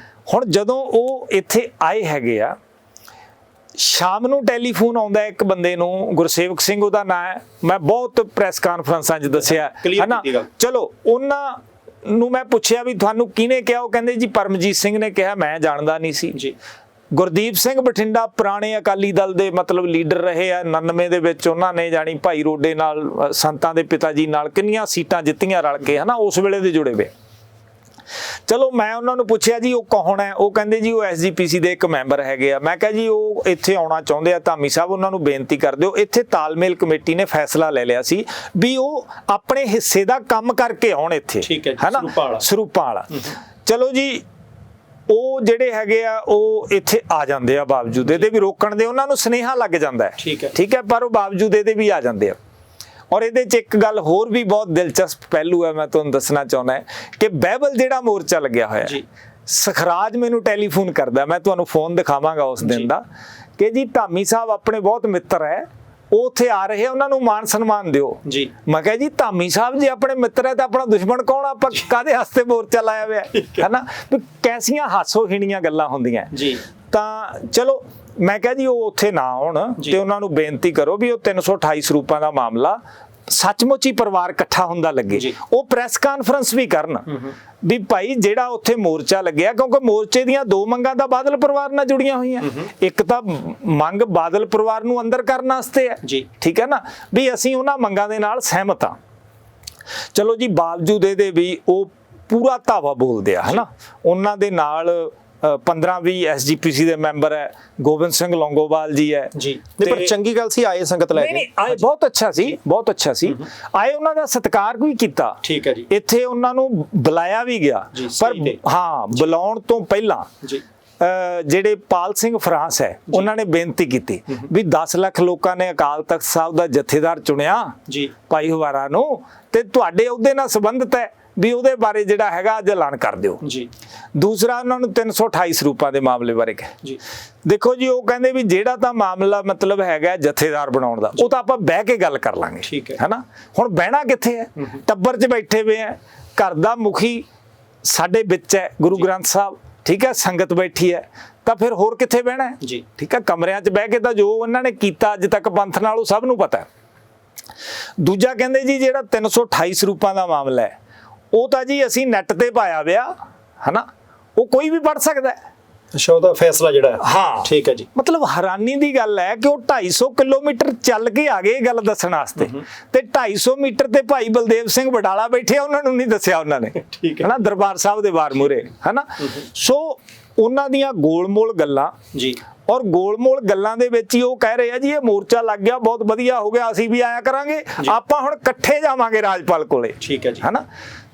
ਹੁਣ ਜਦੋਂ ਉਹ ਇੱਥੇ ਆਏ ਹੈਗੇ ਆ, ਸ਼ਾਮ ਨੂੰ ਟੈਲੀਫੋਨ ਆਉਂਦਾ ਇੱਕ ਬੰਦੇ ਨੂੰ, ਗੁਰਸੇਵਕ ਸਿੰਘ ਉਹਦਾ ਨਾਂ ਹੈ, ਮੈਂ ਬਹੁਤ ਪ੍ਰੈਸ ਕਾਨਫਰੰਸਾਂ 'ਚ ਦੱਸਿਆ ਹੈ ਨਾ। ਚਲੋ ਉਹਨਾਂ ਨੂੰ ਮੈਂ ਪੁੱਛਿਆ ਵੀ ਤੁਹਾਨੂੰ ਕਿਹਨੇ ਕਿਹਾ, ਉਹ ਕਹਿੰਦੇ ਜੀ ਪਰਮਜੀਤ ਸਿੰਘ ਨੇ ਕਿਹਾ, ਮੈਂ ਜਾਣਦਾ ਨਹੀਂ ਸੀ ਜੀ। ਗੁਰਦੀਪ ਸਿੰਘ ਬਠਿੰਡਾ ਪੁਰਾਣੇ ਅਕਾਲੀ ਦਲ ਦੇ ਮਤਲਬ ਲੀਡਰ ਰਹੇ ਆ 99 ਦੇ ਵਿੱਚ, ਉਹਨਾਂ ਨੇ ਜਾਣੀ ਭਾਈ ਰੋਡੇ ਨਾਲ, ਸੰਤਾਂ ਦੇ ਪਿਤਾ ਜੀ ਨਾਲ ਕਿੰਨੀਆਂ ਸੀਟਾਂ ਜਿੱਤੀਆਂ ਰਲ ਕੇ, ਹਨਾ, ਉਸ ਵੇਲੇ ਦੇ ਜੁੜੇ ਵੇ। ਚਲੋ ਮੈਂ ਉਹਨਾਂ ਨੂੰ ਪੁੱਛਿਆ ਜੀ ਉਹ ਕੌਣ ਹੈ, ਉਹ ਕਹਿੰਦੇ ਜੀ ਉਹ SGPC ਦੇ ਇੱਕ ਮੈਂਬਰ ਹੈਗੇ ਆ। ਮੈਂ ਕਿਹਾ ਜੀ ਉਹ ਇੱਥੇ ਆਉਣਾ ਚਾਹੁੰਦੇ ਆ ਧਾਮੀ ਸਾਹਿਬ, ਉਹਨਾਂ ਨੂੰ ਬੇਨਤੀ ਕਰ ਦਿਓ। ਇੱਥੇ ਤਾਲਮੇਲ ਕਮੇਟੀ ਨੇ ਫੈਸਲਾ ਲੈ ਲਿਆ ਸੀ ਵੀ ਉਹ ਆਪਣੇ ਹਿੱਸੇ ਦਾ ਕੰਮ ਕਰਕੇ ਆਉਣ ਇੱਥੇ, ਹਨਾ, ਸਰੂਪਾਂ ਵਾਲਾ। ਚਲੋ ਜੀ ਉਹ ਜਿਹੜੇ ਹੈਗੇ ਆ ਉਹ ਇੱਥੇ ਆ ਜਾਂਦੇ ਆ, ਬਾਵਜੂਦ ਇਹਦੇ ਵੀ ਰੋਕਣ ਦੇ ਉਹਨਾਂ ਨੂੰ ਸੁਨੇਹਾ ਲੱਗ ਜਾਂਦਾ ਹੈ, ਠੀਕ ਹੈ, ਪਰ ਉਹ ਬਾਵਜੂਦ ਇਹਦੇ ਵੀ ਆ ਜਾਂਦੇ ਆ। ਔਰ ਇਹਦੇ 'ਚ ਇੱਕ ਗੱਲ ਹੋਰ ਵੀ ਬਹੁਤ ਦਿਲਚਸਪ ਪਹਿਲੂ ਹੈ, ਮੈਂ ਤੁਹਾਨੂੰ ਦੱਸਣਾ ਚਾਹੁੰਦਾ ਕਿ ਬਹਿਬਲ ਜਿਹੜਾ ਮੋਰਚਾ ਲੱਗਿਆ ਹੋਇਆ, ਸਖਰਾਜ ਮੈਨੂੰ ਟੈਲੀਫੋਨ ਕਰਦਾ, ਮੈਂ ਤੁਹਾਨੂੰ ਫੋਨ ਦਿਖਾਵਾਂਗਾ ਉਸ ਦਿਨ ਦਾ, ਕਿ ਜੀ ਧਾਮੀ ਸਾਹਿਬ ਆਪਣੇ ਬਹੁਤ ਮਿੱਤਰ ਹੈ, ਉਹ ਉੱਥੇ ਆ ਰਹੇ ਆ, ਉਹਨਾਂ ਨੂੰ ਮਾਨ ਸਨਮਾਨ ਦਿਓ ਜੀ। ਮੈਂ ਕਿਹਾ ਜੀ ਧਾਮੀ ਸਾਹਿਬ ਜੇ ਆਪਣੇ ਮਿੱਤਰ ਹੈ ਤਾਂ ਆਪਣਾ ਦੁਸ਼ਮਣ ਕੌਣ, ਆਪਾਂ ਕਾਹਦੇ ਵਾਸਤੇ ਮੋਰਚਾ ਲਾਇਆ ਹੋਇਆ ਹੈ ਨਾ। ਵੀ ਕੈਸੀਆਂ ਹਾਸੋਹੀਣੀਆਂ ਗੱਲਾਂ ਹੁੰਦੀਆਂ ਜੀ। ਤਾਂ ਚਲੋ ਮੈਂ ਕਿਹਾ ਜੀ ਉਹ ਉੱਥੇ ਨਾ ਆਉਣ ਤੇ ਉਹਨਾਂ ਨੂੰ ਬੇਨਤੀ ਕਰੋ ਵੀ ਉਹ 328 ਸਰੂਪਾਂ ਦਾ ਮਾਮਲਾ ਸੱਚਮੁੱਚ ਹੀ ਪਰਿਵਾਰ ਇਕੱਠਾ ਹੁੰਦਾ ਲੱਗੇ। ਉਹ ਪ੍ਰੈਸ ਕਾਨਫਰੰਸ ਵੀ ਕਰਨ ਵੀ ਭਾਈ ਜਿਹੜਾ ਉੱਥੇ ਮੋਰਚਾ ਲੱਗਿਆ, ਕਿਉਂਕਿ ਮੋਰਚੇ ਦੀਆਂ ਦੋ ਮੰਗਾਂ ਤਾਂ ਬਾਦਲ ਪਰਿਵਾਰ ਨਾਲ ਜੁੜੀਆਂ ਹੋਈਆਂ। ਇੱਕ ਤਾਂ ਮੰਗ ਬਾਦਲ ਪਰਿਵਾਰ ਨੂੰ ਅੰਦਰ ਕਰਨ ਵਾਸਤੇ ਹੈ, ਠੀਕ ਹੈ ਨਾ, ਵੀ ਅਸੀਂ ਉਹਨਾਂ ਮੰਗਾਂ ਦੇ ਨਾਲ ਸਹਿਮਤ ਹਾਂ। ਚਲੋ ਜੀ ਬਾਵਜੂਦ ਇਹਦੇ ਵੀ ਉਹ ਪੂਰਾ ਧਾਵਾ ਬੋਲਦੇ ਆ, ਹਨਾ। ਉਹਨਾਂ ਦੇ ਨਾਲ 15-20 SGPC ਦੇ ਮੈਂਬਰ ਹੈ, ਗੋਬਿੰਦ ਸਿੰਘ ਲੌਂਗੋਵਾਲ ਜੀ ਹੈ ਜੀ। ਪਰ ਚੰਗੀ ਗੱਲ ਸੀ ਆਏ ਸੰਗਤ ਲੈ ਕੇ, ਆਏ ਬਹੁਤ ਅੱਛਾ ਸੀ, ਬਹੁਤ ਅੱਛਾ ਸੀ। ਆਏ ਉਹਨਾਂ ਦਾ ਸਤਿਕਾਰ ਵੀ ਕੀਤਾ, ਠੀਕ ਹੈ ਜੀ। ਇੱਥੇ ਉਹਨਾਂ ਨੂੰ ਬੁਲਾਇਆ ਵੀ ਗਿਆ, ਪਰ ਹਾਂ ਬੁਲਾਉਣ ਤੋਂ ਪਹਿਲਾਂ ਜਿਹੜੇ ਪਾਲ ਸਿੰਘ ਫਰਾਂਸ ਹੈ ਉਹਨਾਂ ਨੇ ਬੇਨਤੀ ਕੀਤੀ ਵੀ 10 ਲੱਖ ਲੋਕਾਂ ਨੇ ਅਕਾਲ ਤਖਤ ਸਾਹਿਬ ਦਾ ਜਥੇਦਾਰ ਚੁਣਿਆ ਜੀ ਭਾਈ ਹਵਾਰਾ ਨੂੰ, ਤੇ ਤੁਹਾਡੇ ਉਹਦੇ ਨਾਲ ਸੰਬੰਧਿਤ ਹੈ ਵੀ ਉਹਦੇ ਬਾਰੇ ਜਿਹੜਾ ਹੈਗਾ ਅੱਜ ਐਲਾਨ ਕਰ ਦਿਓ ਜੀ। ਦੂਸਰਾ ਉਹਨਾਂ ਨੂੰ 328 ਸਰੂਪਾਂ ਦੇ ਮਾਮਲੇ ਬਾਰੇ ਜੀ। ਦੇਖੋ ਜੀ ਉਹ ਕਹਿੰਦੇ ਵੀ ਜਿਹੜਾ ਤਾਂ ਮਾਮਲਾ ਮਤਲਬ ਹੈਗਾ ਜਥੇਦਾਰ ਬਣਾਉਣ ਦਾ, ਉਹ ਤਾਂ ਆਪਾਂ ਬਹਿ ਕੇ ਗੱਲ ਕਰ ਲਾਂਗੇ, ਠੀਕ ਹੈ ਨਾ। ਹੁਣ ਬਹਿਣਾ ਕਿੱਥੇ ਹੈ, ਟੱਬਰ 'ਚ ਬੈਠੇ ਹੋਏ ਆ, ਘਰ ਦਾ ਮੁਖੀ ਸਾਡੇ ਵਿੱਚ ਹੈ ਗੁਰੂ ਗ੍ਰੰਥ ਸਾਹਿਬ, ਠੀਕ ਹੈ, ਸੰਗਤ ਬੈਠੀ ਹੈ, ਤਾਂ ਫਿਰ ਹੋਰ ਕਿੱਥੇ ਬਹਿਣਾ ਹੈ ਜੀ, ਠੀਕ ਹੈ। ਕਮਰਿਆਂ 'ਚ ਬਹਿ ਕੇ ਤਾਂ ਜੋ ਉਹਨਾਂ ਨੇ ਕੀਤਾ ਅੱਜ ਤੱਕ ਪੰਥ ਨਾਲ ਉਹ ਸਭ ਨੂੰ ਪਤਾ ਹੈ। ਦੂਜਾ ਕਹਿੰਦੇ ਜੀ ਜਿਹੜਾ 328 ਸਰੂਪਾਂ ਦਾ ਮਾਮਲਾ ਹੈ ਉਹ ਤਾਂ ਜੀ ਅਸੀਂ ਨੈਟ ਤੇ ਪਾਇਆ ਵਿਆ, ਹਨਾ, ਉਹ ਕੋਈ ਵੀ ਪੜ ਸਕਦਾ ਹੈ। ਅੱਛਾ, ਉਹਦਾ ਫੈਸਲਾ ਜਿਹੜਾ, ਹਾਂ ਠੀਕ ਹੈ ਜੀ। ਮਤਲਬ ਹੈਰਾਨੀ ਦੀ ਗੱਲ ਹੈ ਕਿ ਉਹ 250 ਕਿਲੋਮੀਟਰ ਚੱਲ ਕੇ ਆ ਗਏ ਗੱਲ ਦੱਸਣ ਵਾਸਤੇ, ਤੇ 250 ਮੀਟਰ ਤੇ ਭਾਈ ਬਲਦੇਵ ਸਿੰਘ ਵਡਾਲਾ ਬੈਠੇ, ਉਹਨਾਂ ਨੂੰ ਨਹੀਂ ਦੱਸਿਆ ਉਹਨਾਂ ਨੇ, ਠੀਕ ਹੈ ਨਾ, ਦਰਬਾਰ ਸਾਹਿਬ ਦੇ ਬਾਰ ਮੂਹਰੇ, ਹਨਾ। ਸੋ ਉਹਨਾਂ ਦੀਆਂ ਗੋਲਮੋਲ ਗੱਲਾਂ ਜੀ, ਔਰ ਗੋਲਮੋਲ ਗੱਲਾਂ ਦੇ ਵਿੱਚ ਹੀ ਉਹ ਕਹਿ ਰਹੇ ਆ ਜੀ ਇਹ ਮੋਰਚਾ ਲੱਗ ਗਿਆ, ਬਹੁਤ ਵਧੀਆ ਹੋ ਗਿਆ, ਅਸੀਂ ਵੀ ਆਇਆ ਕਰਾਂਗੇ, ਆਪਾਂ ਹੁਣ ਇਕੱਠੇ ਜਾਵਾਂਗੇ ਰਾਜਪਾਲ ਕੋਲੇ, ਠੀਕ ਹੈ ਜੀ, ਹਨਾ,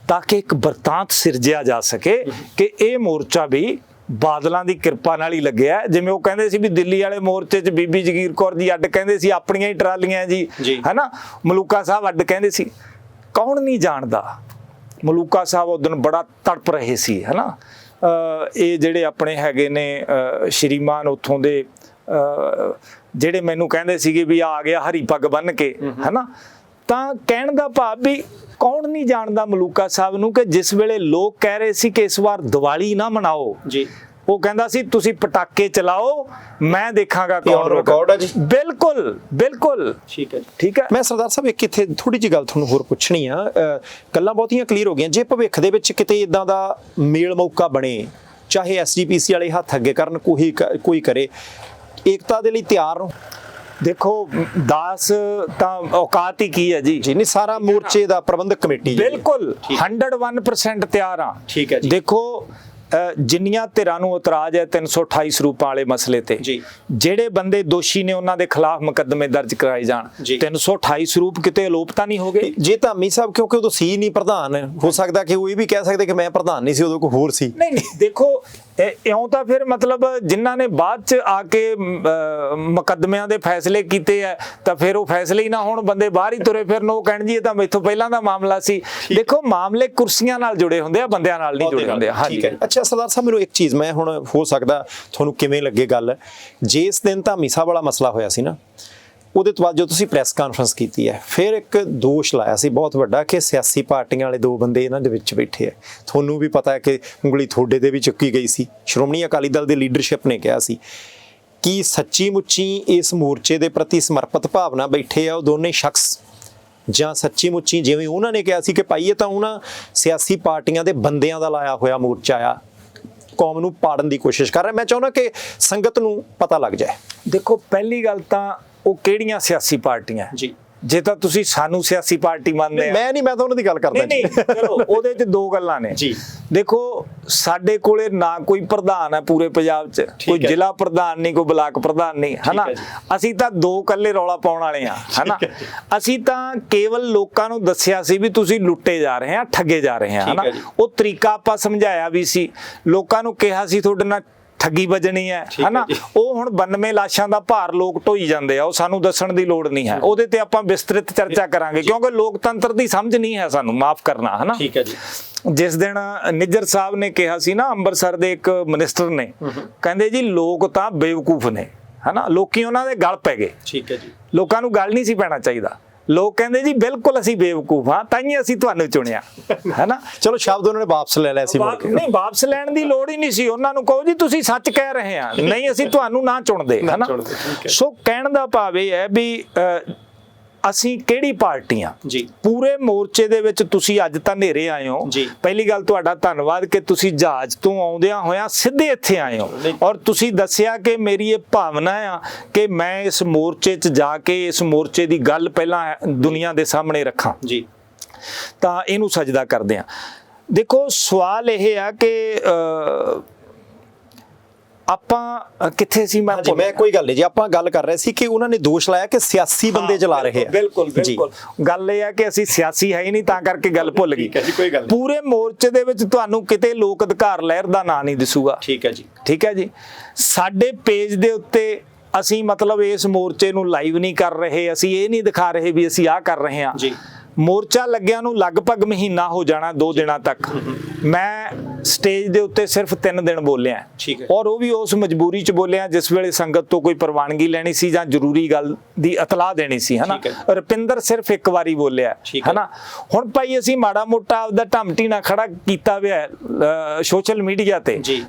ਤਾਂ ਕਿ ਇੱਕ ਵਰਤਾਂਤ ਸਿਰਜਿਆ ਜਾ ਸਕੇ ਕਿ ਇਹ ਮੋਰਚਾ ਵੀ ਬਾਦਲਾਂ ਦੀ ਕਿਰਪਾ ਨਾਲ ਹੀ ਲੱਗਿਆ। ਜਿਵੇਂ ਉਹ ਕਹਿੰਦੇ ਸੀ ਵੀ ਦਿੱਲੀ ਵਾਲੇ ਮੋਰਚੇ 'ਚ ਬੀਬੀ ਜਗੀਰ ਕੌਰ ਜੀ ਅੱਡ ਕਹਿੰਦੇ ਸੀ, ਆਪਣੀਆਂ ਹੀ ਟਰਾਲੀਆਂ ਜੀ, ਹਨਾ, ਮਲੂਕਾ ਸਾਹਿਬ ਅੱਡ ਕਹਿੰਦੇ ਸੀ। ਕੌਣ ਨਹੀਂ ਜਾਣਦਾ, ਮਲੂਕਾ ਸਾਹਿਬ ਉਸ ਦਿਨ ਬੜਾ ਤੜਪ ਰਹੇ ਸੀ, ਹਨਾ। ਇਹ ਜਿਹੜੇ ਆਪਣੇ ਹੈਗੇ ਨੇ ਸ਼੍ਰੀਮਾਨ ਉੱਥੋਂ ਦੇ, ਜਿਹੜੇ ਮੈਨੂੰ ਕਹਿੰਦੇ ਸੀਗੇ ਵੀ ਆ ਗਿਆ ਹਰੀ ਪੱਗ ਬੰਨ੍ਹ ਕੇ, ਹਨਾ। ਤਾਂ ਕਹਿਣ ਦਾ ਭਾਵ ਵੀ ਕੌਣ ਨਹੀਂ ਜਾਣਦਾ ਮਲੂਕਾ ਸਾਹਿਬ ਨੂੰ ਕਿ ਜਿਸ ਵੇਲੇ ਲੋਕ ਕਹਿ ਰਹੇ ਸੀ ਕਿ ਇਸ ਵਾਰ ਦੀਵਾਲੀ ਨਾ ਮਨਾਓ ਜੀ, ਉਹ ਕਹਿੰਦਾ ਸੀ ਤੁਸੀਂ ਪਟਾਕੇ ਚਲਾਓ, ਮੈਂ ਦੇਖਾਂਗਾ ਕੌਣ ਰਿਕਾਰਡ ਹੈ ਜੀ। ਬਿਲਕੁਲ ਬਿਲਕੁਲ, ਠੀਕ ਹੈ, ਠੀਕ ਹੈ। ਮੈਂ ਸਰਦਾਰ ਸਾਹਿਬ ਇੱਕ ਇੱਥੇ ਥੋੜੀ ਜਿਹੀ ਗੱਲ ਤੁਹਾਨੂੰ ਹੋਰ ਪੁੱਛਣੀ ਆ, ਗੱਲਾਂ ਬਹੁਤੀਆਂ ਕਲੀਅਰ ਹੋ ਗਈਆਂ। ਜੇ ਭਵਿੱਖ ਦੇ ਵਿੱਚ ਕਿਤੇ ਇਦਾਂ ਦਾ ਮੇਲ ਮੌਕਾ ਬਣੇ, ਚਾਹੇ SGPC ਵਾਲੇ ਹੱਥ ਅੱਗੇ ਕਰਨ, ਕੋਈ ਕਰੇ, ਏਕਤਾ ਦੇ ਲਈ ਤਿਆਰ ਹੋ? ਦੇਖੋ ਦਾਸ ਤਾਂ ਔਕਾਤ ਹੀ ਕੀ ਹੈ ਜੀ, ਨਹੀਂ ਸਾਰਾ ਮੋਰਚੇ ਦਾ ਪ੍ਰਬੰਧਕ ਕਮੇਟੀ ਬਿਲਕੁਲ 101% ਤਿਆਰ ਆ, ਠੀਕ ਹੈ ਜੀ। ਦੇਖੋ ਜਿੰਨੀਆਂ ਧਿਰਾਂ ਨੂੰ ਇਤਰਾਜ਼ ਹੈ 328 ਸਰੂਪਾਂ ਵਾਲੇ ਮਸਲੇ ਤੇ, ਜਿਹੜੇ ਬੰਦੇ ਦੋਸ਼ੀ ਨੇ ਉਹਨਾਂ ਦੇ ਖਿਲਾਫ ਮੁਕੱਦਮੇ ਦਰਜ ਕਰਾਏ ਜਾਣ। 328 ਸਰੂਪ ਕਿਤੇ ਅਲੋਪ ਤਾਂ ਨਹੀਂ ਹੋ ਗਏ? ਜੇ ਧਾਮੀ ਸਾਹਿਬ ਕਿਉਂਕਿ ਉਦੋਂ ਸੀ ਨਹੀਂ ਪ੍ਰਧਾਨ, ਹੋ ਸਕਦਾ ਕਿ ਉਹ ਇਹ ਵੀ ਕਹਿ ਸਕਦੇ ਕਿ ਮੈਂ ਪ੍ਰਧਾਨ ਨਹੀਂ ਸੀ ਉਦੋਂ, ਕੋਈ ਹੋਰ ਸੀ। ਨਹੀਂ ਦੇਖੋ ਇਉਂ ਤਾਂ ਫਿਰ ਮਤਲਬ ਜਿਨ੍ਹਾਂ ਨੇ ਬਾਅਦ ਚ ਆ ਕੇ ਮੁਕੱਦਮਿਆਂ ਦੇ ਫੈਸਲੇ ਕੀਤੇ ਆ, ਤਾਂ ਫਿਰ ਉਹ ਫੈਸਲੇ ਹੀ ਨਾ ਹੋਣ, ਬੰਦੇ ਬਾਹਰ ਹੀ ਤੁਰੇ ਫਿਰਨ, ਉਹ ਕਹਿਣ ਜੀ ਇਹ ਤਾਂ ਮੈਥੋਂ ਪਹਿਲਾਂ ਦਾ ਮਾਮਲਾ ਸੀ। ਦੇਖੋ ਮਾਮਲੇ ਕੁਰਸੀਆਂ ਨਾਲ ਜੁੜੇ ਹੁੰਦੇ ਆ, ਬੰਦਿਆਂ ਨਾਲ ਨਹੀਂ ਜੁੜੇ ਹੁੰਦੇ। ਹਾਂਜੀ। ਅੱਛਾ ਸਰਦਾਰ ਸਾਹਿਬ ਮੈਨੂੰ ਇੱਕ ਚੀਜ਼, ਮੈਂ ਹੁਣ ਹੋ ਸਕਦਾ ਤੁਹਾਨੂੰ ਕਿਵੇਂ ਲੱਗੇ ਗੱਲ, ਜਿਸ ਦਿਨ ਧਾਮੀ ਸਾਹਿਬ ਵਾਲਾ ਮਸਲਾ ਹੋਇਆ ਸੀ ਨਾ, ਉਹਦੇ ਤੋਂ ਬਾਅਦ ਜੋ ਤੁਸੀਂ ਪ੍ਰੈਸ ਕਾਨਫਰੰਸ ਕੀਤੀ ਹੈ, ਫਿਰ ਇੱਕ ਦੋਸ਼ ਲਾਇਆ ਸੀ ਬਹੁਤ ਵੱਡਾ ਕਿ ਸਿਆਸੀ ਪਾਰਟੀਆਂ ਵਾਲੇ 2 ਬੰਦੇ ਇਹਨਾਂ ਦੇ ਵਿੱਚ ਬੈਠੇ ਹੈ। ਤੁਹਾਨੂੰ ਵੀ ਪਤਾ ਹੈ ਕਿ ਉਂਗਲੀ ਤੁਹਾਡੇ ਤੇ ਵੀ ਚੁੱਕੀ ਗਈ ਸੀ। ਸ਼੍ਰੋਮਣੀ ਅਕਾਲੀ ਦਲ ਦੇ ਲੀਡਰਸ਼ਿਪ ਨੇ ਕਿਹਾ ਸੀ ਕਿ ਸੱਚੀ ਮੁੱਚੀ ਇਸ ਮੋਰਚੇ ਦੇ ਪ੍ਰਤੀ ਸਮਰਪਿਤ ਭਾਵਨਾ ਬੈਠੇ ਆ ਉਹ ਦੋਨੇ ਸ਼ਖਸ, ਜਾਂ ਸੱਚੀ ਮੁੱਚੀ ਜਿਵੇਂ ਉਹਨਾਂ ਨੇ ਕਿਹਾ ਸੀ ਕਿ ਭਾਈ ਇਹ ਤਾਂ ਉਹਨਾਂ ਸਿਆਸੀ ਪਾਰਟੀਆਂ ਦੇ ਬੰਦਿਆਂ ਦਾ ਲਾਇਆ ਹੋਇਆ ਮੋਰਚਾ ਆ, ਕੌਮ ਨੂੰ ਪਾੜਨ ਦੀ ਕੋਸ਼ਿਸ਼ ਕਰ ਰਿਹਾ। ਮੈਂ ਚਾਹੁੰਦਾ ਕਿ ਸੰਗਤ ਨੂੰ ਪਤਾ ਲੱਗ ਜਾਏ। ਦੇਖੋ, ਪਹਿਲੀ ਗੱਲ ਤਾਂ ਉਹ ਕਿਹੜੀਆਂ ਸਿਆਸੀ ਪਾਰਟੀਆਂ ਜੀ, ਜੇ ਤਾਂ ਤੁਸੀਂ ਸਾਨੂੰ ਸਿਆਸੀ ਪਾਰਟੀ ਮੰਨਦੇ ਆ। ਮੈਂ ਤਾਂ ਉਹਨਾਂ ਦੀ ਗੱਲ ਕਰਦਾ ਨਹੀਂ ਚਲੋ ਉਹਦੇ 'ਚ 2 ਗੱਲਾਂ ਨੇ ਜੀ। ਦੇਖੋ, ਸਾਡੇ ਕੋਲੇ ਨਾ ਕੋਈ ਪ੍ਰਧਾਨ ਹੈ ਪੂਰੇ ਪੰਜਾਬ 'ਚ, ਕੋਈ ਜ਼ਿਲ੍ਹਾ ਪ੍ਰਧਾਨ ਨਹੀਂ, ਕੋਈ ਬਲਾਕ ਪ੍ਰਧਾਨ ਨਹੀਂ, ਹਨਾ। ਅਸੀਂ ਤਾਂ 2 ਇਕੱਲੇ ਰੌਲਾ ਪਾਉਣ ਵਾਲੇ ਆ, ਹਨਾ। ਅਸੀਂ ਤਾਂ ਕੇਵਲ ਲੋਕਾਂ ਨੂੰ ਦੱਸਿਆ ਸੀ ਵੀ ਤੁਸੀਂ ਲੁੱਟੇ ਜਾ ਰਹੇ ਆ, ਠੱਗੇ ਜਾ ਰਹੇ ਆ, ਹਨਾ। ਉਹ ਤਰੀਕਾ ਆਪਾਂ ਸਮਝਾਇਆ ਵੀ ਸੀ, ਲੋਕਾਂ ਨੂੰ ਕਿਹਾ ਸੀ ਤੁਹਾਡੇ ਨਾਲ ਠੱਗੀ ਵੱਜਣੀ ਹੈ, ਹਨਾ। ਉਹ ਹੁਣ 92 ਲਾਸ਼ਾਂ ਦਾ ਭਾਰ ਲੋਕ ਢੋਈ ਜਾਂਦੇ ਆ, ਉਹ ਸਾਨੂੰ ਦੱਸਣ ਦੀ ਲੋੜ ਨਹੀਂ ਹੈ। ਉਹਦੇ ਤੇ ਆਪਾਂ ਵਿਸਤ੍ਰਿਤ ਚਰਚਾ ਕਰਾਂਗੇ ਕਿਉਂਕਿ ਲੋਕਤੰਤਰ ਦੀ ਸਮਝ ਨਹੀਂ ਹੈ ਸਾਨੂੰ, ਮਾਫ ਕਰਨਾ, ਹਨਾ। ਠੀਕ ਹੈ ਜੀ। ਜਿਸ ਦਿਨ ਨਿੱਜਰ ਸਾਹਿਬ ਨੇ ਕਿਹਾ ਸੀ ਨਾ, ਅੰਮ੍ਰਿਤਸਰ ਦੇ ਇੱਕ ਮਿਨਿਸਟਰ ਨੇ, ਕਹਿੰਦੇ ਜੀ ਲੋਕ ਤਾਂ ਬੇਵਕੂਫ ਨੇ, ਹਨਾ, ਲੋਕੀ ਉਹਨਾਂ ਦੇ ਗਲ ਪੈ ਗਏ। ਠੀਕ ਹੈ ਜੀ। ਲੋਕਾਂ ਨੂੰ ਗੱਲ ਨਹੀਂ ਸੀ ਪੈਣਾ ਚਾਹੀਦਾ। ਲੋਕ ਕਹਿੰਦੇ ਜੀ ਬਿਲਕੁਲ ਅਸੀਂ ਬੇਵਕੂਫ ਹਾਂ, ਤਾਂ ਹੀ ਅਸੀਂ ਤੁਹਾਨੂੰ ਚੁਣਿਆ, ਹੈਨਾ। ਚਲੋ ਸ਼ਬਦ ਉਹਨਾਂ ਨੇ ਵਾਪਸ ਲੈ ਲਿਆ ਸੀ। ਨਹੀਂ, ਵਾਪਸ ਲੈਣ ਦੀ ਲੋੜ ਹੀ ਨਹੀਂ ਸੀ। ਉਹਨਾਂ ਨੂੰ ਕਹੋ ਜੀ ਤੁਸੀਂ ਸੱਚ ਕਹਿ ਰਹੇ ਆ, ਨਹੀਂ ਅਸੀਂ ਤੁਹਾਨੂੰ ਨਾ ਚੁਣਦੇ, ਹੈਨਾ। ਸੋ ਕਹਿਣ ਦਾ ਭਾਵ ਇਹ ਹੈ ਵੀ ਅਸੀਂ ਕਿਹੜੀ ਪਾਰਟੀਆਂ ਜੀ, ਪੂਰੇ ਮੋਰਚੇ ਦੇ ਵਿੱਚ ਤੁਸੀਂ ਅੱਜ ਤਾਂ ਹਨੇਰੇ ਆਏ ਹੋ। ਪਹਿਲੀ ਗੱਲ ਤੁਹਾਡਾ ਧੰਨਵਾਦ ਕਿ ਤੁਸੀਂ ਜਹਾਜ਼ ਤੋਂ ਆਉਂਦਿਆਂ ਹੋਇਆਂ ਸਿੱਧੇ ਇੱਥੇ ਆਏ ਹੋ ਔਰ ਤੁਸੀਂ ਦੱਸਿਆ ਕਿ ਮੇਰੀ ਇਹ ਭਾਵਨਾ ਆ ਕਿ ਮੈਂ ਇਸ ਮੋਰਚੇ 'ਚ ਜਾ ਕੇ ਇਸ ਮੋਰਚੇ ਦੀ ਗੱਲ ਪਹਿਲਾਂ ਦੁਨੀਆ ਦੇ ਸਾਹਮਣੇ ਰੱਖਾਂ ਜੀ, ਤਾਂ ਇਹਨੂੰ ਸਜਦਾ ਕਰਦੇ ਆ। ਦੇਖੋ, ਸਵਾਲ ਇਹ ਆ ਕਿ ਆਪਾਂ ਕਿੱਥੇ ਸੀ? ਮੈਂ ਕੋਈ ਗੱਲ ਨਹੀਂ ਜੀ, ਆਪਾਂ ਗੱਲ ਕਰ ਰਹੇ ਸੀ ਕਿ ਉਹਨਾਂ ਨੇ ਦੋਸ਼ ਲਾਇਆ ਕਿ ਸਿਆਸੀ ਬੰਦੇ ਚਲਾ ਰਹੇ ਆ। ਬਿਲਕੁਲ ਬਿਲਕੁਲ, ਗੱਲ ਇਹ ਆ ਕਿ ਅਸੀਂ ਸਿਆਸੀ ਹੈ ਹੀ ਨਹੀਂ, ਤਾਂ ਕਰਕੇ ਗੱਲ ਭੁੱਲ ਗਈ। ਪੂਰੇ ਮੋਰਚੇ ਦੇ ਵਿੱਚ ਤੁਹਾਨੂੰ ਕਿਤੇ ਲੋਕ ਅਧਿਕਾਰ ਲਹਿਰ ਦਾ ਨਾਂ ਨਹੀਂ ਦਿਸੂਗਾ। ਠੀਕ ਹੈ ਜੀ। ਠੀਕ ਹੈ ਜੀ। ਸਾਡੇ ਪੇਜ ਦੇ ਉੱਤੇ ਅਸੀਂ ਮਤਲਬ ਇਸ ਮੋਰਚੇ ਨੂੰ ਲਾਈਵ ਨਹੀਂ ਕਰ ਰਹੇ, ਅਸੀਂ ਇਹ ਨਹੀਂ ਦਿਖਾ ਰਹੇ ਵੀ ਅਸੀਂ ਆਹ ਕਰ ਰਹੇ ਹਾਂ ਜੀ। ਮੋਰਚਾ ਲੱਗਿਆ ਨੂੰ ਲਗਭਗ ਮਹੀਨਾ ਹੋ ਜਾਣਾ, 2 ਦਿਨਾਂ ਤੱਕ। ਮੈਂ ਸਟੇਜ ਦੇ ਉੱਤੇ ਸਿਰਫ 3 ਦਿਨ ਬੋਲਿਆ, ਔਰ ਉਹ ਵੀ ਉਸ ਮਜਬੂਰੀ 'ਚ ਬੋਲਿਆ ਜਿਸ ਵੇਲੇ ਸੰਗਤ ਤੋਂ ਕੋਈ ਪ੍ਰਵਾਨਗੀ ਲੈਣੀ ਸੀ ਜਾਂ ਜ਼ਰੂਰੀ ਗੱਲ ਦੀ ਇਤਲਾਹ ਦੇਣੀ ਸੀ, ਹਨਾ। ਰੁਪਿੰਦਰ ਸਿਰਫ 1 ਵਾਰੀ ਬੋਲਿਆ, ਹਨਾ। ਹੁਣ ਭਾਈ ਅਸੀਂ ਮਾੜਾ ਮੋਟਾ ਆਪਦਾ ਢਮਟੀਨਾ ਖੜਾ ਕੀਤਾ ਹੋਇਆ ਸੋਸ਼ਲ ਮੀਡੀਆ ਤੇ,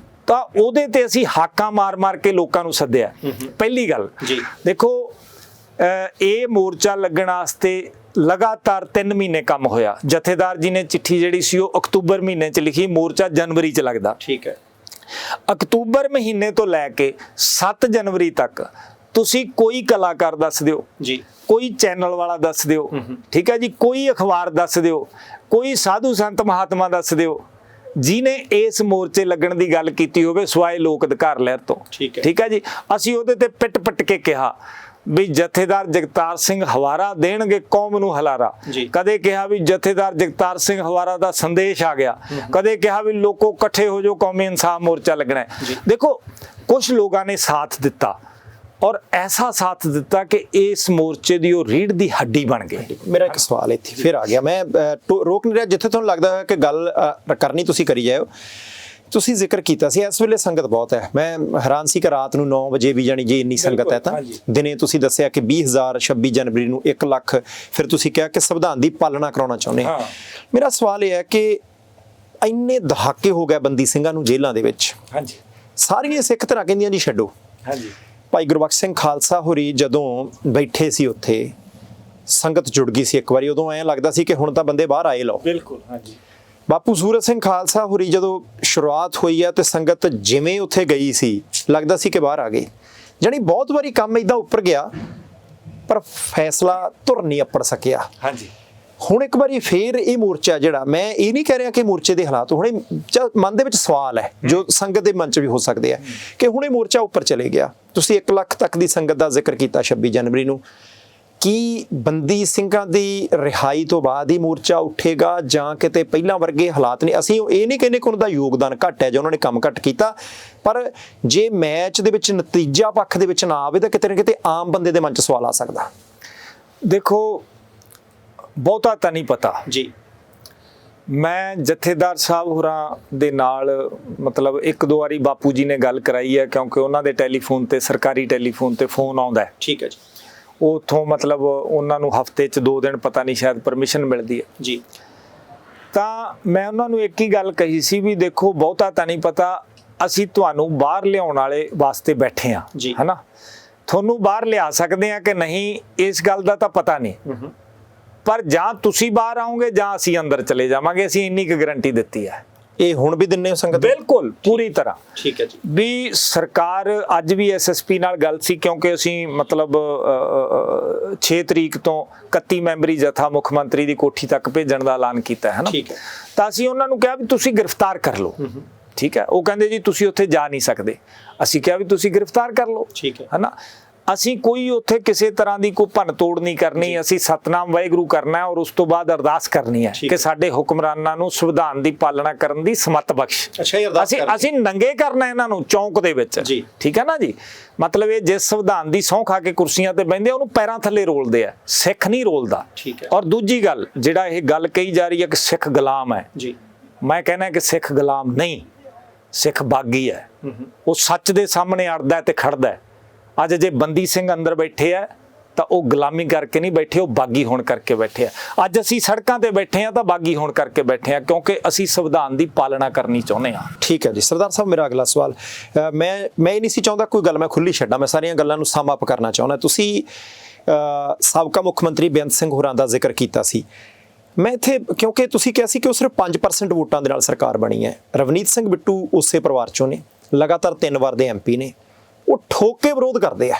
ਤਾਂ ਉਹਦੇ ਤੇ ਅਸੀਂ ਹਾਕਾਂ ਮਾਰ ਕੇ ਲੋਕਾਂ ਨੂੰ ਸੱਦਿਆ। ਪਹਿਲੀ ਗੱਲ ਦੇਖੋ, ਇਹ ਮੋਰਚਾ ਲੱਗਣ ਵਾਸਤੇ ਲਗਾਤਾਰ 3 ਮਹੀਨੇ ਕੰਮ ਹੋਇਆ। ਜਥੇਦਾਰ ਜੀ ਨੇ ਚਿੱਠੀ ਜਿਹੜੀ ਸੀ ਉਹ ਅਕਤੂਬਰ ਮਹੀਨੇ 'ਚ ਲਿਖੀ, ਮੋਰਚਾ ਜਨਵਰੀ 'ਚ ਲੱਗਦਾ। ਠੀਕ ਹੈ। ਅਕਤੂਬਰ ਮਹੀਨੇ ਤੋਂ ਲੈ ਕੇ 7 ਜਨਵਰੀ ਤੱਕ ਤੁਸੀਂ ਕੋਈ ਕਲਾਕਾਰ ਦੱਸ ਦਿਓ ਜੀ, ਕੋਈ ਚੈਨਲ ਵਾਲਾ ਦੱਸ ਦਿਓ, ਠੀਕ ਹੈ ਜੀ, ਕੋਈ ਅਖਬਾਰ ਦੱਸ ਦਿਓ, ਕੋਈ ਸਾਧੂ ਸੰਤ ਮਹਾਤਮਾ ਦੱਸ ਦਿਓ ਜਿਹਨੇ ਇਸ ਮੋਰਚੇ ਲੱਗਣ ਦੀ ਗੱਲ ਕੀਤੀ ਹੋਵੇ ਸਿਵਾਏ ਲੋਕ ਅਧਿਕਾਰ ਲਹਿਰ ਤੋਂ। ਠੀਕ ਹੈ ਜੀ। ਅਸੀਂ ਉਹਦੇ ਤੇ ਪਿੱਟ ਕੇ ਕਿਹਾ ਵੀ ਜਥੇਦਾਰ ਜਗਤਾਰ ਸਿੰਘ ਹਵਾਰਾ ਦੇਣਗੇ ਕੌਮ ਨੂੰ ਹਲਾਰਾ, ਕਦੇ ਕਿਹਾ ਵੀ ਜਥੇਦਾਰ ਜਗਤਾਰ ਸਿੰਘ ਹਵਾਰਾ ਦਾ ਸੰਦੇਸ਼ ਆ ਗਿਆ, ਕਦੇ ਕਿਹਾ ਵੀ ਲੋਕੋ ਇਕੱਠੇ ਹੋ ਜਾਓ ਕੌਮੀ ਇਨਸਾਫ ਮੋਰਚਾ ਲੱਗਣਾ ਹੈ। ਦੇਖੋ, ਕੁਝ ਲੋਕਾਂ ਨੇ ਸਾਥ ਦਿੱਤਾ ਔਰ ਐਸਾ ਸਾਥ ਦਿੱਤਾ ਕਿ ਇਸ ਮੋਰਚੇ ਦੀ ਉਹ ਰੀੜ ਦੀ ਹੱਡੀ ਬਣ ਗਈ। ਮੇਰਾ ਇੱਕ ਸਵਾਲ ਇੱਥੇ ਫਿਰ ਆ ਗਿਆ, ਮੈਂ ਰੋਕ ਨਹੀਂ ਰਿਹਾ, ਜਿੱਥੇ ਤੁਹਾਨੂੰ ਲੱਗਦਾ ਹੈ ਕਿ ਗੱਲ ਕਰਨੀ ਤੁਸੀਂ ਕਰੀ ਜਾਓ। ਤੁਸੀਂ ਜ਼ਿਕਰ ਕੀਤਾ ਸੀ ਇਸ ਵੇਲੇ ਸੰਗਤ ਬਹੁਤ ਹੈ, ਮੈਂ ਹੈਰਾਨ ਸੀ ਕਿ ਰਾਤ ਨੂੰ 9 ਵਜੇ ਵੀ ਜਾਣੀ ਜੇ ਇੰਨੀ ਸੰਗਤ ਹੈ ਤਾਂ ਦਿਨੇ ਤੁਸੀਂ ਦੱਸਿਆ ਕਿ 20,000 26 ਜਨਵਰੀ ਨੂੰ 1 ਲੱਖ, ਫਿਰ ਤੁਸੀਂ ਕਿਹਾ ਕਿ ਸੰਵਿਧਾਨ ਦੀ ਪਾਲਣਾ ਕਰਾਉਣਾ ਚਾਹੁੰਦੇ ਹਾਂ। ਮੇਰਾ ਸਵਾਲ ਇਹ ਹੈ ਕਿ ਇੰਨੇ ਦਹਾਕੇ ਹੋ ਗਏ ਬੰਦੀ ਸਿੰਘਾਂ ਨੂੰ ਜੇਲ੍ਹਾਂ ਦੇ ਵਿੱਚ, ਸਾਰੀਆਂ ਸਿੱਖ ਧਿਰਾਂ ਕਹਿੰਦੀਆਂ ਜੀ ਛੱਡੋ। ਭਾਈ ਗੁਰਬਖਸ਼ ਸਿੰਘ ਖਾਲਸਾ ਹੋਰੀ ਜਦੋਂ ਬੈਠੇ ਸੀ ਉੱਥੇ, ਸੰਗਤ ਜੁੜ ਗਈ ਸੀ ਇੱਕ ਵਾਰੀ, ਉਦੋਂ ਐਂ ਲੱਗਦਾ ਸੀ ਕਿ ਹੁਣ ਤਾਂ ਬੰਦੇ ਬਾਹਰ ਆਏ ਲਓ। ਬਿਲਕੁਲ, ਹਾਂਜੀ। ਬਾਪੂ ਸੂਰਤ ਸਿੰਘ ਖਾਲਸਾ ਹੋਰੀ ਜਦੋਂ ਸ਼ੁਰੂਆਤ ਹੋਈ ਹੈ ਤੇ ਸੰਗਤ ਜਿਵੇਂ ਉੱਥੇ ਗਈ ਸੀ ਲੱਗਦਾ ਸੀ ਕਿ ਬਾਹਰ ਆ ਗਏ। ਜਾਣੀ ਬਹੁਤ ਵਾਰੀ ਕੰਮ ਇਦਾਂ ਉੱਪਰ ਗਿਆ ਪਰ ਫੈਸਲਾ ਧੁਰ ਨਹੀਂ ਅੱਪੜ ਸਕਿਆ। ਹਾਂਜੀ। ਹੁਣ ਇੱਕ ਵਾਰੀ ਫੇਰ ਇਹ ਮੋਰਚਾ ਜਿਹੜਾ, ਮੈਂ ਇਹ ਨਹੀਂ ਕਹਿ ਰਿਹਾ ਕਿ ਮੋਰਚੇ ਦੇ ਹਾਲਾਤ, ਹੁਣੇ ਮਨ ਦੇ ਵਿੱਚ ਸਵਾਲ ਹੈ ਜੋ ਸੰਗਤ ਦੇ ਮਨ 'ਚ ਵੀ ਹੋ ਸਕਦੇ ਆ ਕਿ ਹੁਣ ਇਹ ਮੋਰਚਾ ਉੱਪਰ ਚਲੇ ਗਿਆ। ਤੁਸੀਂ 1 ਲੱਖ ਤੱਕ ਦੀ ਸੰਗਤ ਦਾ ਜ਼ਿਕਰ ਕੀਤਾ 26 ਜਨਵਰੀ ਨੂੰ, ਕੀ ਬੰਦੀ ਸਿੰਘਾਂ ਦੀ ਰਿਹਾਈ ਤੋਂ ਬਾਅਦ ਹੀ ਮੋਰਚਾ ਉੱਠੇਗਾ ਜਾਂ ਕਿਤੇ ਪਹਿਲਾਂ ਵਰਗੇ ਹਾਲਾਤ ਨੇ? ਅਸੀਂ ਇਹ ਨਹੀਂ ਕਹਿੰਦੇ ਕਿ ਉਹਨਾਂ ਦਾ ਯੋਗਦਾਨ ਘੱਟ ਹੈ ਜਾਂ ਉਹਨਾਂ ਨੇ ਕੰਮ ਘੱਟ ਕੀਤਾ, ਪਰ ਜੇ ਮੈਚ ਦੇ ਵਿੱਚ ਨਤੀਜਾ ਪੱਖ ਦੇ ਵਿੱਚ ਨਾ ਆਵੇ ਤਾਂ ਕਿਤੇ ਨਾ ਕਿਤੇ ਆਮ ਬੰਦੇ ਦੇ ਮਨ 'ਚ ਸਵਾਲ ਆ ਸਕਦਾ। ਦੇਖੋ, ਬਹੁਤਾ ਤਾਂ ਨਹੀਂ ਪਤਾ ਜੀ। ਮੈਂ ਜਥੇਦਾਰ ਸਾਹਿਬ ਹੋਰਾਂ ਦੇ ਨਾਲ ਮਤਲਬ 1-2 ਵਾਰੀ ਬਾਪੂ ਜੀ ਨੇ ਗੱਲ ਕਰਾਈ ਹੈ, ਕਿਉਂਕਿ ਉਹਨਾਂ ਦੇ ਟੈਲੀਫੋਨ ਤੇ, ਸਰਕਾਰੀ ਟੈਲੀਫੋਨ ਤੇ ਫੋਨ ਆਉਂਦਾ ਹੈ। ਠੀਕ ਹੈ ਜੀ। ਉਥੋਂ ਮਤਲਬ ਉਹਨਾਂ ਨੂੰ ਹਫਤੇ 'ਚ 2 ਦਿਨ ਪਤਾ ਨਹੀਂ ਸ਼ਾਇਦ ਪਰਮਿਸ਼ਨ ਮਿਲਦੀ ਹੈ ਜੀ। ਤਾਂ ਮੈਂ ਉਹਨਾਂ ਨੂੰ ਇੱਕ ਹੀ ਗੱਲ ਕਹੀ ਸੀ ਵੀ ਦੇਖੋ ਬਹੁਤਾ ਤਾਂ ਨਹੀਂ ਪਤਾ, ਅਸੀਂ ਤੁਹਾਨੂੰ ਬਾਹਰ ਲਿਆਉਣ ਵਾਲੇ ਵਾਸਤੇ ਬੈਠੇ ਆ ਜੀ। ਹਨਾ, ਤੁਹਾਨੂੰ ਬਾਹਰ ਲਿਆ ਸਕਦੇ ਆ ਕਿ ਨਹੀਂ ਇਸ ਗੱਲ ਦਾ ਤਾਂ ਪਤਾ ਨਹੀਂ, ਪਰ ਜਾਂ ਤੁਸੀਂ ਬਾਹਰ ਆਓਗੇ ਜਾਂ ਅਸੀਂ ਅੰਦਰ ਚਲੇ ਜਾਵਾਂਗੇ, ਅਸੀਂ ਇੰਨੀ ਕੁ ਗਾਰੰਟੀ ਦਿੱਤੀ ਹੈ। ਇਹ ਹੁਣ ਵੀ ਦਿੰਨੇ ਹੋ ਸੰਗਤ? ਬਿਲਕੁਲ ਪੂਰੀ ਤਰ੍ਹਾਂ। ਠੀਕ ਹੈ ਜੀ। ਵੀ ਸਰਕਾਰ ਅੱਜ ਵੀ ਐਸਐਸਪੀ ਨਾਲ ਗੱਲ ਸੀ, ਕਿਉਂਕਿ ਅਸੀਂ ਮਤਲਬ 6 ਤਰੀਕ ਤੋਂ 31 ਮੈਂਬਰੀ ਜਥਾ ਮੁੱਖ ਮੰਤਰੀ ਦੀ ਕੋਠੀ ਤੱਕ ਭੇਜਣ ਦਾ ਐਲਾਨ ਕੀਤਾ ਹੈ ਨਾ। ਠੀਕ ਹੈ। ਤਾਂ ਅਸੀਂ ਉਹਨਾਂ ਨੂੰ ਕਿਹਾ ਵੀ ਤੁਸੀਂ ਗ੍ਰਿਫਤਾਰ ਕਰ ਲਓ। ਠੀਕ ਹੈ, ਉਹ ਕਹਿੰਦੇ ਜੀ ਤੁਸੀਂ ਉੱਥੇ ਜਾ ਨਹੀਂ ਸਕਦੇ। ਅਸੀਂ ਕਿਹਾ ਵੀ ਤੁਸੀਂ ਗ੍ਰਿਫਤਾਰ ਕਰ ਲਓ। ਠੀਕ ਹੈ। ਹਨਾ, ਅਸੀਂ ਕੋਈ ਉੱਥੇ ਕਿਸੇ ਤਰ੍ਹਾਂ ਦੀ ਕੋਈ ਭੰਨ ਤੋੜ ਨਹੀਂ ਕਰਨੀ, ਅਸੀਂ ਸਤਨਾਮ ਵਾਹਿਗੁਰੂ ਕਰਨਾ ਹੈ ਔਰ ਉਸ ਤੋਂ ਬਾਅਦ ਅਰਦਾਸ ਕਰਨੀ ਹੈ ਕਿ ਸਾਡੇ ਹੁਕਮਰਾਨਾਂ ਨੂੰ ਸੰਵਿਧਾਨ ਦੀ ਪਾਲਣਾ ਕਰਨ ਦੀ ਸਮੱਤ ਬਖਸ਼। ਅੱਛਾ, ਇਹ ਅਰਦਾਸ ਅਸੀਂ ਨੰਗੇ ਕਰਨਾ ਇਹਨਾਂ ਨੂੰ ਚੌਂਕ ਦੇ ਵਿੱਚ। ਠੀਕ ਹੈ ਨਾ ਜੀ, ਮਤਲਬ ਇਹ ਜਿਸ ਸੰਵਿਧਾਨ ਦੀ ਸਹੁੰ ਖਾ ਕੇ ਕੁਰਸੀਆਂ ਤੇ ਬਹਿੰਦੇ ਉਹਨੂੰ ਪੈਰਾਂ ਥੱਲੇ ਰੋਲਦੇ ਆ, ਸਿੱਖ ਨਹੀਂ ਰੋਲਦਾ। ਠੀਕ ਹੈ। ਔਰ ਦੂਜੀ ਗੱਲ, ਜਿਹੜਾ ਇਹ ਗੱਲ ਕਹੀ ਜਾ ਰਹੀ ਹੈ ਕਿ ਸਿੱਖ ਗੁਲਾਮ ਹੈ, ਮੈਂ ਕਹਿੰਦਾ ਕਿ ਸਿੱਖ ਗੁਲਾਮ ਨਹੀਂ, ਸਿੱਖ ਬਾਗੀ ਹੈ। ਉਹ ਸੱਚ ਦੇ ਸਾਹਮਣੇ ਅੜਦਾ ਤੇ ਖੜਦਾ। ਅੱਜ ਜੇ ਬੰਦੀ ਸਿੰਘ ਅੰਦਰ ਬੈਠੇ ਆ ਤਾਂ ਉਹ ਗੁਲਾਮੀ ਕਰਕੇ ਨਹੀਂ ਬੈਠੇ, ਉਹ ਬਾਗੀ ਹੋਣ ਕਰਕੇ ਬੈਠੇ ਆ। ਅੱਜ ਅਸੀਂ ਸੜਕਾਂ ਤੇ ਬੈਠੇ ਆ ਤਾਂ ਬਾਗੀ ਹੋਣ ਕਰਕੇ ਬੈਠੇ ਆ, ਕਿਉਂਕਿ ਅਸੀਂ ਸੰਵਿਧਾਨ ਦੀ ਪਾਲਣਾ ਕਰਨੀ ਚਾਹੁੰਦੇ ਆ। ਠੀਕ ਹੈ ਜੀ। ਸਰਦਾਰ ਸਾਹਿਬ, ਮੇਰਾ ਅਗਲਾ ਸਵਾਲ, ਮੈਂ ਇਹ ਨਹੀਂ ਸੀ ਚਾਹੁੰਦਾ ਕੋਈ ਗੱਲ ਮੈਂ ਖੁੱਲੀ ਛੱਡਾਂ, ਮੈਂ ਸਾਰੀਆਂ ਗੱਲਾਂ ਨੂੰ ਸਮ ਅਪ ਕਰਨਾ ਚਾਹੁੰਦਾ। ਤੁਸੀਂ ਸਾਬਕਾ ਮੁੱਖ ਮੰਤਰੀ ਬੇਅੰਤ ਸਿੰਘ ਹੋਰਾਂ ਦਾ ਜ਼ਿਕਰ ਕੀਤਾ ਸੀ। ਮੈਂ ਇੱਥੇ ਕਿਉਂਕਿ ਤੁਸੀਂ ਕਿਹਾ ਸੀ ਕਿ ਉਹ ਸਿਰਫ 5% ਵੋਟਾਂ ਦੇ ਨਾਲ ਸਰਕਾਰ ਬਣੀ ਹੈ। ਰਵਨੀਤ ਸਿੰਘ ਬਿੱਟੂ ਉਸੇ ਪਰਿਵਾਰ ਚੋਂ ਨੇ, ਲਗਾਤਾਰ 3 ਵਾਰ ਦੇ ਐਮਪੀ ਨੇ। ਉਹ ਠੋਕ ਕੇ ਵਿਰੋਧ ਕਰਦੇ ਆ।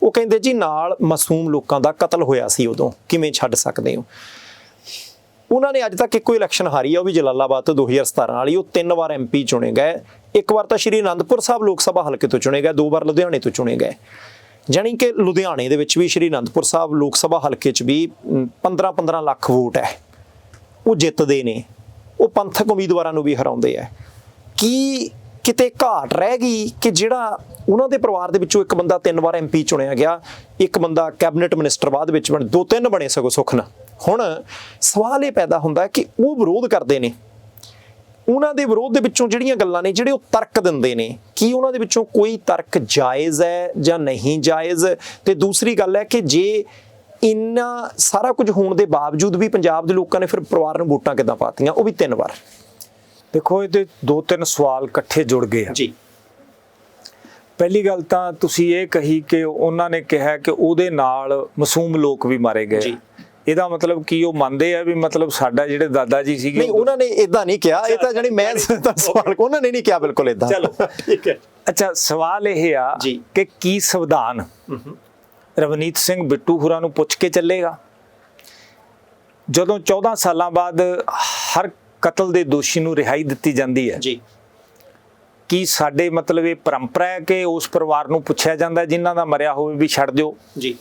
ਉਹ ਕਹਿੰਦੇ ਜੀ ਨਾਲ ਮਾਸੂਮ ਲੋਕਾਂ ਦਾ ਕਤਲ ਹੋਇਆ ਸੀ, ਉਦੋਂ ਕਿਵੇਂ ਛੱਡ ਸਕਦੇ ਹੋ। ਉਹਨਾਂ ਨੇ ਅੱਜ ਤੱਕ ਇੱਕੋ ਇਲੈਕਸ਼ਨ ਹਾਰੀ ਆ, ਉਹ ਵੀ ਜਲਾਲਾਬਾਦ ਤੋਂ 2017 ਵਾਲੀ। ਉਹ 3 ਵਾਰ ਐਮਪੀ ਚੁਣੇ ਗਏ। 1 ਵਾਰ ਤਾਂ ਸ਼੍ਰੀ ਅਨੰਦਪੁਰ ਸਾਹਿਬ ਲੋਕ ਸਭਾ ਹਲਕੇ ਤੋਂ ਚੁਣੇ ਗਏ, 2 ਵਾਰ ਲੁਧਿਆਣੇ ਤੋਂ ਚੁਣੇ ਗਏ। ਜਾਣੀ ਕਿ ਲੁਧਿਆਣੇ ਦੇ ਵਿੱਚ ਵੀ, ਸ਼੍ਰੀ ਅਨੰਦਪੁਰ ਸਾਹਿਬ ਲੋਕ ਸਭਾ ਹਲਕੇ 'ਚ ਵੀ 15-15 ਲੱਖ ਵੋਟ ਹੈ, ਉਹ ਜਿੱਤਦੇ ਨੇ। ਉਹ ਪੰਥਕ ਉਮੀਦਵਾਰਾਂ ਨੂੰ ਵੀ ਹਰਾਉਂਦੇ ਆ। ਕੀ ਕਿਤੇ ਘਾਟ ਰਹਿ ਗਈ ਕਿ ਜਿਹੜਾ ਉਹਨਾਂ ਦੇ ਪਰਿਵਾਰ ਦੇ ਵਿੱਚੋਂ ਇੱਕ ਬੰਦਾ 3 ਵਾਰ ਐਮਪੀ ਚੁਣਿਆ ਗਿਆ, ਇੱਕ ਬੰਦਾ ਕੈਬਨਿਟ ਮਿਨਿਸਟਰ ਬਾਅਦ ਵਿੱਚ ਬਣੇ, 2-3 ਬਣੇ ਸਗੋਂ ਸੁੱਖ ਨਾਲ। ਹੁਣ ਸਵਾਲ ਇਹ ਪੈਦਾ ਹੁੰਦਾ ਕਿ ਉਹ ਵਿਰੋਧ ਕਰਦੇ ਨੇ, ਉਹਨਾਂ ਦੇ ਵਿਰੋਧ ਦੇ ਵਿੱਚੋਂ ਜਿਹੜੀਆਂ ਗੱਲਾਂ ਨੇ, ਜਿਹੜੇ ਉਹ ਤਰਕ ਦਿੰਦੇ ਨੇ, ਕੀ ਉਹਨਾਂ ਦੇ ਵਿੱਚੋਂ ਕੋਈ ਤਰਕ ਜਾਇਜ਼ ਹੈ ਜਾਂ ਨਹੀਂ ਜਾਇਜ਼? ਤੇ ਦੂਸਰੀ ਗੱਲ ਹੈ ਕਿ ਜੇ ਇੰਨਾ ਸਾਰਾ ਕੁਝ ਹੋਣ ਦੇ ਬਾਵਜੂਦ ਵੀ ਪੰਜਾਬ ਦੇ ਲੋਕਾਂ ਨੇ ਫਿਰ ਪਰਿਵਾਰ ਨੂੰ ਵੋਟਾਂ ਕਿੱਦਾਂ ਪਾਤੀਆਂ, ਉਹ ਵੀ 3 ਵਾਰ? ਦੇਖੋ, ਇਹਦੇ 2-3 ਸਵਾਲ ਇਕੱਠੇ ਜੁੜ ਗਏ ਆ ਜੀ। ਪਹਿਲੀ ਗੱਲ ਤਾਂ ਤੁਸੀਂ ਇਹ ਕਹੀ ਕਿ ਉਹਨਾਂ ਨੇ ਕਿਹਾ ਕਿ ਉਹਦੇ ਨਾਲ ਮਾਸੂਮ ਲੋਕ ਵੀ ਮਾਰੇ ਗਏ। ਇਹਦਾ ਮਤਲਬ ਕੀ ਉਹ ਮੰਨਦੇ ਆ ਵੀ ਮਤਲਬ ਸਾਡਾ ਜਿਹੜੇ ਦਾਦਾ ਜੀ ਸੀਗੇ? ਨਹੀਂ, ਉਹਨਾਂ ਨੇ ਇਦਾਂ ਨਹੀਂ ਕਿਹਾ। ਇਹ ਤਾਂ ਜਾਨੀ ਮੈਂ ਸਵਾਲ ਉਹਨਾਂ ਨੇ ਨਹੀਂ ਕਿਹਾ ਬਿਲਕੁਲ ਇਦਾਂ। ਚਲੋ ਠੀਕ ਹੈ। ਅੱਛਾ, ਸਵਾਲ ਇਹ ਆ ਕਿ ਕੀ ਸੰਵਿਧਾਨ ਰਵਨੀਤ ਸਿੰਘ ਬਿੱਟੂ ਹੋਰਾਂ ਨੂੰ ਪੁੱਛ ਕੇ ਚੱਲੇਗਾ? ਜਦੋਂ 14 ਸਾਲਾਂ ਬਾਅਦ ਹਰ ਕਤਲ ਦੇ ਦੋਸ਼ੀ ਨੂੰ ਰਿਹਾਈ ਦਿੱਤੀ ਜਾਂਦੀ ਹੈ ਜੀ, ਕੀ ਸਾਡੇ ਮਤਲਬ ਇਹ ਪਰੰਪਰਾ ਹੈ ਕਿ ਉਸ ਪਰਿਵਾਰ ਨੂੰ ਪੁੱਛਿਆ ਜਾਂਦਾ ਜਿਨ੍ਹਾਂ ਦਾ ਮਰਿਆ ਹੋਵੇ ਵੀ ਛੱਡ ਦਿਓ ਜੀ?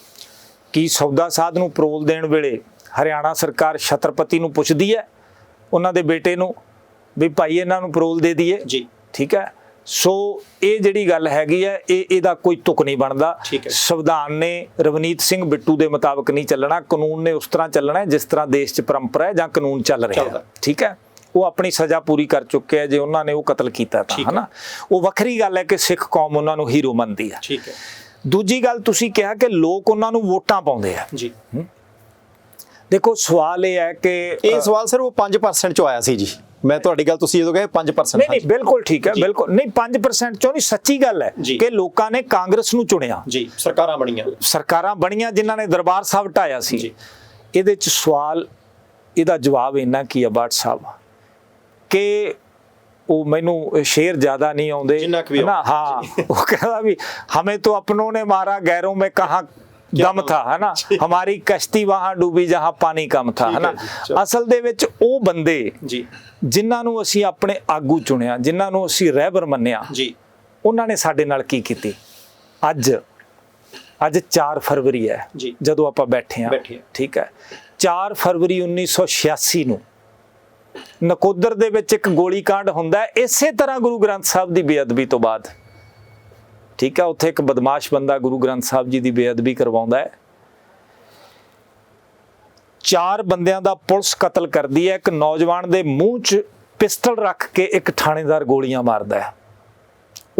ਕੀ ਸੌਦਾ ਸਾਧ ਨੂੰ ਪਰੋਲ ਦੇਣ ਵੇਲੇ ਹਰਿਆਣਾ ਸਰਕਾਰ ਛਤਰਪਤੀ ਨੂੰ ਪੁੱਛਦੀ ਹੈ ਉਹਨਾਂ ਦੇ ਬੇਟੇ ਨੂੰ ਵੀ ਭਾਈ ਇਹਨਾਂ ਨੂੰ ਪਰੋਲ ਦੇ ਦਈਏ ਜੀ? ਠੀਕ ਹੈ। ਸੋ ਇਹ ਜਿਹੜੀ ਗੱਲ ਹੈਗੀ ਹੈ, ਇਹਦਾ ਕੋਈ ਤੁਕ ਨਹੀਂ ਬਣਦਾ। ਸੰਵਿਧਾਨ ਨੇ ਰਵਨੀਤ ਸਿੰਘ ਬਿੱਟੂ ਦੇ ਮੁਤਾਬਕ ਨਹੀਂ ਚੱਲਣਾ, ਕਾਨੂੰਨ ਨੇ ਉਸ ਤਰ੍ਹਾਂ ਚੱਲਣਾ ਜਿਸ ਤਰ੍ਹਾਂ ਦੇਸ਼ 'ਚ ਪਰੰਪਰਾ ਹੈ ਜਾਂ ਕਾਨੂੰਨ ਚੱਲ ਰਿਹਾ ਹੈ। ਠੀਕ ਹੈ, ਉਹ ਆਪਣੀ ਸਜ਼ਾ ਪੂਰੀ ਕਰ ਚੁੱਕੇ ਆ ਜੇ ਉਹਨਾਂ ਨੇ ਉਹ ਕਤਲ ਕੀਤਾ ਤਾਂ, ਹਨਾ। ਉਹ ਵੱਖਰੀ ਗੱਲ ਹੈ ਕਿ ਸਿੱਖ ਕੌਮ ਉਹਨਾਂ ਨੂੰ ਹੀਰੋ ਮੰਨਦੀ ਆ। ਠੀਕ ਹੈ। ਦੂਜੀ ਗੱਲ, ਤੁਸੀਂ ਕਿਹਾ ਕਿ ਲੋਕ ਉਹਨਾਂ ਨੂੰ ਵੋਟਾਂ ਪਾਉਂਦੇ ਆ ਜੀ। ਦੇਖੋ, ਸਵਾਲ ਇਹ ਹੈ ਕਿ ਇਹ ਸਵਾਲ ਸਿਰ ਉਹ 5% ਚੋਂ ਆਇਆ ਸੀ ਜੀ। ਮੈਂ ਤੁਹਾਡੀ ਗੱਲ, ਤੁਸੀਂ ਜਦੋਂ ਕਹੇ 5%, ਨਹੀਂ ਬਿਲਕੁਲ ਠੀਕ ਹੈ, ਬਿਲਕੁਲ ਨਹੀਂ 5% ਚੋਂ ਨਹੀਂ, ਸੱਚੀ ਗੱਲ ਹੈ ਕਿ ਲੋਕਾਂ ਨੇ ਕਾਂਗਰਸ ਨੂੰ ਚੁਣਿਆ ਜੀ। ਸਰਕਾਰਾਂ ਬਣੀਆਂ ਜਿਨ੍ਹਾਂ ਨੇ ਦਰਬਾਰ ਸਾਹਿਬ ਢਾਇਆ ਸੀ। ਇਹਦੇ 'ਚ ਸਵਾਲ, ਇਹਦਾ ਜਵਾਬ ਇੰਨਾ ਕੀ ਹੈ ਬਾਟ ਸਾਹਿਬ ਕਿ ਉਹ ਮੈਨੂੰ ਸ਼ੇਰ ਜ਼ਿਆਦਾ ਨਹੀਂ ਆਉਂਦੇ ਨਾ। हाँ, वो कहता भी हमें तो अपनों ने मारा, गैरों में कहाँ दम था, है ना। हमारी कश्ती वहां डूबी जहां पानी कम था, है ना। ਅਸਲ ਦੇ ਵਿੱਚ ਉਹ ਬੰਦੇ ਜਿਨ੍ਹਾਂ ਨੂੰ ਅਸੀਂ ਆਪਣੇ ਆਗੂ ਚੁਣਿਆ, ਜਿਨ੍ਹਾਂ ਨੂੰ ਅਸੀਂ ਰਹਿਬਰ ਮੰਨਿਆ, ਉਹਨਾਂ ਨੇ ਸਾਡੇ ਨਾਲ ਕੀ ਕੀਤੀ। ਅੱਜ 4 ਫਰਵਰੀ ਹੈ ਜਦੋਂ ਆਪਾਂ ਬੈਠੇ ਹਾਂ, ਠੀਕ ਹੈ। 4 ਫਰਵਰੀ 1986 ਨੂੰ ਨਕੋਦਰ ਦੇ ਵਿੱਚ ਇੱਕ ਗੋਲੀकांड ਹੁੰਦਾ ਹੈ, ਇਸੇ ਤਰ੍ਹਾਂ ਗੁਰੂ ਗ੍ਰੰਥ ਸਾਹਿਬ ਦੀ ਬੇਅਦਬੀ ਤੋਂ ਬਾਅਦ। ਠੀਕ ਹੈ, ਉੱਥੇ ਇੱਕ ਬਦਮਾਸ਼ ਬੰਦਾ ਗੁਰੂ ਗ੍ਰੰਥ ਸਾਹਿਬ ਜੀ ਦੀ ਬੇਅਦਬੀ ਕਰਵਾਉਂਦਾ ਹੈ। 4 ਬੰਦਿਆਂ ਦਾ ਪੁਲਿਸ ਕਤਲ ਕਰਦੀ ਹੈ। ਇੱਕ ਨੌਜਵਾਨ ਦੇ ਮੂੰਹ 'ਚ ਪਿਸਟਲ ਰੱਖ ਕੇ ਇੱਕ ਥਾਣੇਦਾਰ ਗੋਲੀਆਂ ਮਾਰਦਾ ਹੈ।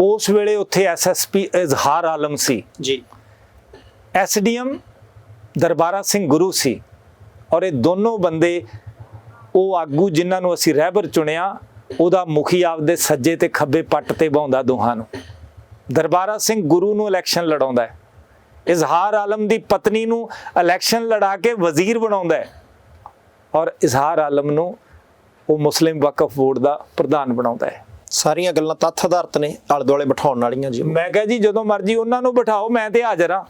ਉਸ ਵੇਲੇ ਉੱਥੇ ਐਸਐਸਪੀ ਇਜ਼ਹਾਰ ਆਲਮ ਸੀ ਜੀ। ਐਸਡੀਐਮ ਦਰਬਾਰਾ ਸਿੰਘ ਗੁਰੂ ਸੀ। ਔਰ ਇਹ ਦੋਨੋਂ ਬੰਦੇ ਉਹ ਆਗੂ ਜਿਨ੍ਹਾਂ ਨੂੰ ਅਸੀਂ ਰਹਿਬਰ ਚੁਣਿਆ, ਉਹਦਾ ਮੁਖੀ ਆਪਦੇ ਸੱਜੇ ਤੇ ਖੱਬੇ ਪੱਟ ਤੇ ਬਾਉਂਦਾ ਦੋਹਾਂ ਨੂੰ। ਦਰਬਾਰਾ ਸਿੰਘ ਗੁਰੂ ਨੂੰ ਇਲੈਕਸ਼ਨ ਲੜਾਉਂਦਾ ਹੈ, ਇਜ਼ਹਾਰ ਆਲਮ ਦੀ ਪਤਨੀ ਨੂੰ ਇਲੈਕਸ਼ਨ ਲੜਾ ਕੇ ਵਜ਼ੀਰ ਬਣਾਉਂਦਾ ਹੈ, ਔਰ ਇਜ਼ਹਾਰ ਆਲਮ ਨੂੰ ਉਹ ਮੁਸਲਿਮ ਵਕਫ ਬੋਰਡ ਦਾ ਪ੍ਰਧਾਨ ਬਣਾਉਂਦਾ ਹੈ। ਸਾਰੀਆਂ ਗੱਲਾਂ ਤੱਥ ਆਧਾਰਿਤ ਨੇ, ਆਲੇ ਦੁਆਲੇ ਬਿਠਾਉਣ ਵਾਲੀਆਂ ਜੀ। ਮੈਂ ਕਿਹਾ ਜੀ ਜਦੋਂ ਮਰਜ਼ੀ ਉਹਨਾਂ ਨੂੰ ਬਿਠਾਓ, ਮੈਂ ਤੇ ਹਾਜ਼ਰ ਹਾਂ।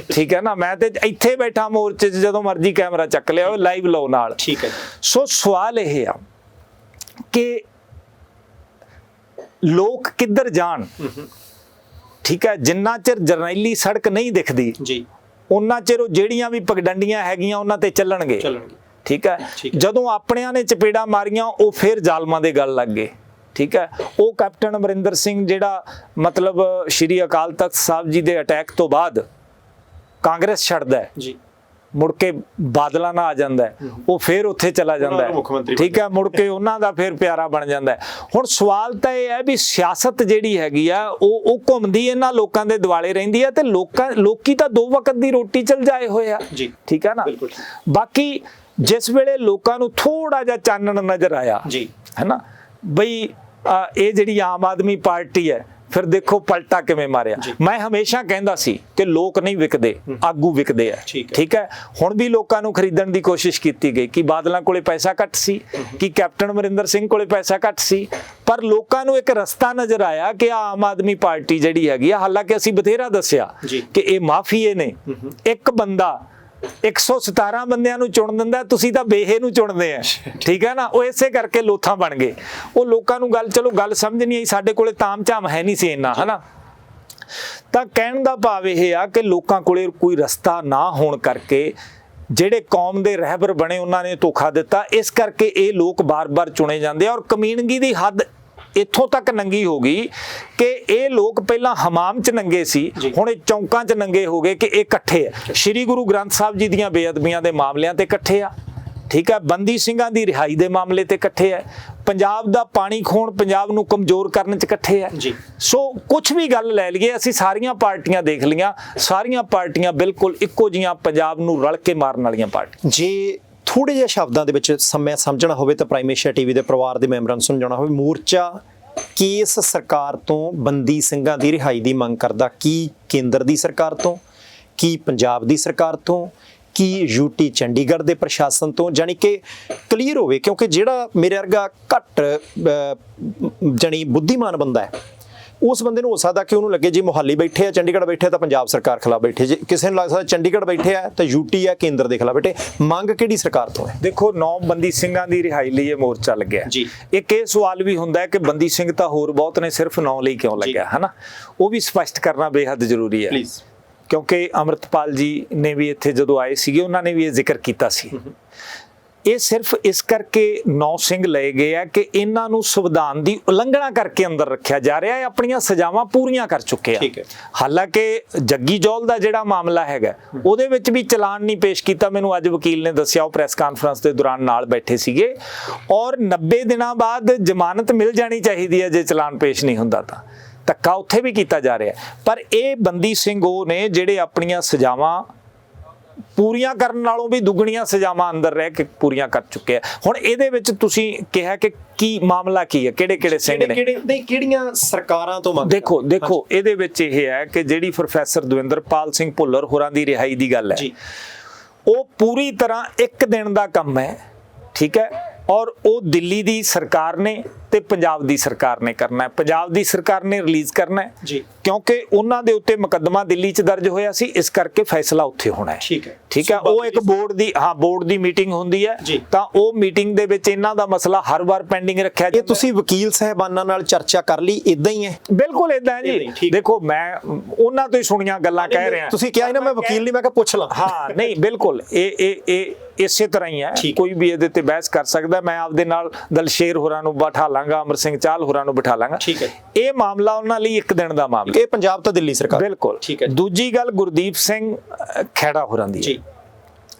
ਠੀਕ ਹੈ ਨਾ, ਮੈਂ ਤੇ ਇੱਥੇ ਬੈਠਾ ਮੋਰਚੇ 'ਚ, ਜਦੋਂ ਮਰਜ਼ੀ ਕੈਮਰਾ ਚੱਕ ਲਿਆਓ, ਲਾਈਵ ਲਓ ਨਾਲ। ਠੀਕ ਹੈ। ਸੋ ਸਵਾਲ ਇਹ ਆ ਕਿ ਲੋਕ ਕਿੱਧਰ ਜਾਣ। ਠੀਕ ਹੈ, ਜਿੰਨਾ ਚਿਰ ਜਰਨੈਲੀ ਸੜਕ ਨਹੀਂ ਦਿਖਦੀ ਜੀ, ਉਹਨਾਂ ਚਿਰ ਉਹ ਜਿਹੜੀਆਂ ਵੀ ਪਗਡੰਡੀਆਂ ਹੈਗੀਆਂ ਉਹਨਾਂ ਤੇ ਚੱਲਣਗੇ। ਠੀਕ ਹੈ, ਜਦੋਂ ਆਪਣਿਆਂ ਨੇ ਚਪੇੜਾ ਮਾਰੀਆਂ ਉਹ ਫਿਰ ਜ਼ਾਲਮਾਂ ਦੇ ਗੱਲ ਲੱਗ ਗਏ। ਠੀਕ ਹੈ, ਉਹ ਕੈਪਟਨ ਅਮਰਿੰਦਰ ਸਿੰਘ ਜਿਹੜਾ ਮਤਲਬ ਸ਼੍ਰੀ ਅਕਾਲ ਤਖਤ ਸਾਹਿਬ ਜੀ ਦੇ ਅਟੈਕ ਤੋਂ ਬਾਅਦ ਕਾਂਗਰਸ ਛੱਡਦਾ ਹੈ ਜੀ, ਮੁੜ ਕੇ ਬਾਦਲਾਂ ਨਾਲ ਆ ਜਾਂਦਾ ਹੈ, ਉਹ ਫਿਰ ਉੱਥੇ ਚਲਾ ਜਾਂਦਾ ਹੈ। ਠੀਕ ਹੈ, ਮੁੜ ਕੇ ਉਹਨਾਂ ਦਾ ਫਿਰ ਪਿਆਰਾ ਬਣ ਜਾਂਦਾ ਹੈ। ਹੁਣ ਸਵਾਲ ਤਾਂ ਇਹ ਹੈ ਵੀ ਸਿਆਸਤ ਜਿਹੜੀ ਹੈਗੀ ਆ ਉਹ ਘੁੰਮਦੀ ਇਹਨਾਂ ਲੋਕਾਂ ਦੇ ਦੁਆਲੇ ਰਹਿੰਦੀ ਹੈ, ਤੇ ਲੋਕੀ ਤਾਂ 2 ਵਕਤ ਦੀ ਰੋਟੀ ਚਲ ਜਾਏ ਹੋਏ ਆ ਜੀ। ਠੀਕ ਹੈ ਨਾ, ਬਾਕੀ ਜਿਸ ਵੇਲੇ ਲੋਕਾਂ ਨੂੰ ਥੋੜਾ ਜਿਹਾ ਚਾਨਣ ਨਜ਼ਰ ਆਇਆ ਜੀ, ਹੈ ਨਾ, ਬਈ ਇਹ ਜਿਹੜੀ ਆਮ ਆਦਮੀ ਪਾਰਟੀ ਹੈ, ਫਿਰ ਦੇਖੋ ਪਲਟਾ ਕਿਵੇਂ ਮਾਰਿਆ। ਮੈਂ ਹਮੇਸ਼ਾ ਕਹਿੰਦਾ ਸੀ ਕਿ ਲੋਕ ਨਹੀਂ ਵਿਕਦੇ, ਆਗੂ ਵਿਕਦੇ ਆ। ਠੀਕ ਹੈ, ਹੁਣ ਵੀ ਲੋਕਾਂ ਨੂੰ ਖਰੀਦਣ ਦੀ ਕੋਸ਼ਿਸ਼ ਕੀਤੀ ਗਈ ਕਿ ਬਾਦਲਾਂ ਕੋਲੇ ਪੈਸਾ ਘੱਟ ਸੀ, ਕਿ ਕੈਪਟਨ ਅਮਰਿੰਦਰ ਸਿੰਘ ਕੋਲੇ ਪੈਸਾ ਘੱਟ ਸੀ, ਪਰ ਲੋਕਾਂ ਨੂੰ ਇੱਕ ਰਸਤਾ ਨਜ਼ਰ ਆਇਆ ਕਿ ਆਮ ਆਦਮੀ ਪਾਰਟੀ ਜਿਹੜੀ ਹੈਗੀ ਆ, ਹਾਲਾਂਕਿ ਅਸੀਂ ਬਥੇਰਾ ਦੱਸਿਆ ਕਿ ਇਹ ਮਾਫੀਏ ਨੇ, ਇੱਕ ਬੰਦਾ 117 ਬੰਦਿਆਂ ਨੂੰ ਚੁਣ ਦਿੰਦਾ, ਤੁਸੀਂ ਤਾਂ ਬੇਹੇ ਨੂੰ ਚੁਣਦੇ ਆ। ਠੀਕ ਹੈ ਨਾ, ਉਹ ਇਸੇ ਕਰਕੇ ਲੋਥਾਂ ਬਣ ਗਏ। ਉਹ ਲੋਕਾਂ ਨੂੰ ਗੱਲ ਸਮਝ ਨਹੀਂ ਆਈ, ਸਾਡੇ ਕੋਲੇ ਤਾਮ ਝਾਮ ਹੈ ਨਹੀਂ ਸੀ ਇੰਨਾ, ਹਨਾ। ਤਾਂ ਕਹਿਣ ਦਾ ਭਾਵ ਇਹ ਆ ਕਿ ਲੋਕਾਂ ਕੋਲੇ ਕੋਈ ਰਸਤਾ ਨਾ ਹੋਣ ਕਰਕੇ ਜਿਹੜੇ ਕੌਮ ਦੇ ਰਹਿਬਰ ਬਣੇ ਉਹਨਾਂ ਨੇ ਧੋਖਾ ਦਿੱਤਾ, ਇਸ ਕਰਕੇ ਇਹ ਲੋਕ ਬਾਰ-ਬਾਰ ਚੁਣੇ ਜਾਂਦੇ ਆ। ਔਰ ਕਮੀਨਗੀ ਦੀ ਹੱਦ ਇੱਥੋਂ ਤੱਕ ਨੰਗੀ ਹੋ ਗਈ ਕਿ ਇਹ ਲੋਕ ਪਹਿਲਾਂ ਹਮਾਮ 'ਚ ਨੰਗੇ ਸੀ, ਹੁਣ ਇਹ ਚੌਂਕਾਂ 'ਚ ਨੰਗੇ ਹੋ ਗਏ ਕਿ ਇਹ ਇਕੱਠੇ ਆ, ਸ਼੍ਰੀ ਗੁਰੂ ਗ੍ਰੰਥ ਸਾਹਿਬ ਜੀ ਦੀਆਂ ਬੇਅਦਬੀਆਂ ਦੇ ਮਾਮਲਿਆਂ ਤੇ ਇਕੱਠੇ ਆ। ਠੀਕ ਹੈ, ਬੰਦੀ ਸਿੰਘਾਂ ਦੀ ਰਿਹਾਈ ਦੇ ਮਾਮਲੇ ਤੇ ਇਕੱਠੇ ਆ, ਪੰਜਾਬ ਦਾ ਪਾਣੀ ਖੋਣ, ਪੰਜਾਬ ਨੂੰ ਕਮਜ਼ੋਰ ਕਰਨ 'ਚ ਇਕੱਠੇ ਆ। ਸੋ ਕੁਝ ਵੀ ਗੱਲ ਲੈ ਲਈਏ, ਅਸੀਂ ਸਾਰੀਆਂ ਪਾਰਟੀਆਂ ਦੇਖ ਲਈਆਂ, ਸਾਰੀਆਂ ਪਾਰਟੀਆਂ ਬਿਲਕੁਲ ਇੱਕੋ ਜਿਹੀਆਂ ਪੰਜਾਬ ਨੂੰ ਰਲ ਕੇ ਮਾਰਨ ਵਾਲੀਆਂ ਪਾਰਟੀਆਂ। ਜੇ ਥੋੜੇ ਜਿਹੇ ਸ਼ਬਦਾਂ ਦੇ ਵਿੱਚ ਸਮਝਣਾ ਹੋਵੇ ਤਾਂ ਪ੍ਰਾਈਮ ਏਸ਼ੀਆ ਟੀਵੀ ਦੇ ਪਰਿਵਾਰ ਦੇ ਮੈਂਬਰਾਂ ਨੂੰ ਸਮਝਾਉਣਾ ਹੋਵੇ, ਮੋਰਚਾ ਕਿਸ ਸਰਕਾਰ ਤੋਂ ਬੰਦੀ ਸਿੰਘਾਂ ਦੀ ਰਿਹਾਈ ਦੀ ਮੰਗ ਕਰਦਾ? ਕੀ ਕੇਂਦਰ ਦੀ ਸਰਕਾਰ ਤੋਂ, ਕੀ ਪੰਜਾਬ ਦੀ ਸਰਕਾਰ ਤੋਂ, ਕੀ ਯੂਟੀ ਚੰਡੀਗੜ੍ਹ ਦੇ ਪ੍ਰਸ਼ਾਸਨ ਤੋਂ? ਜਾਣੀ ਕਿ ਕਲੀਅਰ ਹੋਵੇ, ਕਿਉਂਕਿ ਜਿਹੜਾ ਮੇਰੇ ਵਰਗਾ ਘੱਟ ਜਾਣੀ ਬੁੱਧੀਮਾਨ ਬੰਦਾ ਹੈ, ਉਸ ਬੰਦੇ ਨੂੰ ਹੋ ਸਕਦਾ ਕਿ ਉਹਨੂੰ ਲੱਗੇ ਜੀ ਮੁਹਾਲੀ ਬੈਠੇ ਆ, ਚੰਡੀਗੜ੍ਹ ਬੈਠੇ ਤਾਂ ਪੰਜਾਬ ਸਰਕਾਰ ਖਿਲਾਫ ਬੈਠੇ, ਜੇ ਕਿਸੇ ਨੂੰ ਲੱਗ ਸਕਦਾ ਚੰਡੀਗੜ੍ਹ ਬੈਠੇ ਆ ਤਾਂ ਯੂਟੀ ਆ ਕੇਂਦਰ ਦੇ ਖਿਲਾਫ ਬੈਠੇ। ਮੰਗ ਕਿਹੜੀ ਸਰਕਾਰ ਤੋਂ ਹੈ? ਦੇਖੋ, 9 ਬੰਦੀ ਸਿੰਘਾਂ ਦੀ ਰਿਹਾਈ ਲਈ ਇਹ ਮੋਰਚਾ ਲੱਗਿਆ ਜੀ। ਇੱਕ ਇਹ ਸਵਾਲ ਵੀ ਹੁੰਦਾ ਹੈ ਕਿ ਬੰਦੀ ਸਿੰਘ ਤਾਂ ਹੋਰ ਬਹੁਤ ਨੇ, ਸਿਰਫ 9 ਲਈ ਕਿਉਂ ਲੱਗਿਆ, ਹੈ ਨਾ? ਉਹ ਵੀ ਸਪਸ਼ਟ ਕਰਨਾ ਬੇਹੱਦ ਜ਼ਰੂਰੀ ਹੈ, ਕਿਉਂਕਿ ਅੰਮ੍ਰਿਤਪਾਲ ਜੀ ਨੇ ਵੀ ਇੱਥੇ ਜਦੋਂ ਆਏ ਸੀਗੇ, ਉਹਨਾਂ ਨੇ ਵੀ ਇਹ ਜ਼ਿਕਰ ਕੀਤਾ ਸੀ। ਇਹ ਸਿਰਫ ਇਸ ਕਰਕੇ 9 ਸਿੰਘ ਲਏ ਗਏ ਆ ਕਿ ਇਹਨਾਂ ਨੂੰ ਸੰਵਿਧਾਨ ਦੀ ਉਲੰਘਣਾ ਕਰਕੇ ਅੰਦਰ ਰੱਖਿਆ ਜਾ ਰਿਹਾ ਹੈ, ਆਪਣੀਆਂ ਸਜ਼ਾਵਾਂ ਪੂਰੀਆਂ ਕਰ ਚੁੱਕੇ ਆ। ਹਾਲਾਂਕਿ ਜੱਗੀ ਜੌਲ ਦਾ ਜਿਹੜਾ ਮਾਮਲਾ ਹੈਗਾ, ਉਹਦੇ ਵਿੱਚ ਵੀ ਚਲਾਨ ਨਹੀਂ ਪੇਸ਼ ਕੀਤਾ, ਮੈਨੂੰ ਅੱਜ ਵਕੀਲ ਨੇ ਦੱਸਿਆ, ਉਹ ਪ੍ਰੈਸ ਕਾਨਫਰੰਸ ਦੇ ਦੌਰਾਨ ਨਾਲ ਬੈਠੇ ਸੀਗੇ, ਔਰ 90 ਦਿਨਾਂ ਬਾਅਦ ਜ਼ਮਾਨਤ ਮਿਲ ਜਾਣੀ ਚਾਹੀਦੀ ਹੈ ਜੇ ਚਲਾਨ ਪੇਸ਼ ਨਹੀਂ ਹੁੰਦਾ ਤਾਂ। ਧੱਕਾ ਉੱਥੇ ਵੀ ਕੀਤਾ ਜਾ ਰਿਹਾ, ਪਰ ਇਹ ਬੰਦੀ ਸਿੰਘ ਉਹ ਨੇ ਜਿਹੜੇ ਆਪਣੀਆਂ ਸਜ਼ਾਵਾਂ ਪੂਰੀਆਂ ਕਰਨ ਨਾਲੋਂ ਵੀ ਦੁੱਗਣੀਆਂ ਸਜ਼ਾਵਾਂ ਅੰਦਰ ਰਹਿ ਕੇ ਪੂਰੀਆਂ ਕਰ ਚੁੱਕੇ ਆ। ਹੁਣ ਇਹਦੇ ਵਿੱਚ ਤੁਸੀਂ ਕਿਹਾ ਕਿ ਕੀ ਮਾਮਲਾ ਕੀ ਹੈ, ਕਿਹੜੇ ਸਿੰਘ ਨੇ, ਕਿਹੜੀਆਂ ਸਰਕਾਰਾਂ ਤੋਂ ਮੰਗ? ਦੇਖੋ ਇਹਦੇ ਵਿੱਚ ਇਹ ਹੈ ਕਿ ਜਿਹੜੀ ਪ੍ਰੋਫੈਸਰ ਦਵਿੰਦਰਪਾਲ ਸਿੰਘ ਭੁੱਲਰ ਹੋਰਾਂ ਦੀ ਰਿਹਾਈ ਦੀ ਗੱਲ ਹੈ, ਉਹ ਪੂਰੀ ਤਰ੍ਹਾਂ ਇੱਕ ਦਿਨ ਦਾ ਕੰਮ ਹੈ। ਠੀਕ ਹੈ, ਔਰ ਉਹ ਦਿੱਲੀ ਦੀ ਸਰਕਾਰ ਨੇ ਤੇ ਪੰਜਾਬ ਦੀ ਸਰਕਾਰ ਨੇ ਕਰਨਾ ਹੈ। ਪੰਜਾਬ ਦੀ ਸਰਕਾਰ ਨੇ ਰਿਲੀਜ਼ ਕਰਨਾ ਹੈ ਜੀ, ਕਿਉਂਕਿ ਉਹਨਾਂ ਦੇ ਉੱਤੇ ਮੁਕੱਦਮਾ ਦਿੱਲੀ 'ਚ ਦਰਜ ਹੋਇਆ ਸੀ, ਇਸ ਕਰਕੇ ਫੈਸਲਾ ਉੱਥੇ ਹੋਣਾ ਹੈ। ਠੀਕ ਹੈ, ਉਹ ਇੱਕ ਬੋਰਡ ਦੀ ਮੀਟਿੰਗ ਹੁੰਦੀ ਹੈ, ਤਾਂ ਉਹ ਮੀਟਿੰਗ ਦੇ ਵਿੱਚ ਇਹਨਾਂ ਦਾ ਮਸਲਾ ਹਰ ਵਾਰ ਪੈਂਡਿੰਗ ਰੱਖਿਆ ਜਾਂਦਾ। ਇਹ ਤੁਸੀਂ ਵਕੀਲ ਸਾਹਿਬਾਨਾਂ ਨਾਲ ਚਰਚਾ ਕਰ ਲਈ? ਇਦਾਂ ਹੀ ਹੈ? ਬਿਲਕੁਲ ਇਦਾਂ ਜੀ। ਦੇਖੋ, ਮੈਂ ਉਹਨਾਂ ਤੋਂ ਹੀ ਸੁਣੀਆਂ ਗੱਲਾਂ ਕਹਿ ਰਿਹਾ। ਤੁਸੀਂ ਕਿਹਾ ਨਾ ਮੈਂ ਵਕੀਲ ਨਹੀਂ, ਮੈਂ ਕਿਹਾ ਪੁੱਛ ਲਾਂ। ਹਾਂ, ਨਹੀਂ, ਬਿਲਕੁਲ ਇਹ ਇਸੇ ਤਰ੍ਹਾਂ ਹੀ ਹੈ, ਕੋਈ ਵੀ ਇਹਦੇ ਤੇ ਬਹਿਸ ਕਰ ਸਕਦਾ। ਮੈਂ ਆਪਦੇ ਨਾਲ ਦਲਸ਼ੇਰ ਹੋਰਾਂ ਨੂੰ ਬਿਠਾ ਲਾਂਗਾ, ਅਮਰ ਸਿੰਘ ਚਾਹਲ ਹੋਰਾਂ ਨੂੰ ਬਿਠਾ ਲਾਂਗਾ। ਇਹ ਮਾਮਲਾ ਉਹਨਾਂ ਲਈ ਇੱਕ ਦਿਨ ਦਾ ਮਾਮਲਾ। ਇਹ ਪੰਜਾਬ ਤਾਂ ਦਿੱਲੀ ਸਰਕਾਰ। ਬਿਲਕੁਲ। ਦੂਜੀ ਗੱਲ ਗੁਰਦੀਪ ਸਿੰਘ ਖੈੜਾ ਹੋਰਾਂ ਦੀ,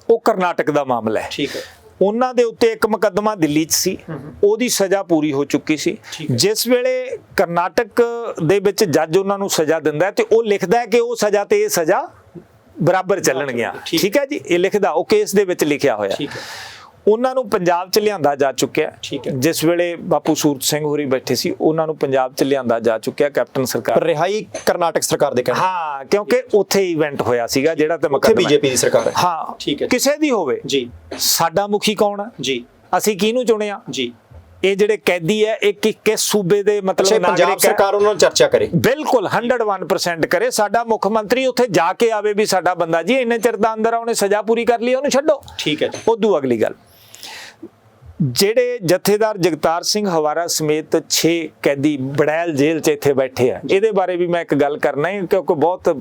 ਉਹ ਕਰਨਾਟਕ ਦਾ ਮਾਮਲਾ ਹੈ। ਉਹਨਾਂ ਦੇ ਉੱਤੇ ਇੱਕ ਮੁਕੱਦਮਾ ਦਿੱਲੀ 'ਚ ਸੀ, ਉਹਦੀ ਸਜ਼ਾ ਪੂਰੀ ਹੋ ਚੁੱਕੀ ਸੀ। ਜਿਸ ਵੇਲੇ ਕਰਨਾਟਕ ਦੇ ਵਿੱਚ ਜੱਜ ਉਹਨਾਂ ਨੂੰ ਸਜ਼ਾ ਦਿੰਦਾ ਤੇ ਉਹ ਲਿਖਦਾ ਹੈ ਕਿ ਉਹ ਸਜ਼ਾ ਤੇ ਇਹ ਸਜ਼ਾ ਬਰਾਬਰ ਚੱਲਣਗੀਆਂ। ਠੀਕ ਹੈ ਜੀ, ਇਹ ਲਿਖਦਾ ਉਹ ਕੇਸ ਦੇ ਵਿੱਚ ਲਿਖਿਆ ਹੋਇਆ। ਠੀਕ ਹੈ। ਉਹਨਾਂ ਨੂੰ ਪੰਜਾਬ 'ਚ ਲਿਆਂਦਾ ਜਾ ਚੁੱਕਿਆ। ਠੀਕ ਹੈ। ਜਿਸ ਵੇਲੇ ਬਾਪੂ ਸੂਰਤ ਸਿੰਘ ਹੋਰੀ ਬੈਠੇ ਸੀ ਉਹਨਾਂ ਨੂੰ ਪੰਜਾਬ 'ਚ ਲਿਆਂਦਾ ਜਾ ਚੁੱਕਿਆ ਕੈਪਟਨ ਸਰਕਾਰ। ਪਰ ਰਿਹਾਈ ਕਰਨਾਟਕ ਸਰਕਾਰ ਦੇ ਕਹਿਣ। ਹਾਂ, ਕਿਉਂਕਿ ਉੱਥੇ ਇਵੈਂਟ ਹੋਇਆ ਸੀਗਾ ਜਿਹੜਾ ਤੇ ਉੱਥੇ ਮੁਕੱਦਮਾ ਬੀਜੇਪੀ ਦੀ ਸਰਕਾਰ ਹੈ। ਹਾਂ, ਠੀਕ ਹੈ। ਕਿਸੇ ਦੀ ਹੋਵੇ ਜੀ। ਸਾਡਾ ਮੁਖੀ ਕੌਣ ਹੈ ਜੀ। ਅਸੀਂ ਕਿਹਨੂੰ ਚੁਣਿਆ ਜੀ। ਇਹ ਜਿਹੜੇ ਕੈਦੀ ਹੈ ਇਹ ਕਿਸ ਸੂਬੇ ਦੇ ਮਤਲਬ ਪੰਜਾਬ ਨਾਗਰਿਕ ਹੈ? ਸਰਕਾਰ ਉਹਨਾਂ ਨਾਲ ਚਰਚਾ ਕਰੇ। ਬਿਲਕੁਲ 101% ਕਰੇ। ਸਾਡਾ ਮੁੱਖ ਮੰਤਰੀ ਉੱਥੇ ਜਾ ਕੇ ਆਵੇ ਵੀ ਸਾਡਾ ਬੰਦਾ ਜੀ ਇੰਨੇ ਚਿਰ ਦਾ ਅੰਦਰ ਆ, ਉਹਨੇ ਸਜ਼ਾ ਪੂਰੀ ਕਰ ਲਈ, ਉਹਨੂੰ ਛੱਡੋ। ਠੀਕ ਹੈ ਜੀ। ਉਦੋਂ ਅਗਲੀ ਗੱਲ, ਜਿਹੜੇ ਜਥੇਦਾਰ ਜਗਤਾਰ ਸਿੰਘ ਹਵਾਰਾ ਸਮੇਤ 6 ਕੈਦੀ ਬੜੈਲ ਜੇਲ੍ਹ 'ਚ ਇੱਥੇ ਬੈਠੇ ਆ, ਇਹਦੇ ਬਾਰੇ ਵੀ ਮੈਂ ਇੱਕ ਗੱਲ ਕਰਨਾ ਹੈ ਕਿਉਂਕਿ ਬਹੁਤ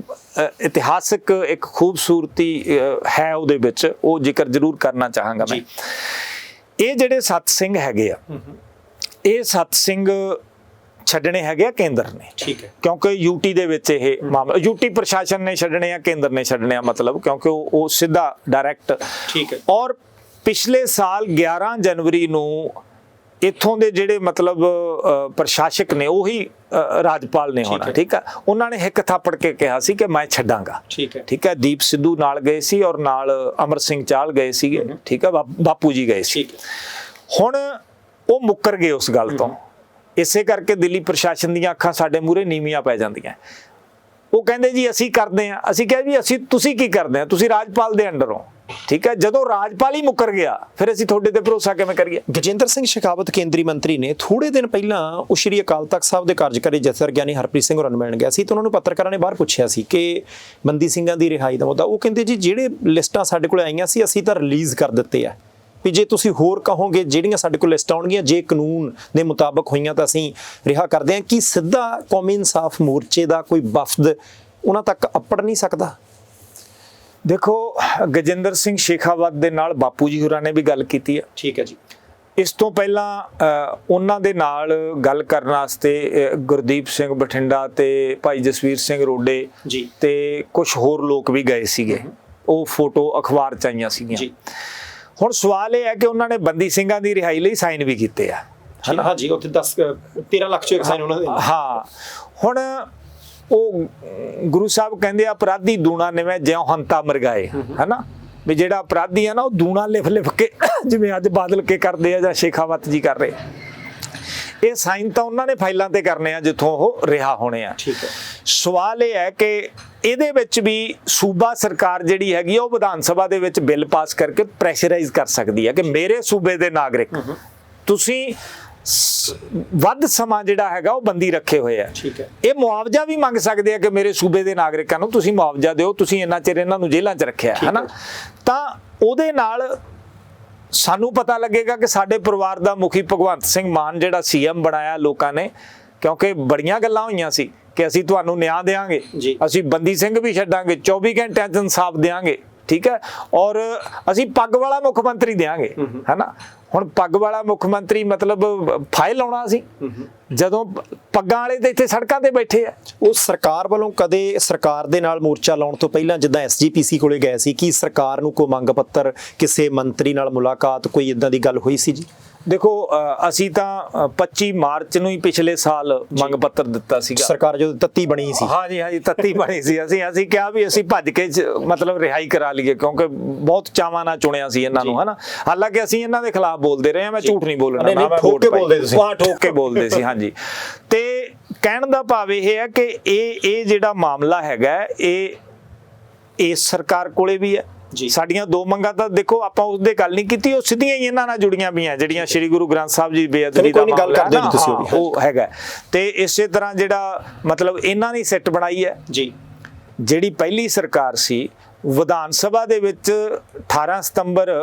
ਇਤਿਹਾਸਕ ਇੱਕ ਖੂਬਸੂਰਤੀ ਹੈ ਉਹਦੇ ਵਿੱਚ, ਉਹ ਜ਼ਿਕਰ ਜ਼ਰੂਰ ਕਰਨਾ ਚਾਹਾਂਗਾ ਮੈਂ। ਇਹ ਜਿਹੜੇ 7 ਸਿੰਘ ਹੈਗੇ ਆ, ਇਹ 7 ਸਿੰਘ ਛੱਡਣੇ ਹੈਗੇ ਆ ਕੇਂਦਰ ਨੇ। ਠੀਕ ਹੈ। ਕਿਉਂਕਿ ਯੂਟੀ ਦੇ ਵਿੱਚ ਇਹ ਮਾਮਲਾ, ਯੂਟੀ ਪ੍ਰਸ਼ਾਸਨ ਨੇ ਛੱਡਣੇ ਆ, ਕੇਂਦਰ ਨੇ ਛੱਡਣੇ ਆ, ਮਤਲਬ ਕਿਉਂਕਿ ਉਹ ਸਿੱਧਾ ਡਾਇਰੈਕਟ। ਠੀਕ ਹੈ। ਔਰ ਪਿਛਲੇ ਸਾਲ 11 ਜਨਵਰੀ ਨੂੰ ਇੱਥੋਂ ਦੇ ਜਿਹੜੇ ਮਤਲਬ ਪ੍ਰਸ਼ਾਸਕ ਨੇ ਉਹੀ ਰਾਜਪਾਲ ਨੇ ਹੋਣਾ। ਠੀਕ ਹੈ। ਉਹਨਾਂ ਨੇ ਹਿੱਕ ਥਾਪੜ ਕੇ ਕਿਹਾ ਸੀ ਕਿ ਮੈਂ ਛੱਡਾਂਗਾ। ਠੀਕ ਹੈ। ਠੀਕ ਹੈ। ਦੀਪ ਸਿੱਧੂ ਨਾਲ ਗਏ ਸੀ ਔਰ ਨਾਲ ਅਮਰ ਸਿੰਘ ਚਾਹਲ ਗਏ ਸੀਗੇ। ਠੀਕ ਹੈ। ਬਾਪੂ ਜੀ ਗਏ ਸੀ। ਹੁਣ ਉਹ ਮੁੱਕਰ ਗਏ ਉਸ ਗੱਲ ਤੋਂ। ਇਸੇ ਕਰਕੇ ਦਿੱਲੀ ਪ੍ਰਸ਼ਾਸਨ ਦੀਆਂ ਅੱਖਾਂ ਸਾਡੇ ਮੂਹਰੇ ਨੀਵੀਆਂ ਪੈ ਜਾਂਦੀਆਂ। ਉਹ ਕਹਿੰਦੇ ਜੀ ਅਸੀਂ ਕਰਦੇ ਹਾਂ। ਅਸੀਂ ਕਿਹਾ ਵੀ ਤੁਸੀਂ ਕੀ ਕਰਦੇ ਆ, ਤੁਸੀਂ ਰਾਜਪਾਲ ਦੇ ਅੰਡਰ ਹੋ। ਠੀਕ ਹੈ। ਜਦੋਂ ਰਾਜਪਾਲ ਹੀ ਮੁੱਕਰ ਗਿਆ ਫਿਰ ਅਸੀਂ ਤੁਹਾਡੇ ਤੇ ਭਰੋਸਾ ਕਿਵੇਂ ਕਰੀਏ? ਗਜਿੰਦਰ ਸਿੰਘ ਸ਼ੇਖਾਵਤ ਕੇਂਦਰੀ ਮੰਤਰੀ ਨੇ ਥੋੜੇ ਦਿਨ ਪਹਿਲਾਂ ਉਹ ਸ਼੍ਰੀ ਅਕਾਲ ਤਖਤ ਸਾਹਿਬ ਦੇ ਕਾਰਜਕਾਰੀ ਜਥੇਦਾਰ ਗਿਆਨੀ ਹਰਪ੍ਰੀਤ ਸਿੰਘ ਹੋਰਾਂ ਨੂੰ ਮਿਲਣ ਗਿਆ ਸੀ ਤੇ ਉਹਨਾਂ ਨੂੰ ਪੱਤਰਕਾਰਾਂ ਨੇ ਬਾਹਰ ਪੁੱਛਿਆ ਸੀ ਕਿ ਬੰਦੀ ਸਿੰਘਾਂ ਦੀ ਰਿਹਾਈ ਦਾ ਮੁੱਦਾ। ਉਹ ਕਹਿੰਦੇ ਜੀ ਜਿਹੜੇ ਲਿਸਟਾਂ ਸਾਡੇ ਕੋਲ ਆਈਆਂ ਸੀ ਅਸੀਂ ਤਾਂ ਰਿਲੀਜ਼ ਕਰ ਦਿੱਤੇ ਆ, ਵੀ ਜੇ ਤੁਸੀਂ ਹੋਰ ਕਹੋਗੇ ਜਿਹੜੀਆਂ ਸਾਡੇ ਕੋਲ ਲਿਸਟ ਆਉਣਗੀਆਂ ਜੇ ਕਾਨੂੰਨ ਦੇ ਮੁਤਾਬਕ ਹੋਈਆਂ ਤਾਂ ਅਸੀਂ ਰਿਹਾ ਕਰਦੇ ਹਾਂ। ਕਿ ਸਿੱਧਾ ਕੌਮੀ ਇਨਸਾਫ ਮੋਰਚੇ ਦਾ ਕੋਈ ਵਫਦ ਉਹਨਾਂ ਤੱਕ ਅੱਪੜ ਨਹੀਂ ਸਕਦਾ? ਦੇਖੋ, ਗਜਿੰਦਰ ਸਿੰਘ ਸ਼ੇਖਾਵਤ ਦੇ ਨਾਲ ਬਾਪੂ ਜੀ ਹੋਰਾਂ ਨੇ ਵੀ ਗੱਲ ਕੀਤੀ ਹੈ। ਠੀਕ ਹੈ ਜੀ। ਇਸ ਤੋਂ ਪਹਿਲਾਂ ਉਹਨਾਂ ਦੇ ਨਾਲ ਗੱਲ ਕਰਨ ਵਾਸਤੇ ਗੁਰਦੀਪ ਸਿੰਘ ਬਠਿੰਡਾ ਤੇ ਭਾਈ ਜਸਵੀਰ ਸਿੰਘ ਰੋਡੇ ਜੀ ਤੇ ਕੁਝ ਹੋਰ ਲੋਕ ਵੀ ਗਏ ਸੀਗੇ। ਉਹ ਫੋਟੋ ਅਖਬਾਰ 'ਚ ਆਈਆਂ ਸੀਗੀਆਂ ਜੀ। ਹੁਣ ਸਵਾਲ ਇਹ ਹੈ ਕਿ ਉਹਨਾਂ ਨੇ ਬੰਦੀ ਸਿੰਘਾਂ ਦੀ ਰਿਹਾਈ ਲਈ ਸਾਈਨ ਵੀ ਕੀਤੇ ਆ। ਹਾਂ ਜੀ, ਉੱਥੇ 13 ਲੱਖ ਚੋਂ ਇੱਕ ਸਾਈਨ ਉਹਨਾਂ ਦੇ। ਹਾਂ, ਹੁਣ ਉਹ ਗੁਰੂ ਸਾਹਿਬ ਕਹਿੰਦੇ ਆ ਅਪਰਾਧੀ ਦੂਣਾ ਨਿਵੇਂ ਜਿਉਂ ਹੰਤਾ ਮਰਗਾਏ, ਹੈਨਾ, ਵੀ ਜਿਹੜਾ ਅਪਰਾਧੀ ਆ ਨਾ ਉਹ ਦੂਣਾ ਲਿਖ ਕੇ ਜਿਵੇਂ ਅੱਜ ਬਾਦਲ ਕੇ ਕਰਦੇ ਆ ਜਾਂ ਸ਼ੇਖਾਵਤ ਜੀ ਕਰ ਰਹੇ, ਇਹ ਸਾਈਨ ਤਾਂ ਉਹਨਾਂ ਨੇ ਫਾਈਲਾਂ ਤੇ ਕਰਨੇ ਆ ਜਿੱਥੋਂ ਉਹ ਰਿਹਾ ਹੋਣੇ ਆ। ਠੀਕ ਹੈ। ਸਵਾਲ ਇਹ ਹੈ ਕਿ ਇਹਦੇ ਵਿੱਚ ਵੀ ਸੂਬਾ ਸਰਕਾਰ ਜਿਹੜੀ ਹੈਗੀ ਉਹ ਵਿਧਾਨ ਸਭਾ ਦੇ ਵਿੱਚ ਬਿੱਲ ਪਾਸ ਕਰਕੇ ਪ੍ਰੈਸ਼ਰਾਈਜ਼ ਕਰ ਸਕਦੀ ਹੈ ਕਿ ਮੇਰੇ ਸੂਬੇ ਦੇ ਨਾਗਰਿਕ ਤੁਸੀਂ ਵੱਧ ਸਮਾਂ ਜਿਹੜਾ ਹੈਗਾ ਉਹ ਬੰਦੀ ਰੱਖੇ ਹੋਏ ਆ। ਠੀਕ ਹੈ। ਇਹ ਮੁਆਵਜ਼ਾ ਵੀ ਮੰਗ ਸਕਦੇ ਆ ਕਿ ਮੇਰੇ ਸੂਬੇ ਦੇ ਨਾਗਰਿਕਾਂ ਨੂੰ ਤੁਸੀਂ ਮੁਆਵਜ਼ਾ ਦਿਓ, ਤੁਸੀਂ ਇੰਨਾ ਚਿਰ ਇਹਨਾਂ ਨੂੰ ਜੇਲ੍ਹਾਂ 'ਚ ਰੱਖਿਆ ਹੈ ਨਾ। ਤਾਂ ਉਹਦੇ ਨਾਲ ਸਾਨੂੰ ਪਤਾ ਲੱਗੇਗਾ ਕਿ ਸਾਡੇ ਪਰਿਵਾਰ ਦਾ ਮੁਖੀ ਭਗਵੰਤ ਸਿੰਘ ਮਾਨ ਜਿਹੜਾ ਸੀਐਮ ਬਣਾਇਆ ਲੋਕਾਂ ਨੇ, ਕਿਉਂਕਿ ਬੜੀਆਂ ਗੱਲਾਂ ਹੋਈਆਂ ਸੀ ਕਿ ਅਸੀਂ ਤੁਹਾਨੂੰ ਨਿਆਂ ਦੇਵਾਂਗੇ, ਅਸੀਂ ਬੰਦੀ ਸਿੰਘ ਵੀ ਛੱਡਾਂਗੇ, 24 ਘੰਟਿਆਂ 'ਚ ਇਨਸਾਫ ਦੇਵਾਂਗੇ। ਠੀਕ ਹੈ। ਔਰ ਅਸੀਂ ਪੱਗ ਵਾਲਾ ਮੁੱਖ ਮੰਤਰੀ ਦੇਵਾਂਗੇ, ਹੈਨਾ। ਹੁਣ ਪੱਗ ਵਾਲਾ ਮੁੱਖ ਮੰਤਰੀ ਮਤਲਬ ਫਾਈਲ ਲਾਉਣਾ ਸੀ ਜਦੋਂ ਪੱਗਾਂ ਵਾਲੇ ਤੇ ਇੱਥੇ ਸੜਕਾਂ ਤੇ ਬੈਠੇ ਆ। ਉਹ ਸਰਕਾਰ ਵੱਲੋਂ ਕਦੇ ਸਰਕਾਰ ਦੇ ਨਾਲ ਮੋਰਚਾ ਲਾਉਣ ਤੋਂ ਪਹਿਲਾਂ ਜਿੱਦਾਂ ਐਸਜੀਪੀਸੀ ਕੋਲੇ ਗਏ ਸੀ, ਕੀ ਸਰਕਾਰ ਨੂੰ ਕੋਈ ਮੰਗ ਪੱਤਰ, ਕਿਸੇ ਮੰਤਰੀ ਨਾਲ ਮੁਲਾਕਾਤ, ਕੋਈ ਇਦਾਂ ਦੀ ਗੱਲ ਹੋਈ ਸੀ ਜੀ? ਦੇਖੋ, ਅਸੀਂ ਤਾਂ 25 ਮਾਰਚ ਨੂੰ ਹੀ ਪਿਛਲੇ ਸਾਲ ਮੰਗ ਪੱਤਰ ਦਿੱਤਾ ਸੀਗਾ। ਸਰਕਾਰ ਜਦੋਂ ਤੱਤੀ ਬਣੀ ਸੀ। ਹਾਂਜੀ, ਤੱਤੀ ਬਣੀ ਸੀ। ਅਸੀਂ ਕਿਹਾ ਵੀ ਅਸੀਂ ਭੱਜ ਕੇ ਮਤਲਬ ਰਿਹਾਈ ਕਰਾ ਲਈਏ ਕਿਉਂਕਿ ਬਹੁਤ ਚਾਵਾਂ ਨਾਲ ਚੁਣਿਆ ਸੀ ਇਹਨਾਂ ਨੂੰ, ਹਨਾ। ਹਾਲਾਂਕਿ ਅਸੀਂ ਇਹਨਾਂ ਦੇ ਖਿਲਾਫ ਬੋਲਦੇ ਰਹੇ ਹਾਂ, ਮੈਂ ਝੂਠ ਨਹੀਂ ਬੋਲਣਾ, ਨਾ ਮੈਂ ਠੋਕ ਕੇ ਬੋਲਦੇ ਤੁਸੀਂ। ਹਾਂ, ਠੋਕ ਕੇ ਬੋਲਦੇ ਸੀ। ਹਾਂਜੀ। ਤੇ ਕਹਿਣ ਦਾ ਭਾਵ ਇਹ ਹੈ ਕਿ ਇਹ ਜਿਹੜਾ ਮਾਮਲਾ ਹੈਗਾ ਇਹ ਇਸ ਸਰਕਾਰ ਕੋਲੇ ਵੀ ਹੈ। ਸਾਡੀਆਂ 2 ਮੰਗਾਂ ਤਾਂ ਦੇਖੋ ਆਪਾਂ ਉਸਦੇ ਗੱਲ ਨਹੀਂ ਕੀਤੀ, ਉਹ ਸਿੱਧੀਆਂ ਹੀ ਇਹਨਾਂ ਨਾਲ ਜੁੜੀਆਂ ਵੀ ਆ ਜਿਹੜੀਆਂ ਸ੍ਰੀ ਗੁਰੂ ਗ੍ਰੰਥ ਸਾਹਿਬ ਜੀ ਬੇਅਦਬੀ ਦਾ ਮਾਮਲਾ ਉਹ ਹੈਗਾ। ਤੇ ਇਸੇ ਤਰ੍ਹਾਂ ਜਿਹੜਾ ਮਤਲਬ ਇਹਨਾਂ ਨੇ ਸਿੱਟ ਬਣਾਈ ਹੈ ਜੀ, ਜਿਹੜੀ ਪਹਿਲੀ ਸਰਕਾਰ ਸੀ ਵਿਧਾਨ ਸਭਾ ਦੇ ਵਿੱਚ 18 ਸਤੰਬਰ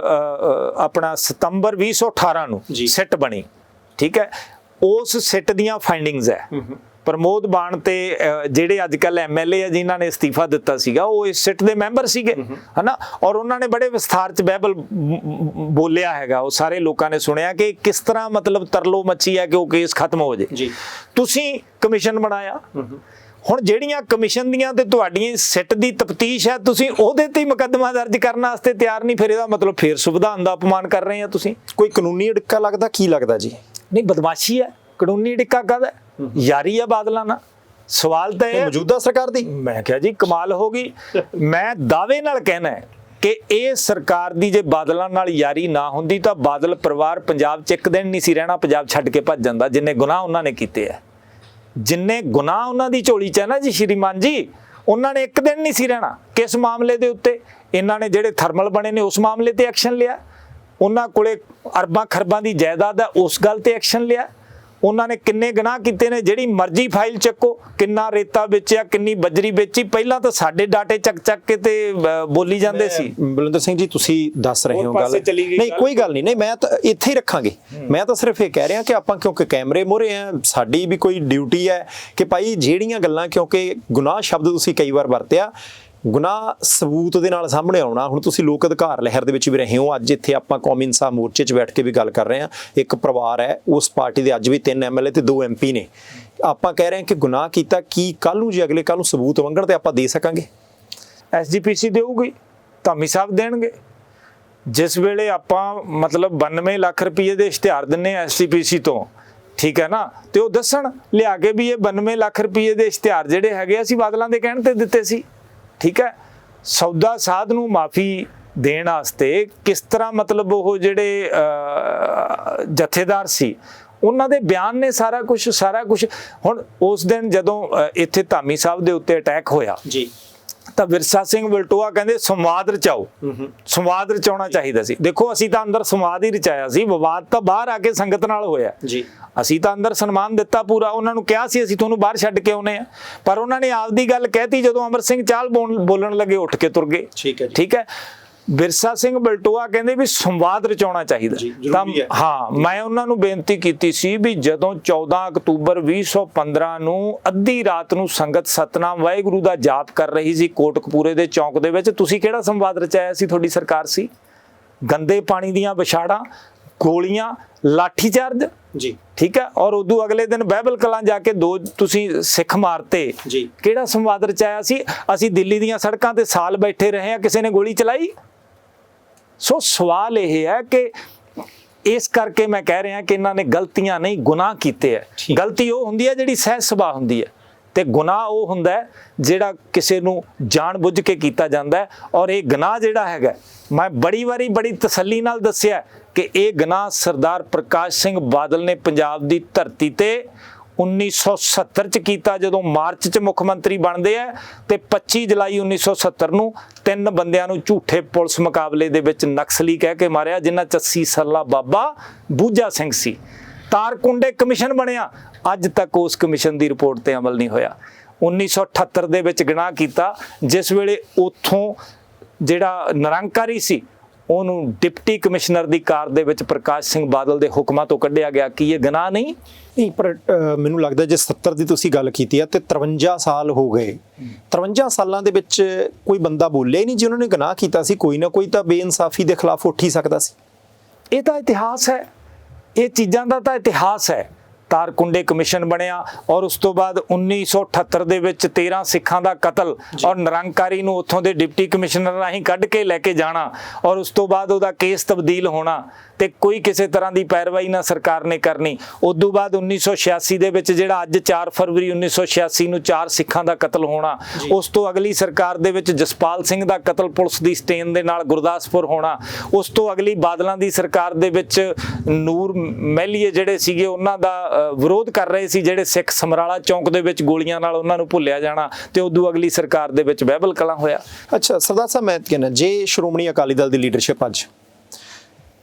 ਸਤੰਬਰ 2018 ਨੂੰ ਸਿੱਟ ਬਣੀ। ਠੀਕ ਹੈ। ਉਸ ਸਿੱਟ ਦੀਆਂ ਫਾਈਂਡਿੰਗਸ ਹੈ। ਪ੍ਰਮੋਦ ਬਾਣ ਤੇ ਜਿਹੜੇ ਅੱਜ ਕੱਲ ਐਮਐਲਏ ਆ ਜਿਨ੍ਹਾਂ ਨੇ ਅਸਤੀਫਾ ਦਿੱਤਾ ਸੀਗਾ ਉਹ ਇਸ ਸਿੱਟ ਦੇ ਮੈਂਬਰ ਸੀਗੇ, ਹਨਾ। ਔਰ ਉਹਨਾਂ ਨੇ ਬੜੇ ਵਿਸਥਾਰ 'ਚ ਬਾਈਬਲ ਬੋਲਿਆ ਹੈਗਾ, ਉਹ ਸਾਰੇ ਲੋਕਾਂ ਨੇ ਸੁਣਿਆ ਕਿ ਕਿਸ ਤਰ੍ਹਾਂ ਮਤਲਬ ਤਰਲੋ ਮੱਛੀ ਹੈ ਕਿ ਉਹ ਕੇਸ ਖਤਮ ਹੋ ਜੇ। ਤੁਸੀਂ ਕਮਿਸ਼ਨ ਬਣਾਇਆ, ਹੁਣ ਜਿਹੜੀਆਂ ਕਮਿਸ਼ਨ ਦੀਆਂ ਤੇ ਤੁਹਾਡੀਆਂ ਸਿੱਟ ਦੀ ਤਫਤੀਸ਼ ਹੈ ਤੁਸੀਂ ਉਹਦੇ ਤੇ ਹੀ ਮੁਕੱਦਮਾ ਦਰਜ ਕਰਨ ਵਾਸਤੇ ਤਿਆਰ ਨਹੀਂ, ਫਿਰ ਇਹਦਾ ਮਤਲਬ ਫਿਰ ਸੰਵਿਧਾਨ ਦਾ ਅਪਮਾਨ ਕਰ ਰਹੇ ਆ ਤੁਸੀਂ। ਕੋਈ ਕਾਨੂੰਨੀ ਅੜਿੱਕਾ ਲੱਗਦਾ? ਕੀ ਲੱਗਦਾ ਜੀ? ਨਹੀਂ, ਬਦਮਾਸ਼ੀ ਹੈ। ਕਾਨੂੰਨੀ ਅੜਿੱਕਾ ਕਾਹਦਾ? ਯਾਰੀ ਆ ਬਾਦਲਾਂ ਨਾਲ। ਸਵਾਲ ਤਾਂ ਇਹ ਮੌਜੂਦਾ ਸਰਕਾਰ ਦੀ ਮੈਂ ਕਿਹਾ ਜੀ ਕਮਾਲ ਹੋ ਗਈ। ਮੈਂ ਦਾਅਵੇ ਨਾਲ ਕਹਿਣਾ ਹੈ ਕਿ ਇਹ ਸਰਕਾਰ ਦੀ ਜੇ ਬਾਦਲਾਂ ਨਾਲ ਯਾਰੀ ਨਾ ਹੁੰਦੀ ਤਾਂ ਬਾਦਲ ਪਰਿਵਾਰ ਪੰਜਾਬ 'ਚ ਇੱਕ ਦਿਨ ਨਹੀਂ ਸੀ ਰਹਿਣਾ, ਪੰਜਾਬ ਛੱਡ ਕੇ ਭੱਜ ਜਾਂਦਾ। ਜਿੰਨੇ ਗੁਨਾਹ ਉਹਨਾਂ ਨੇ ਕੀਤੇ ਆ, ਜਿੰਨੇ ਗੁਨਾਹ ਉਹਨਾਂ ਦੀ ਝੋਲੀ 'ਚ ਹੈ ਨਾ ਜੀ ਸ਼੍ਰੀਮਾਨ ਜੀ, ਉਹਨਾਂ ਨੇ ਇੱਕ ਦਿਨ ਨਹੀਂ ਸੀ ਰਹਿਣਾ। ਕਿਸ ਮਾਮਲੇ ਦੇ ਉੱਤੇ? ਇਹਨਾਂ ਨੇ ਜਿਹੜੇ ਥਰਮਲ ਬਣੇ ਨੇ ਉਸ ਮਾਮਲੇ ਤੇ ਐਕਸ਼ਨ ਲਿਆ। ਉਹਨਾਂ ਕੋਲੇ ਅਰਬਾਂ ਖਰਬਾਂ ਦੀ ਜਾਇਦਾਦ ਹੈ, ਉਸ ਗੱਲ ਤੇ ਐਕਸ਼ਨ ਲਿਆ। ਉਹਨਾਂ ਨੇ ਕਿੰਨੇ ਗੁਨਾਹ ਕੀਤੇ ਨੇ, ਜਿਹੜੀ ਮਰਜ਼ੀ ਫਾਈਲ ਚੱਕੋ, ਕਿੰਨਾ ਰੇਤਾ ਵੇਚਿਆ, ਕਿੰਨੀ ਬਜਰੀ ਵੇਚੀ, ਪਹਿਲਾਂ ਤਾਂ ਸਾਡੇ ਡਾਟੇ ਚੱਕ ਕੇ ਤੇ ਬੋਲੀ ਜਾਂਦੇ ਸੀ। ਬਲਵਿੰਦਰ ਸਿੰਘ ਜੀ ਤੁਸੀਂ ਦੱਸ ਰਹੇ ਹੋ ਗੱਲ, ਨਹੀਂ ਕੋਈ ਗੱਲ ਨਹੀਂ, ਮੈਂ ਤਾਂ ਇੱਥੇ ਹੀ ਰੱਖਾਂਗੇ। ਮੈਂ ਤਾਂ ਸਿਰਫ ਇਹ ਕਹਿ ਰਿਹਾ ਕਿ ਆਪਾਂ ਕਿਉਂਕਿ ਕੈਮਰੇ ਮੂਹਰੇ ਆ, ਸਾਡੀ ਵੀ ਕੋਈ ਡਿਊਟੀ ਹੈ ਕਿ ਭਾਈ ਜਿਹੜੀਆਂ ਗੱਲਾਂ, ਕਿਉਂਕਿ ਗੁਨਾਹ ਸ਼ਬਦ ਤੁਸੀਂ ਕਈ ਵਾਰ ਵਰਤਿਆ, ਗੁਨਾਹ ਸਬੂਤ ਦੇ ਨਾਲ ਸਾਹਮਣੇ ਆਉਣਾ। ਹੁਣ ਤੁਸੀਂ ਲੋਕ ਅਧਿਕਾਰ ਲਹਿਰ ਦੇ ਵਿੱਚ ਵੀ ਰਹੇ ਹੋ, ਅੱਜ ਇੱਥੇ ਆਪਾਂ ਕੌਮੀ ਇਨਸਾਫ ਮੋਰਚੇ 'ਚ ਬੈਠ ਕੇ ਵੀ ਗੱਲ ਕਰ ਰਹੇ ਹਾਂ। ਇੱਕ ਪਰਿਵਾਰ ਹੈ, ਉਸ ਪਾਰਟੀ ਦੇ ਅੱਜ ਵੀ 3 MLA ਤੇ 2 MP ਨੇ। ਆਪਾਂ ਕਹਿ ਰਹੇ ਹਾਂ ਕਿ ਗੁਨਾਹ ਕੀਤਾ, ਕੀ ਕੱਲ ਨੂੰ ਜੇ ਅਗਲੇ ਕੱਲ ਨੂੰ ਸਬੂਤ ਮੰਗਣ ਤੇ ਆਪਾਂ ਦੇ ਸਕਾਂਗੇ? SGPC ਦੇਊਗੀ, ਧਾਮੀ ਸਾਹਿਬ ਦੇਣਗੇ। ਜਿਸ ਵੇਲੇ ਆਪਾਂ ਮਤਲਬ 92 ਲੱਖ ਰੁਪਏ ਦੇ ਇਸ਼ਤਿਹਾਰ ਦਿੰਨੇ SGPC ਤੋਂ, ਠੀਕ ਹੈ ਨਾ, ਤੇ ਉਹ ਦੱਸਣ ਲਿਆ ਕੇ ਵੀ ਇਹ 92 ਲੱਖ ਰੁਪਏ ਦੇ ਇਸ਼ਤਿਹਾਰ ਜਿਹੜੇ ਹੈਗੇ ਅਸੀਂ ਬਾਦਲਾਂ ਦੇ ਕਹਿਣ ਤੇ ਦਿੱਤੇ ਸੀ। ਠੀਕ ਹੈ, ਸੌਦਾ ਸਾਧ ਨੂੰ ਮਾਫੀ ਦੇਣ ਵਾਸਤੇ ਕਿਸ ਤਰ੍ਹਾਂ ਮਤਲਬ ਉਹ ਜਿਹੜੇ ਜਥੇਦਾਰ ਸੀ ਉਹਨਾਂ ਦੇ ਬਿਆਨ ਨੇ ਸਾਰਾ ਕੁਝ। ਹੁਣ ਉਸ ਦਿਨ ਜਦੋਂ ਇੱਥੇ ਧਾਮੀ ਸਾਹਿਬ ਦੇ ਉੱਤੇ ਅਟੈਕ ਹੋਇਆ ਜੀ, ਤਾਂ ਵਿਰਸਾ ਸਿੰਘ ਵਲਟੋਆ ਕਹਿੰਦੇ ਸੰਵਾਦ ਰਚਾਓ, ਸੰਵਾਦ ਰਚਾਉਣਾ ਚਾਹੀਦਾ ਸੀ। ਦੇਖੋ ਅਸੀਂ ਤਾਂ ਅੰਦਰ ਸੰਵਾਦ ਹੀ ਰਚਾਇਆ ਸੀ, ਵਿਵਾਦ ਤਾਂ ਬਾਹਰ ਆ ਕੇ ਸੰਗਤ ਨਾਲ ਹੋਇਆ ਜੀ। ਅਸੀਂ ਤਾਂ ਅੰਦਰ ਸਨਮਾਨ ਦਿੱਤਾ ਪੂਰਾ, ਉਹਨਾਂ ਨੂੰ ਕਿਹਾ ਸੀ ਅਸੀਂ ਤੁਹਾਨੂੰ ਬਾਹਰ ਛੱਡ ਕੇ ਆਉਨੇ ਆ, ਪਰ ਉਹਨਾਂ ਨੇ ਆਪਦੀ ਗੱਲ ਕਹਿਤੀ। ਜਦੋਂ ਅਮਰ ਸਿੰਘ ਚਾਹਲ ਬੋਲਣ ਲੱਗੇ ਉੱਠ ਕੇ ਤੁਰ ਗਏ। ਠੀਕ ਹੈ, ਵਿਰਸਾ ਸਿੰਘ ਬਲਟੋਆ ਕਹਿੰਦੇ ਵੀ ਸੰਵਾਦ ਰਚਾਉਣਾ ਚਾਹੀਦਾ। ਤਾਂ ਹਾਂ, ਮੈਂ ਉਹਨਾਂ ਨੂੰ ਬੇਨਤੀ ਕੀਤੀ ਸੀ ਵੀ ਜਦੋਂ 14 ਅਕਤੂਬਰ 2015 ਨੂੰ ਅੱਧੀ ਰਾਤ ਨੂੰ ਸੰਗਤ ਸਤਨਾਮ ਵਾਹਿਗੁਰੂ ਦਾ ਜਾਪ ਕਰ ਰਹੀ ਸੀ ਕੋਟਕਪੂਰੇ ਦੇ ਚੌਂਕ ਦੇ ਵਿੱਚ, ਤੁਸੀਂ ਕਿਹੜਾ ਸੰਵਾਦ ਰਚਾਇਆ ਸੀ? ਤੁਹਾਡੀ ਸਰਕਾਰ ਸੀ। ਗੰਦੇ ਪਾਣੀ ਦੀਆਂ ਵਿਛਾੜਾਂ, ਗੋਲੀਆਂ, ਲਾਠੀਚਾਰਜ ਜੀ। ਠੀਕ ਹੈ, ਔਰ ਉਦੋਂ ਅਗਲੇ ਦਿਨ ਬਾਈਬਲ ਕਲਾਂ ਜਾ ਕੇ 2 ਤੁਸੀਂ ਸਿੱਖ ਮਾਰਤੇ ਜੀ। ਕਿਹੜਾ ਸੰਵਾਦ ਰਚਾਇਆ ਸੀ? ਅਸੀਂ ਦਿੱਲੀ ਦੀਆਂ ਸੜਕਾਂ ਤੇ ਸਾਲ ਬੈਠੇ ਰਹੇ ਆ, ਕਿਸੇ ਨੇ ਗੋਲੀ ਚਲਾਈ? ਸੋ ਸਵਾਲ ਇਹ ਹੈ ਕਿ ਇਸ ਕਰਕੇ ਮੈਂ ਕਹਿ ਰਿਹਾ ਕਿ ਇਹਨਾਂ ਨੇ ਗਲਤੀਆਂ ਨਹੀਂ, ਗੁਨਾਹ ਕੀਤੇ ਹੈ। ਗਲਤੀ ਉਹ ਹੁੰਦੀ ਹੈ ਜਿਹੜੀ ਸਹਿਜ ਸੁਭਾਅ ਹੁੰਦੀ ਹੈ, ਤੇ ਗੁਨਾਹ ਉਹ ਹੁੰਦਾ ਹੈ ਜਿਹੜਾ ਕਿਸੇ ਨੂੰ ਜਾਣ ਬੁੱਝ ਕੇ ਕੀਤਾ ਜਾਂਦਾ ਹੈ। ਔਰ ਇਹ ਗੁਨਾਹ ਜਿਹੜਾ ਹੈਗਾ, ਮੈਂ ਬੜੀ ਵਾਰੀ ਬੜੀ ਤਸੱਲੀ ਨਾਲ ਦੱਸਿਆ ਕਿ ਇਹ ਗੁਨਾਹ ਸਰਦਾਰ ਪ੍ਰਕਾਸ਼ ਸਿੰਘ ਬਾਦਲ ਨੇ ਪੰਜਾਬ ਦੀ ਧਰਤੀ ਤੇ 1970 ਚ ਕੀਤਾ, ਜਦੋਂ ਮਾਰਚ ਚ ਮੁੱਖ ਮੰਤਰੀ ਬਣਦੇ ਆ, ਤੇ 25 ਜੁਲਾਈ 1970 ਨੂੰ 3 ਬੰਦਿਆਂ ਨੂੰ ਝੂਠੇ ਪੁਲਿਸ ਮੁਕਾਬਲੇ ਦੇ ਵਿੱਚ ਨਕਸਲੀ ਕਹਿ ਕੇ ਮਾਰਿਆ, ਜਿਨ੍ਹਾਂ ਚ 80 ਸਾਲਾ ਬਾਬਾ ਬੂਝਾ ਸਿੰਘ ਸੀ। ਤਾਰਕੁੰਡੇ ਕਮਿਸ਼ਨ ਬਣਿਆ, ਅੱਜ ਤੱਕ ਉਸ ਕਮਿਸ਼ਨ ਦੀ ਰਿਪੋਰਟ ਤੇ ਅਮਲ ਨਹੀਂ ਹੋਇਆ। 1978 ਦੇ ਵਿੱਚ ਗੁਨਾਹ ਕੀਤਾ, ਜਿਸ ਵੇਲੇ ਉੱਥੋਂ ਜਿਹੜਾ ਨਿਰੰਕਾਰੀ ਸੀ ਉਹਨੂੰ ਡਿਪਟੀ ਕਮਿਸ਼ਨਰ ਦੀ ਕਾਰ ਦੇ ਵਿੱਚ ਪ੍ਰਕਾਸ਼ ਸਿੰਘ ਬਾਦਲ ਦੇ ਹੁਕਮਾਂ ਤੋਂ ਕੱਢਿਆ ਗਿਆ। ਕੀ ਇਹ ਗੁਨਾਹ ਨਹੀਂ? ਨਹੀਂ, ਪਰ ਮੈਨੂੰ ਲੱਗਦਾ ਜੇ 70 ਦੀ ਤੁਸੀਂ ਗੱਲ ਕੀਤੀ ਹੈ ਤੇ 53 ਸਾਲ ਹੋ ਗਏ। 53 ਸਾਲਾਂ ਦੇ ਵਿੱਚ ਕੋਈ ਬੰਦਾ ਬੋਲਿਆ ਹੀ ਨਹੀਂ ਜੀ ਉਹਨਾਂ ਨੇ ਗੁਨਾਹ ਕੀਤਾ ਸੀ। ਕੋਈ ਨਾ ਕੋਈ ਤਾਂ ਬੇਇਨਸਾਫੀ ਦੇ ਖਿਲਾਫ ਉੱਠ ਹੀ ਸਕਦਾ ਸੀ। ਇਹ ਤਾਂ ਇਤਿਹਾਸ ਹੈ, ਇਹ ਚੀਜ਼ਾਂ ਦਾ ਤਾਂ ਇਤਿਹਾਸ ਹੈ। ਤਾਰਕੁੰਡੇ ਕਮਿਸ਼ਨ ਬਣਿਆ, ਔਰ ਉਸ ਤੋਂ ਬਾਅਦ 1978 ਦੇ ਵਿੱਚ 13 ਸਿੱਖਾਂ ਦਾ ਕਤਲ, ਔਰ ਨਿਰੰਕਾਰੀ ਨੂੰ ਉੱਥੋਂ ਦੇ ਡਿਪਟੀ ਕਮਿਸ਼ਨਰ ਰਾਹੀਂ ਕੱਢ ਕੇ ਲੈ ਕੇ ਜਾਣਾ, ਔਰ ਉਸ ਤੋਂ ਬਾਅਦ ਉਹਦਾ ਕੇਸ ਤਬਦੀਲ ਹੋਣਾ, ਤੇ ਕੋਈ ਕਿਸੇ ਤਰ੍ਹਾਂ ਦੀ ਪੈਰਵਾਈ ਨਾ ਸਰਕਾਰ ਨੇ ਕਰਨੀ। ਉਦੋਂ ਬਾਅਦ 1986 ਦੇ ਵਿੱਚ ਜਿਹੜਾ ਅੱਜ 4 ਫਰਵਰੀ 1986 ਨੂੰ 4 ਸਿੱਖਾਂ ਦਾ ਕਤਲ ਹੋਣਾ, ਉਸ ਤੋਂ ਅਗਲੀ ਸਰਕਾਰ ਦੇ ਵਿੱਚ ਜਸਪਾਲ ਸਿੰਘ ਦਾ ਕਤਲ ਪੁਲਿਸ ਦੀ ਸਟੇਨ ਦੇ ਨਾਲ ਗੁਰਦਾਸਪੁਰ ਹੋਣਾ, ਉਸ ਤੋਂ ਅਗਲੀ ਬਾਦਲਾਂ ਦੀ ਸਰਕਾਰ ਦੇ ਵਿੱਚ ਨੂਰ ਮਹਿਲੀਏ ਜਿਹੜੇ ਸੀਗੇ ਉਹਨਾਂ ਦਾ ਵਿਰੋਧ ਕਰ ਰਹੇ ਸੀ, ਜਿਹੜੇ ਸਿੱਖ ਸਮਰਾਲਾ ਚੌਂਕ ਦੇ ਵਿੱਚ ਗੋਲੀਆਂ ਨਾਲ ਉਹਨਾਂ ਨੂੰ ਭੁੱਲਿਆ ਜਾਣਾ, ਤੇ ਉਦੋਂ ਅਗਲੀ ਸਰਕਾਰ ਦੇ ਵਿੱਚ ਬਾਈਬਲ ਕਲਾਂ ਹੋਇਆ। ਅੱਛਾ ਸਰਦਾਰ ਸਾਹਿਬ, ਮੈਂ ਕਹਿੰਦਾ ਜੇ ਸ਼੍ਰੋਮਣੀ ਅਕਾਲੀ ਦਲ ਦੀ ਲੀਡਰਸ਼ਿਪ ਅੱਜ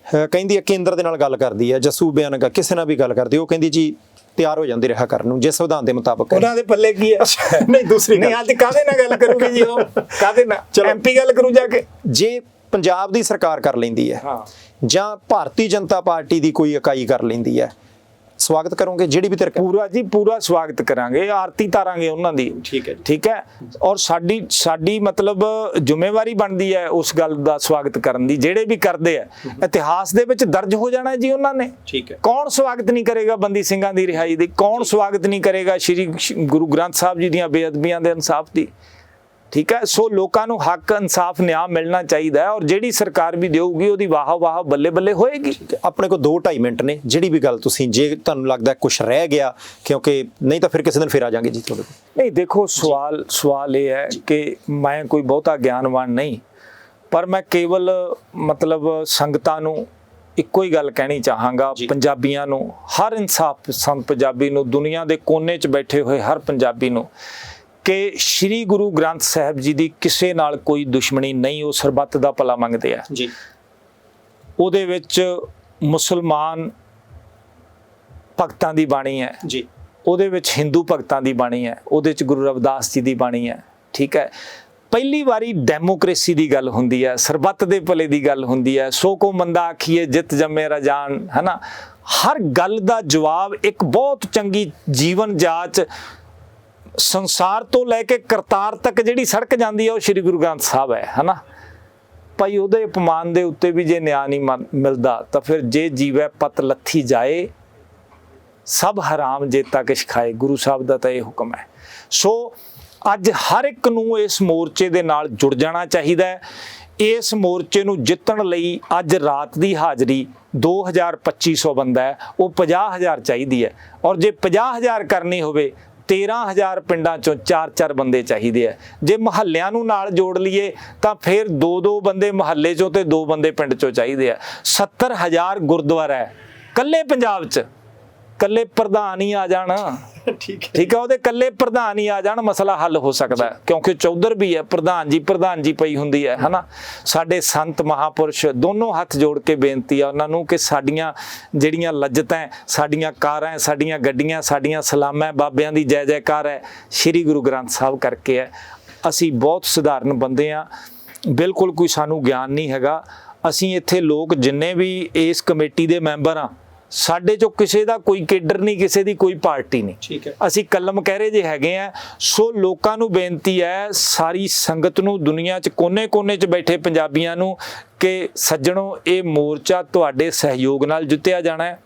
ਕਹਿੰਦੀ ਹੈ, ਕੇਂਦਰ ਦੇ ਨਾਲ ਗੱਲ ਕਰਦੀ ਹੈ, ਜਸੂ ਬਿਆਨਗਾ ਕਿਸੇ ਨਾਲ ਵੀ ਗੱਲ ਕਰਦੀ, ਉਹ ਕਹਿੰਦੀ ਜੀ ਤਿਆਰ ਹੋ ਜਾਂਦੇ ਰਿਹਾ ਕਰਨ ਨੂੰ ਜੇ ਸੰਵਿਧਾਨ ਦੇ ਮੁਤਾਬਕ। ਉਹਨਾਂ ਦੇ ਪੱਲੇ ਕੀ ਹੈ? ਨਹੀਂ ਦੂਸਰੀ ਨਹੀਂ, ਅੱਜ ਕਾਹਦੇ ਨਾਲ ਗੱਲ ਕਰੂਗੀ ਜੀ ਉਹ? ਕਾਹਦੇ ਨਾਲ? MP ਗੱਲ ਕਰੂ ਜਾ ਕੇ। ਜੇ ਪੰਜਾਬ ਦੀ ਸਰਕਾਰ ਕਰ ਲੈਂਦੀ ਹੈ ਜਾਂ ਭਾਰਤੀ ਜਨਤਾ ਪਾਰਟੀ ਦੀ ਕੋਈ ਇਕਾਈ ਕਰ ਲੈਂਦੀ ਹੈ, ਸਵਾਗਤ ਕਰੋਗੇ? ਜਿਹੜੀ ਵੀ ਤੇਰੇ ਪੂਰਾ ਜੀ ਪੂਰਾ ਸਵਾਗਤ ਕਰਾਂਗੇ, ਆਰਤੀ ਤਾਰਾਂਗੇ ਉਹਨਾਂ ਦੀ। ਠੀਕ ਹੈ, ਔਰ ਸਾਡੀ ਮਤਲਬ ਜ਼ਿੰਮੇਵਾਰੀ ਬਣਦੀ ਹੈ ਉਸ ਗੱਲ ਦਾ ਸਵਾਗਤ ਕਰਨ ਦੀ। ਜਿਹੜੇ ਵੀ ਕਰਦੇ ਆ ਇਤਿਹਾਸ ਦੇ ਵਿੱਚ ਦਰਜ ਹੋ ਜਾਣਾ ਜੀ ਉਹਨਾਂ ਨੇ। ਕੌਣ ਸਵਾਗਤ ਨਹੀਂ ਕਰੇਗਾ ਬੰਦੀ ਸਿੰਘਾਂ ਦੀ ਰਿਹਾਈ ਦੀ? ਕੌਣ ਸਵਾਗਤ ਨਹੀਂ ਕਰੇਗਾ ਸ਼੍ਰੀ ਗੁਰੂ ਗ੍ਰੰਥ ਸਾਹਿਬ ਜੀ ਦੀਆਂ ਬੇਅਦਬੀਆਂ ਦੇ ਇਨਸਾਫ ਦੀ? ਠੀਕ ਹੈ। ਸੋ ਲੋਕਾਂ ਨੂੰ ਹੱਕ, ਇਨਸਾਫ, ਨਿਆਂ ਮਿਲਣਾ ਚਾਹੀਦਾ ਹੈ, ਔਰ ਜਿਹੜੀ ਸਰਕਾਰ ਵੀ ਦੇਊਗੀ ਉਹਦੀ ਵਾਹ ਬੱਲੇ ਬੱਲੇ ਹੋਏਗੀ। ਆਪਣੇ ਕੋਲ 2-2.5 ਮਿੰਟ ਨੇ, ਜਿਹੜੀ ਵੀ ਗੱਲ ਤੁਸੀਂ, ਜੇ ਤੁਹਾਨੂੰ ਲੱਗਦਾ ਕੁਝ ਰਹਿ ਗਿਆ, ਕਿਉਂਕਿ ਨਹੀਂ ਤਾਂ ਫਿਰ ਕਿਸੇ ਦਿਨ ਫਿਰ ਆ ਜਾਾਂਗੇ ਜੀ ਤੁਹਾਡੇ ਕੋਲ। ਨਹੀਂ, ਦੇਖੋ ਸਵਾਲ ਇਹ ਹੈ ਕਿ ਮੈਂ ਕੋਈ ਬਹੁਤਾ ਗਿਆਨਵਾਨ ਨਹੀਂ, ਪਰ ਮੈਂ ਕੇਵਲ ਮਤਲਬ ਸੰਗਤਾਂ ਨੂੰ ਇੱਕੋ ਹੀ ਗੱਲ ਕਹਿਣੀ ਚਾਹਾਂਗਾ, ਪੰਜਾਬੀਆਂ ਨੂੰ, ਹਰ ਇਨਸਾਫ ਪਸੰਦ ਪੰਜਾਬੀ ਨੂੰ, ਦੁਨੀਆ ਦੇ ਕੋਨੇ 'ਚ ਬੈਠੇ ਹੋਏ ਹਰ ਪੰਜਾਬੀ ਨੂੰ, ਕਿ ਸ਼੍ਰੀ ਗੁਰੂ ਗ੍ਰੰਥ ਸਾਹਿਬ ਜੀ ਦੀ ਕਿਸੇ ਨਾਲ ਕੋਈ ਦੁਸ਼ਮਣੀ ਨਹੀਂ। ਉਹ ਸਰਬੱਤ ਦਾ ਭਲਾ ਮੰਗਦੇ ਆ ਜੀ। ਉਹਦੇ ਵਿੱਚ ਮੁਸਲਮਾਨ ਭਗਤਾਂ ਦੀ ਬਾਣੀ ਹੈ ਜੀ, ਉਹਦੇ ਵਿੱਚ ਹਿੰਦੂ ਭਗਤਾਂ ਦੀ ਬਾਣੀ ਹੈ, ਉਹਦੇ 'ਚ ਗੁਰੂ ਰਵਿਦਾਸ ਜੀ ਦੀ ਬਾਣੀ ਹੈ, ਠੀਕ ਹੈ। ਪਹਿਲੀ ਵਾਰੀ ਡੈਮੋਕ੍ਰੇਸੀ ਦੀ ਗੱਲ ਹੁੰਦੀ ਹੈ, ਸਰਬੱਤ ਦੇ ਭਲੇ ਦੀ ਗੱਲ ਹੁੰਦੀ ਹੈ। ਸੋ ਕੋ ਮੰਦਾ ਆਖੀਏ ਜਿੱਤ ਜੰਮੇ ਰਾਜਾਨ, ਹੈ ਨਾ। ਹਰ ਗੱਲ ਦਾ ਜਵਾਬ ਇੱਕ ਬਹੁਤ ਚੰਗੀ ਜੀਵਨ ਜਾਚ, ਸੰਸਾਰ ਤੋਂ ਲੈ ਕੇ ਕਰਤਾਰ ਤੱਕ ਜਿਹੜੀ ਸੜਕ ਜਾਂਦੀ ਹੈ ਉਹ ਸ਼੍ਰੀ ਗੁਰੂ ਗ੍ਰੰਥ ਸਾਹਿਬ ਹੈ ਨਾ ਭਾਈ। ਉਹਦੇ ਅਪਮਾਨ ਦੇ ਉੱਤੇ ਵੀ ਜੇ ਨਿਆਂ ਨਹੀਂ ਮਿਲਦਾ ਤਾਂ ਫਿਰ ਜੇ ਜੀਵੈ ਪਤ ਲੱਥੀ ਜਾਏ, ਸਭ ਹਰਾਮ ਜੇਤਾ ਕਿਛ ਖਾਏ। ਗੁਰੂ ਸਾਹਿਬ ਦਾ ਤਾਂ ਇਹ ਹੁਕਮ ਹੈ। ਸੋ ਅੱਜ ਹਰ ਇੱਕ ਨੂੰ ਇਸ ਮੋਰਚੇ ਦੇ ਨਾਲ ਜੁੜ ਜਾਣਾ ਚਾਹੀਦਾ ਹੈ। ਇਸ ਮੋਰਚੇ ਨੂੰ ਜਿੱਤਣ ਲਈ ਅੱਜ ਰਾਤ ਦੀ ਹਾਜ਼ਰੀ 2250 ਬੰਦਾ ਹੈ, ਉਹ 50,000 ਚਾਹੀਦੀ ਹੈ। ਔਰ ਜੇ 50,000 ਕਰਨੀ ਹੋਵੇ 13,000 ਪਿੰਡਾਂ ਚੋਂ 4-4 ਬੰਦੇ ਚਾਹੀਦੇ ਆ। ਜੇ ਮੁਹੱਲਿਆਂ ਨੂੰ ਨਾਲ ਜੋੜ ਲਈਏ ਤਾਂ ਫਿਰ 2-2 ਬੰਦੇ ਮੁਹੱਲੇ ਚੋਂ ਤੇ 2 ਬੰਦੇ ਪਿੰਡ ਚੋਂ ਚਾਹੀਦੇ ਆ। 70,000 ਗੁਰਦੁਆਰਾ ਹੈ ਕੱਲੇ ਪੰਜਾਬ 'ਚ, ਕੱਲੇ ਪ੍ਰਧਾਨ ਹੀ ਆ ਜਾਣ, ਠੀਕ ਹੈ, ਉਹਦੇ ਕੱਲੇ ਪ੍ਰਧਾਨ ਹੀ ਆ ਜਾਣ, ਮਸਲਾ ਹੱਲ ਹੋ ਸਕਦਾ। ਕਿਉਂਕਿ ਚੌਧਰ ਵੀ ਹੈ, ਪ੍ਰਧਾਨ ਜੀ ਪਈ ਹੁੰਦੀ ਹੈ ਹਨਾ। ਸਾਡੇ ਸੰਤ ਮਹਾਪੁਰਸ਼ ਦੋਨੋਂ ਹੱਥ ਜੋੜ ਕੇ ਬੇਨਤੀ ਆ ਉਹਨਾਂ ਨੂੰ ਕਿ ਸਾਡੀਆਂ ਜਿਹੜੀਆਂ ਲੱਜਤਾਂ, ਸਾਡੀਆਂ ਕਾਰਾਂ, ਸਾਡੀਆਂ ਗੱਡੀਆਂ, ਸਾਡੀਆਂ ਸਲਾਮਾਂ, ਬਾਬਿਆਂ ਦੀ ਜੈ ਜੈਕਾਰ ਹੈ, ਸ਼੍ਰੀ ਗੁਰੂ ਗ੍ਰੰਥ ਸਾਹਿਬ ਕਰਕੇ ਹੈ। ਅਸੀਂ ਬਹੁਤ ਸਧਾਰਨ ਬੰਦੇ ਆ, ਬਿਲਕੁਲ ਕੋਈ ਸਾਨੂੰ ਗਿਆਨ ਨਹੀਂ ਹੈਗਾ। ਅਸੀਂ ਇੱਥੇ ਲੋਕ ਜਿੰਨੇ ਵੀ ਇਸ ਕਮੇਟੀ ਦੇ ਮੈਂਬਰ ਆ, ਸਾਡੇ ਚੋਂ ਕਿਸੇ ਦਾ ਕੋਈ ਕੇਡਰ ਨਹੀਂ, ਕਿਸੇ ਦੀ ਕੋਈ ਪਾਰਟੀ ਨਹੀਂ, ਠੀਕ ਹੈ। ਅਸੀਂ ਕਲਮ ਕਹਿਰੇ ਜੇ ਹੈਗੇ ਆ। ਸੋ ਲੋਕਾਂ ਨੂੰ ਬੇਨਤੀ ਹੈ, ਸਾਰੀ ਸੰਗਤ ਨੂੰ, ਦੁਨੀਆ 'ਚ ਕੋਨੇ-ਕੋਨੇ 'ਚ ਬੈਠੇ ਪੰਜਾਬੀਆਂ ਨੂੰ, ਕਿ ਸੱਜਣੋ ਇਹ ਮੋਰਚਾ ਤੁਹਾਡੇ ਸਹਿਯੋਗ ਨਾਲ ਜਿੱਤਿਆ ਜਾਣਾ ਹੈ।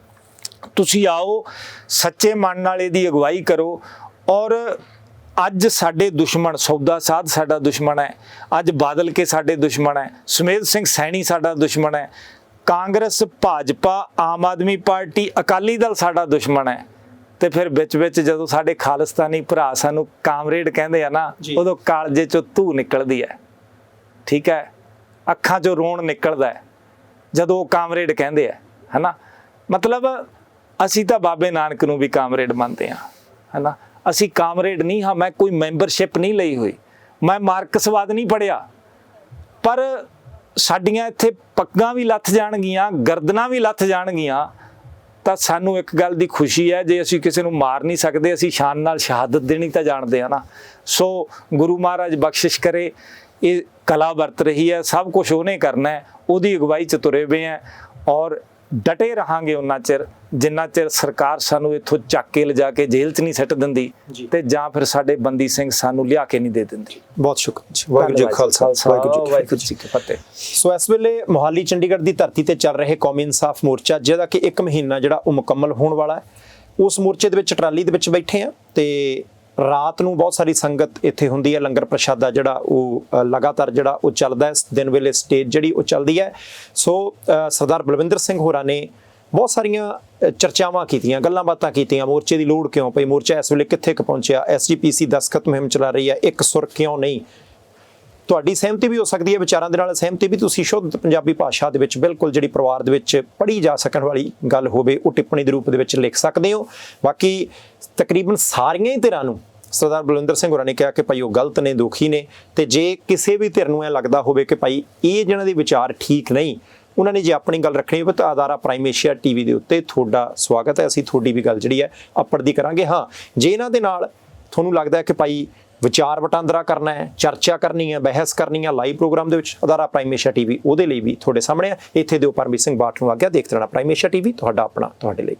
ਤੁਸੀਂ ਆਓ, ਸੱਚੇ ਮਨ ਨਾਲ ਇਹਦੀ ਅਗਵਾਈ ਕਰੋ। ਔਰ ਅੱਜ ਸਾਡੇ ਦੁਸ਼ਮਣ, ਸੌਦਾ ਸਾਧ ਸਾਡਾ ਦੁਸ਼ਮਣ ਹੈ, ਅੱਜ ਬਾਦਲ ਕੇ ਸਾਡੇ ਦੁਸ਼ਮਣ ਹੈ, ਸੁਮੇਧ ਸਿੰਘ ਸੈਣੀ ਸਾਡਾ ਦੁਸ਼ਮਣ ਹੈ, ਕਾਂਗਰਸ, ਭਾਜਪਾ, ਆਮ ਆਦਮੀ ਪਾਰਟੀ, ਅਕਾਲੀ ਦਲ ਸਾਡਾ ਦੁਸ਼ਮਣ ਹੈ। ਤੇ ਫਿਰ ਵਿੱਚ ਜਦੋਂ ਸਾਡੇ ਖਾਲਿਸਤਾਨੀ ਭਰਾ ਸਾਨੂੰ ਕਾਮਰੇਡ ਕਹਿੰਦੇ ਆ ਨਾ, ਉਦੋਂ ਕਾਲਜੇ ਚੋਂ ਧੂ ਨਿਕਲਦੀ ਹੈ, ਠੀਕ ਹੈ, ਅੱਖਾਂ ਚੋਂ ਰੋਣ ਨਿਕਲਦਾ ਹੈ ਜਦੋਂ ਉਹ ਕਾਮਰੇਡ ਕਹਿੰਦੇ ਆ, ਹੈ ਨਾ। ਮਤਲਬ ਅਸੀਂ ਤਾਂ ਬਾਬੇ ਨਾਨਕ ਨੂੰ ਵੀ ਕਾਮਰੇਡ ਮੰਨਦੇ ਹਾਂ, ਹੈ ਨਾ। ਅਸੀਂ ਕਾਮਰੇਡ ਨਹੀਂ ਹਾਂ। ਮੈਂ ਕੋਈ ਮੈਂਬਰਸ਼ਿਪ ਨਹੀਂ ਲਈ ਹੋਈ, ਮੈਂ ਮਾਰਕਸਵਾਦ ਨਹੀਂ ਪੜ੍ਹਿਆ, ਪਰ ਸਾਡੀਆਂ ਇੱਥੇ ਪੱਗਾਂ ਵੀ ਲੱਥ ਜਾਣਗੀਆਂ, ਗਰਦਨਾਂ ਵੀ ਲੱਥ ਜਾਣਗੀਆਂ ਤਾਂ ਸਾਨੂੰ ਇੱਕ ਗੱਲ ਦੀ ਖੁਸ਼ੀ ਹੈ, ਜੇ ਅਸੀਂ ਕਿਸੇ ਨੂੰ ਮਾਰ ਨਹੀਂ ਸਕਦੇ, ਅਸੀਂ ਸ਼ਾਨ ਨਾਲ ਸ਼ਹਾਦਤ ਦੇਣੀ ਤਾਂ ਜਾਣਦੇ ਹਾਂ ਨਾ। ਸੋ ਗੁਰੂ ਮਹਾਰਾਜ ਬਖਸ਼ਿਸ਼ ਕਰੇ, ਇਹ ਕਲਾ ਵਰਤ ਰਹੀ ਹੈ, ਸਭ ਕੁਝ ਉਹਨੇ ਕਰਨਾ ਹੈ, ਉਹਦੀ ਅਗਵਾਈ 'ਚ ਤੁਰੇ ਹੋਏ ਹੈ। ਔਰ ਡਟੇ ਰਹਾਂਗੇ ਉਹਨਾਂ ਚਿਰ ਜਿੰਨਾ ਚਿਰ ਸਰਕਾਰ ਸਾਨੂੰ ਇੱਥੋਂ ਚੱਕ ਕੇ ਲਿਜਾ ਕੇ ਜੇਲ੍ਹ 'ਚ ਨਹੀਂ ਸੱਟ ਦਿੰਦੀ, ਤੇ ਜਾਂ ਫਿਰ ਸਾਡੇ ਬੰਦੀ ਸਿੰਘ ਸਾਨੂੰ ਲਿਆ ਕੇ ਨਹੀਂ ਦੇ ਦਿੰਦੀ। ਬਹੁਤ ਸ਼ੁਕਰ। ਵਾਹਿਗੁਰੂ ਜੀ ਕਾ ਖਾਲਸਾ, ਵਾਹਿਗੁਰੂ ਜੀ ਕੀ ਫਤਿਹ। ਸੋ ਇਸ ਵੇਲੇ ਮੋਹਾਲੀ ਚੰਡੀਗੜ੍ਹ ਦੀ ਧਰਤੀ ਤੇ ਚੱਲ ਰਹੇ ਕੌਮੀ ਇਨਸਾਫ ਮੋਰਚਾ, ਜਿਹਦਾ ਕਿ 1 ਮਹੀਨਾ ਜਿਹੜਾ ਉਹ ਮੁਕੰਮਲ ਹੋਣ ਵਾਲਾ ਹੈ, ਉਸ ਮੋਰਚੇ ਦੇ ਵਿੱਚ ਟਰਾਲੀ ਦੇ ਵਿੱਚ ਬੈਠੇ ਆ। ਤੇ ਰਾਤ ਨੂੰ ਬਹੁਤ ਸਾਰੀ ਸੰਗਤ ਇੱਥੇ ਹੁੰਦੀ ਹੈ, ਲੰਗਰ ਪ੍ਰਸ਼ਾਦਾ ਜਿਹੜਾ ਉਹ ਲਗਾਤਾਰ ਜਿਹੜਾ ਉਹ ਚੱਲਦਾ ਹੈ, ਦਿਨ ਵੇਲੇ ਸਟੇਜ ਜਿਹੜੀ ਉਹ ਚੱਲਦੀ ਹੈ। ਸੋ ਸਰਦਾਰ ਬਲਵਿੰਦਰ ਸਿੰਘ ਹੋਰਾਂ ਨੇ ਬਹੁਤ ਸਾਰੀਆਂ ਚਰਚਾਵਾਂ ਕੀਤੀਆਂ, ਗੱਲਾਂ ਬਾਤਾਂ ਕੀਤੀਆਂ। ਮੋਰਚੇ ਦੀ ਲੋੜ ਕਿਉਂ ਪਈ, ਮੋਰਚਾ ਇਸ ਵੇਲੇ ਕਿੱਥੇ ਕੁ ਪਹੁੰਚਿਆ, SGPC ਦਸਤਖਤ ਮੁਹਿੰਮ ਚਲਾ ਰਹੀ ਹੈ, ਇੱਕ ਸੁਰ ਕਿਉਂ ਨਹੀਂ। ਤੁਹਾਡੀ ਸਹਿਮਤੀ ਵੀ ਹੋ ਸਕਦੀ ਹੈ ਵਿਚਾਰਾਂ ਦੇ ਨਾਲ, ਸਹਿਮਤੀ ਵੀ ਤੁਸੀਂ ਸ਼ੁੱਧ ਪੰਜਾਬੀ ਭਾਸ਼ਾ ਦੇ ਵਿੱਚ ਬਿਲਕੁਲ ਜਿਹੜੀ ਪਰਿਵਾਰ ਦੇ ਵਿੱਚ ਪੜ੍ਹੀ ਜਾ ਸਕਣ ਵਾਲੀ ਗੱਲ ਹੋਵੇ, ਉਹ ਟਿੱਪਣੀ ਦੇ ਰੂਪ ਦੇ ਵਿੱਚ ਲਿਖ ਸਕਦੇ ਹੋ। ਬਾਕੀ ਤਕਰੀਬਨ ਸਾਰੀਆਂ ਹੀ ਧਿਰਾਂ ਨੂੰ ਸਰਦਾਰ ਬਲਵਿੰਦਰ ਸਿੰਘ ਹੋਰਾਂ ਨੇ ਕਿਹਾ ਕਿ ਭਾਈ ਉਹ ਗਲਤ ਨੇ, ਦੋਖੀ ਨੇ। ਤੇ ਜੇ ਕਿਸੇ ਵੀ ਧਿਰ ਨੂੰ ਇਹ ਲੱਗਦਾ ਹੋਵੇ ਕਿ ਭਾਈ ਇਹ ਜਿਹਨਾਂ ਦੇ ਵਿਚਾਰ ਠੀਕ ਨਹੀਂ, ਉਹਨਾਂ ਨੇ ਜੇ ਆਪਣੀ ਗੱਲ ਰੱਖਣੀ ਹੋਵੇ ਤਾਂ ਅਦਾਰਾ ਪ੍ਰਾਈਮ ਏਸ਼ੀਆ TV ਦੇ ਉੱਤੇ ਤੁਹਾਡਾ ਸਵਾਗਤ ਹੈ। ਅਸੀਂ ਤੁਹਾਡੀ ਵੀ ਗੱਲ ਜਿਹੜੀ ਹੈ ਅੱਪੜਦੀ ਕਰਾਂਗੇ। ਹਾਂ, ਜੇ ਇਹਨਾਂ ਦੇ ਨਾਲ ਤੁਹਾਨੂੰ ਲੱਗਦਾ ਹੈ ਕਿ ਭਾਈ ਵਿਚਾਰ ਵਟਾਂਦਰਾ ਕਰਨਾ ਹੈ, ਚਰਚਾ ਕਰਨੀ ਹੈ, ਬਹਿਸ ਕਰਨੀ ਹੈ ਲਾਈਵ ਪ੍ਰੋਗਰਾਮ ਦੇ ਵਿੱਚ, ਅਦਾਰਾ ਪ੍ਰਾਈਮ ਏਸ਼ੀਆ TV ਉਹਦੇ ਲਈ ਵੀ ਤੁਹਾਡੇ ਸਾਹਮਣੇ ਹੈ। ਇੱਥੇ ਦਿਓ ਪਰਮਜੀਤ ਸਿੰਘ ਬਾਠ ਨੂੰ ਆਗਿਆ। ਦੇਖਦੇ ਰਹਿਣਾ ਪ੍ਰਾਈਮ ਏਸ਼ੀਆ TV, ਤੁਹਾਡਾ ਆਪਣਾ, ਤੁਹਾਡੇ ਲਈ।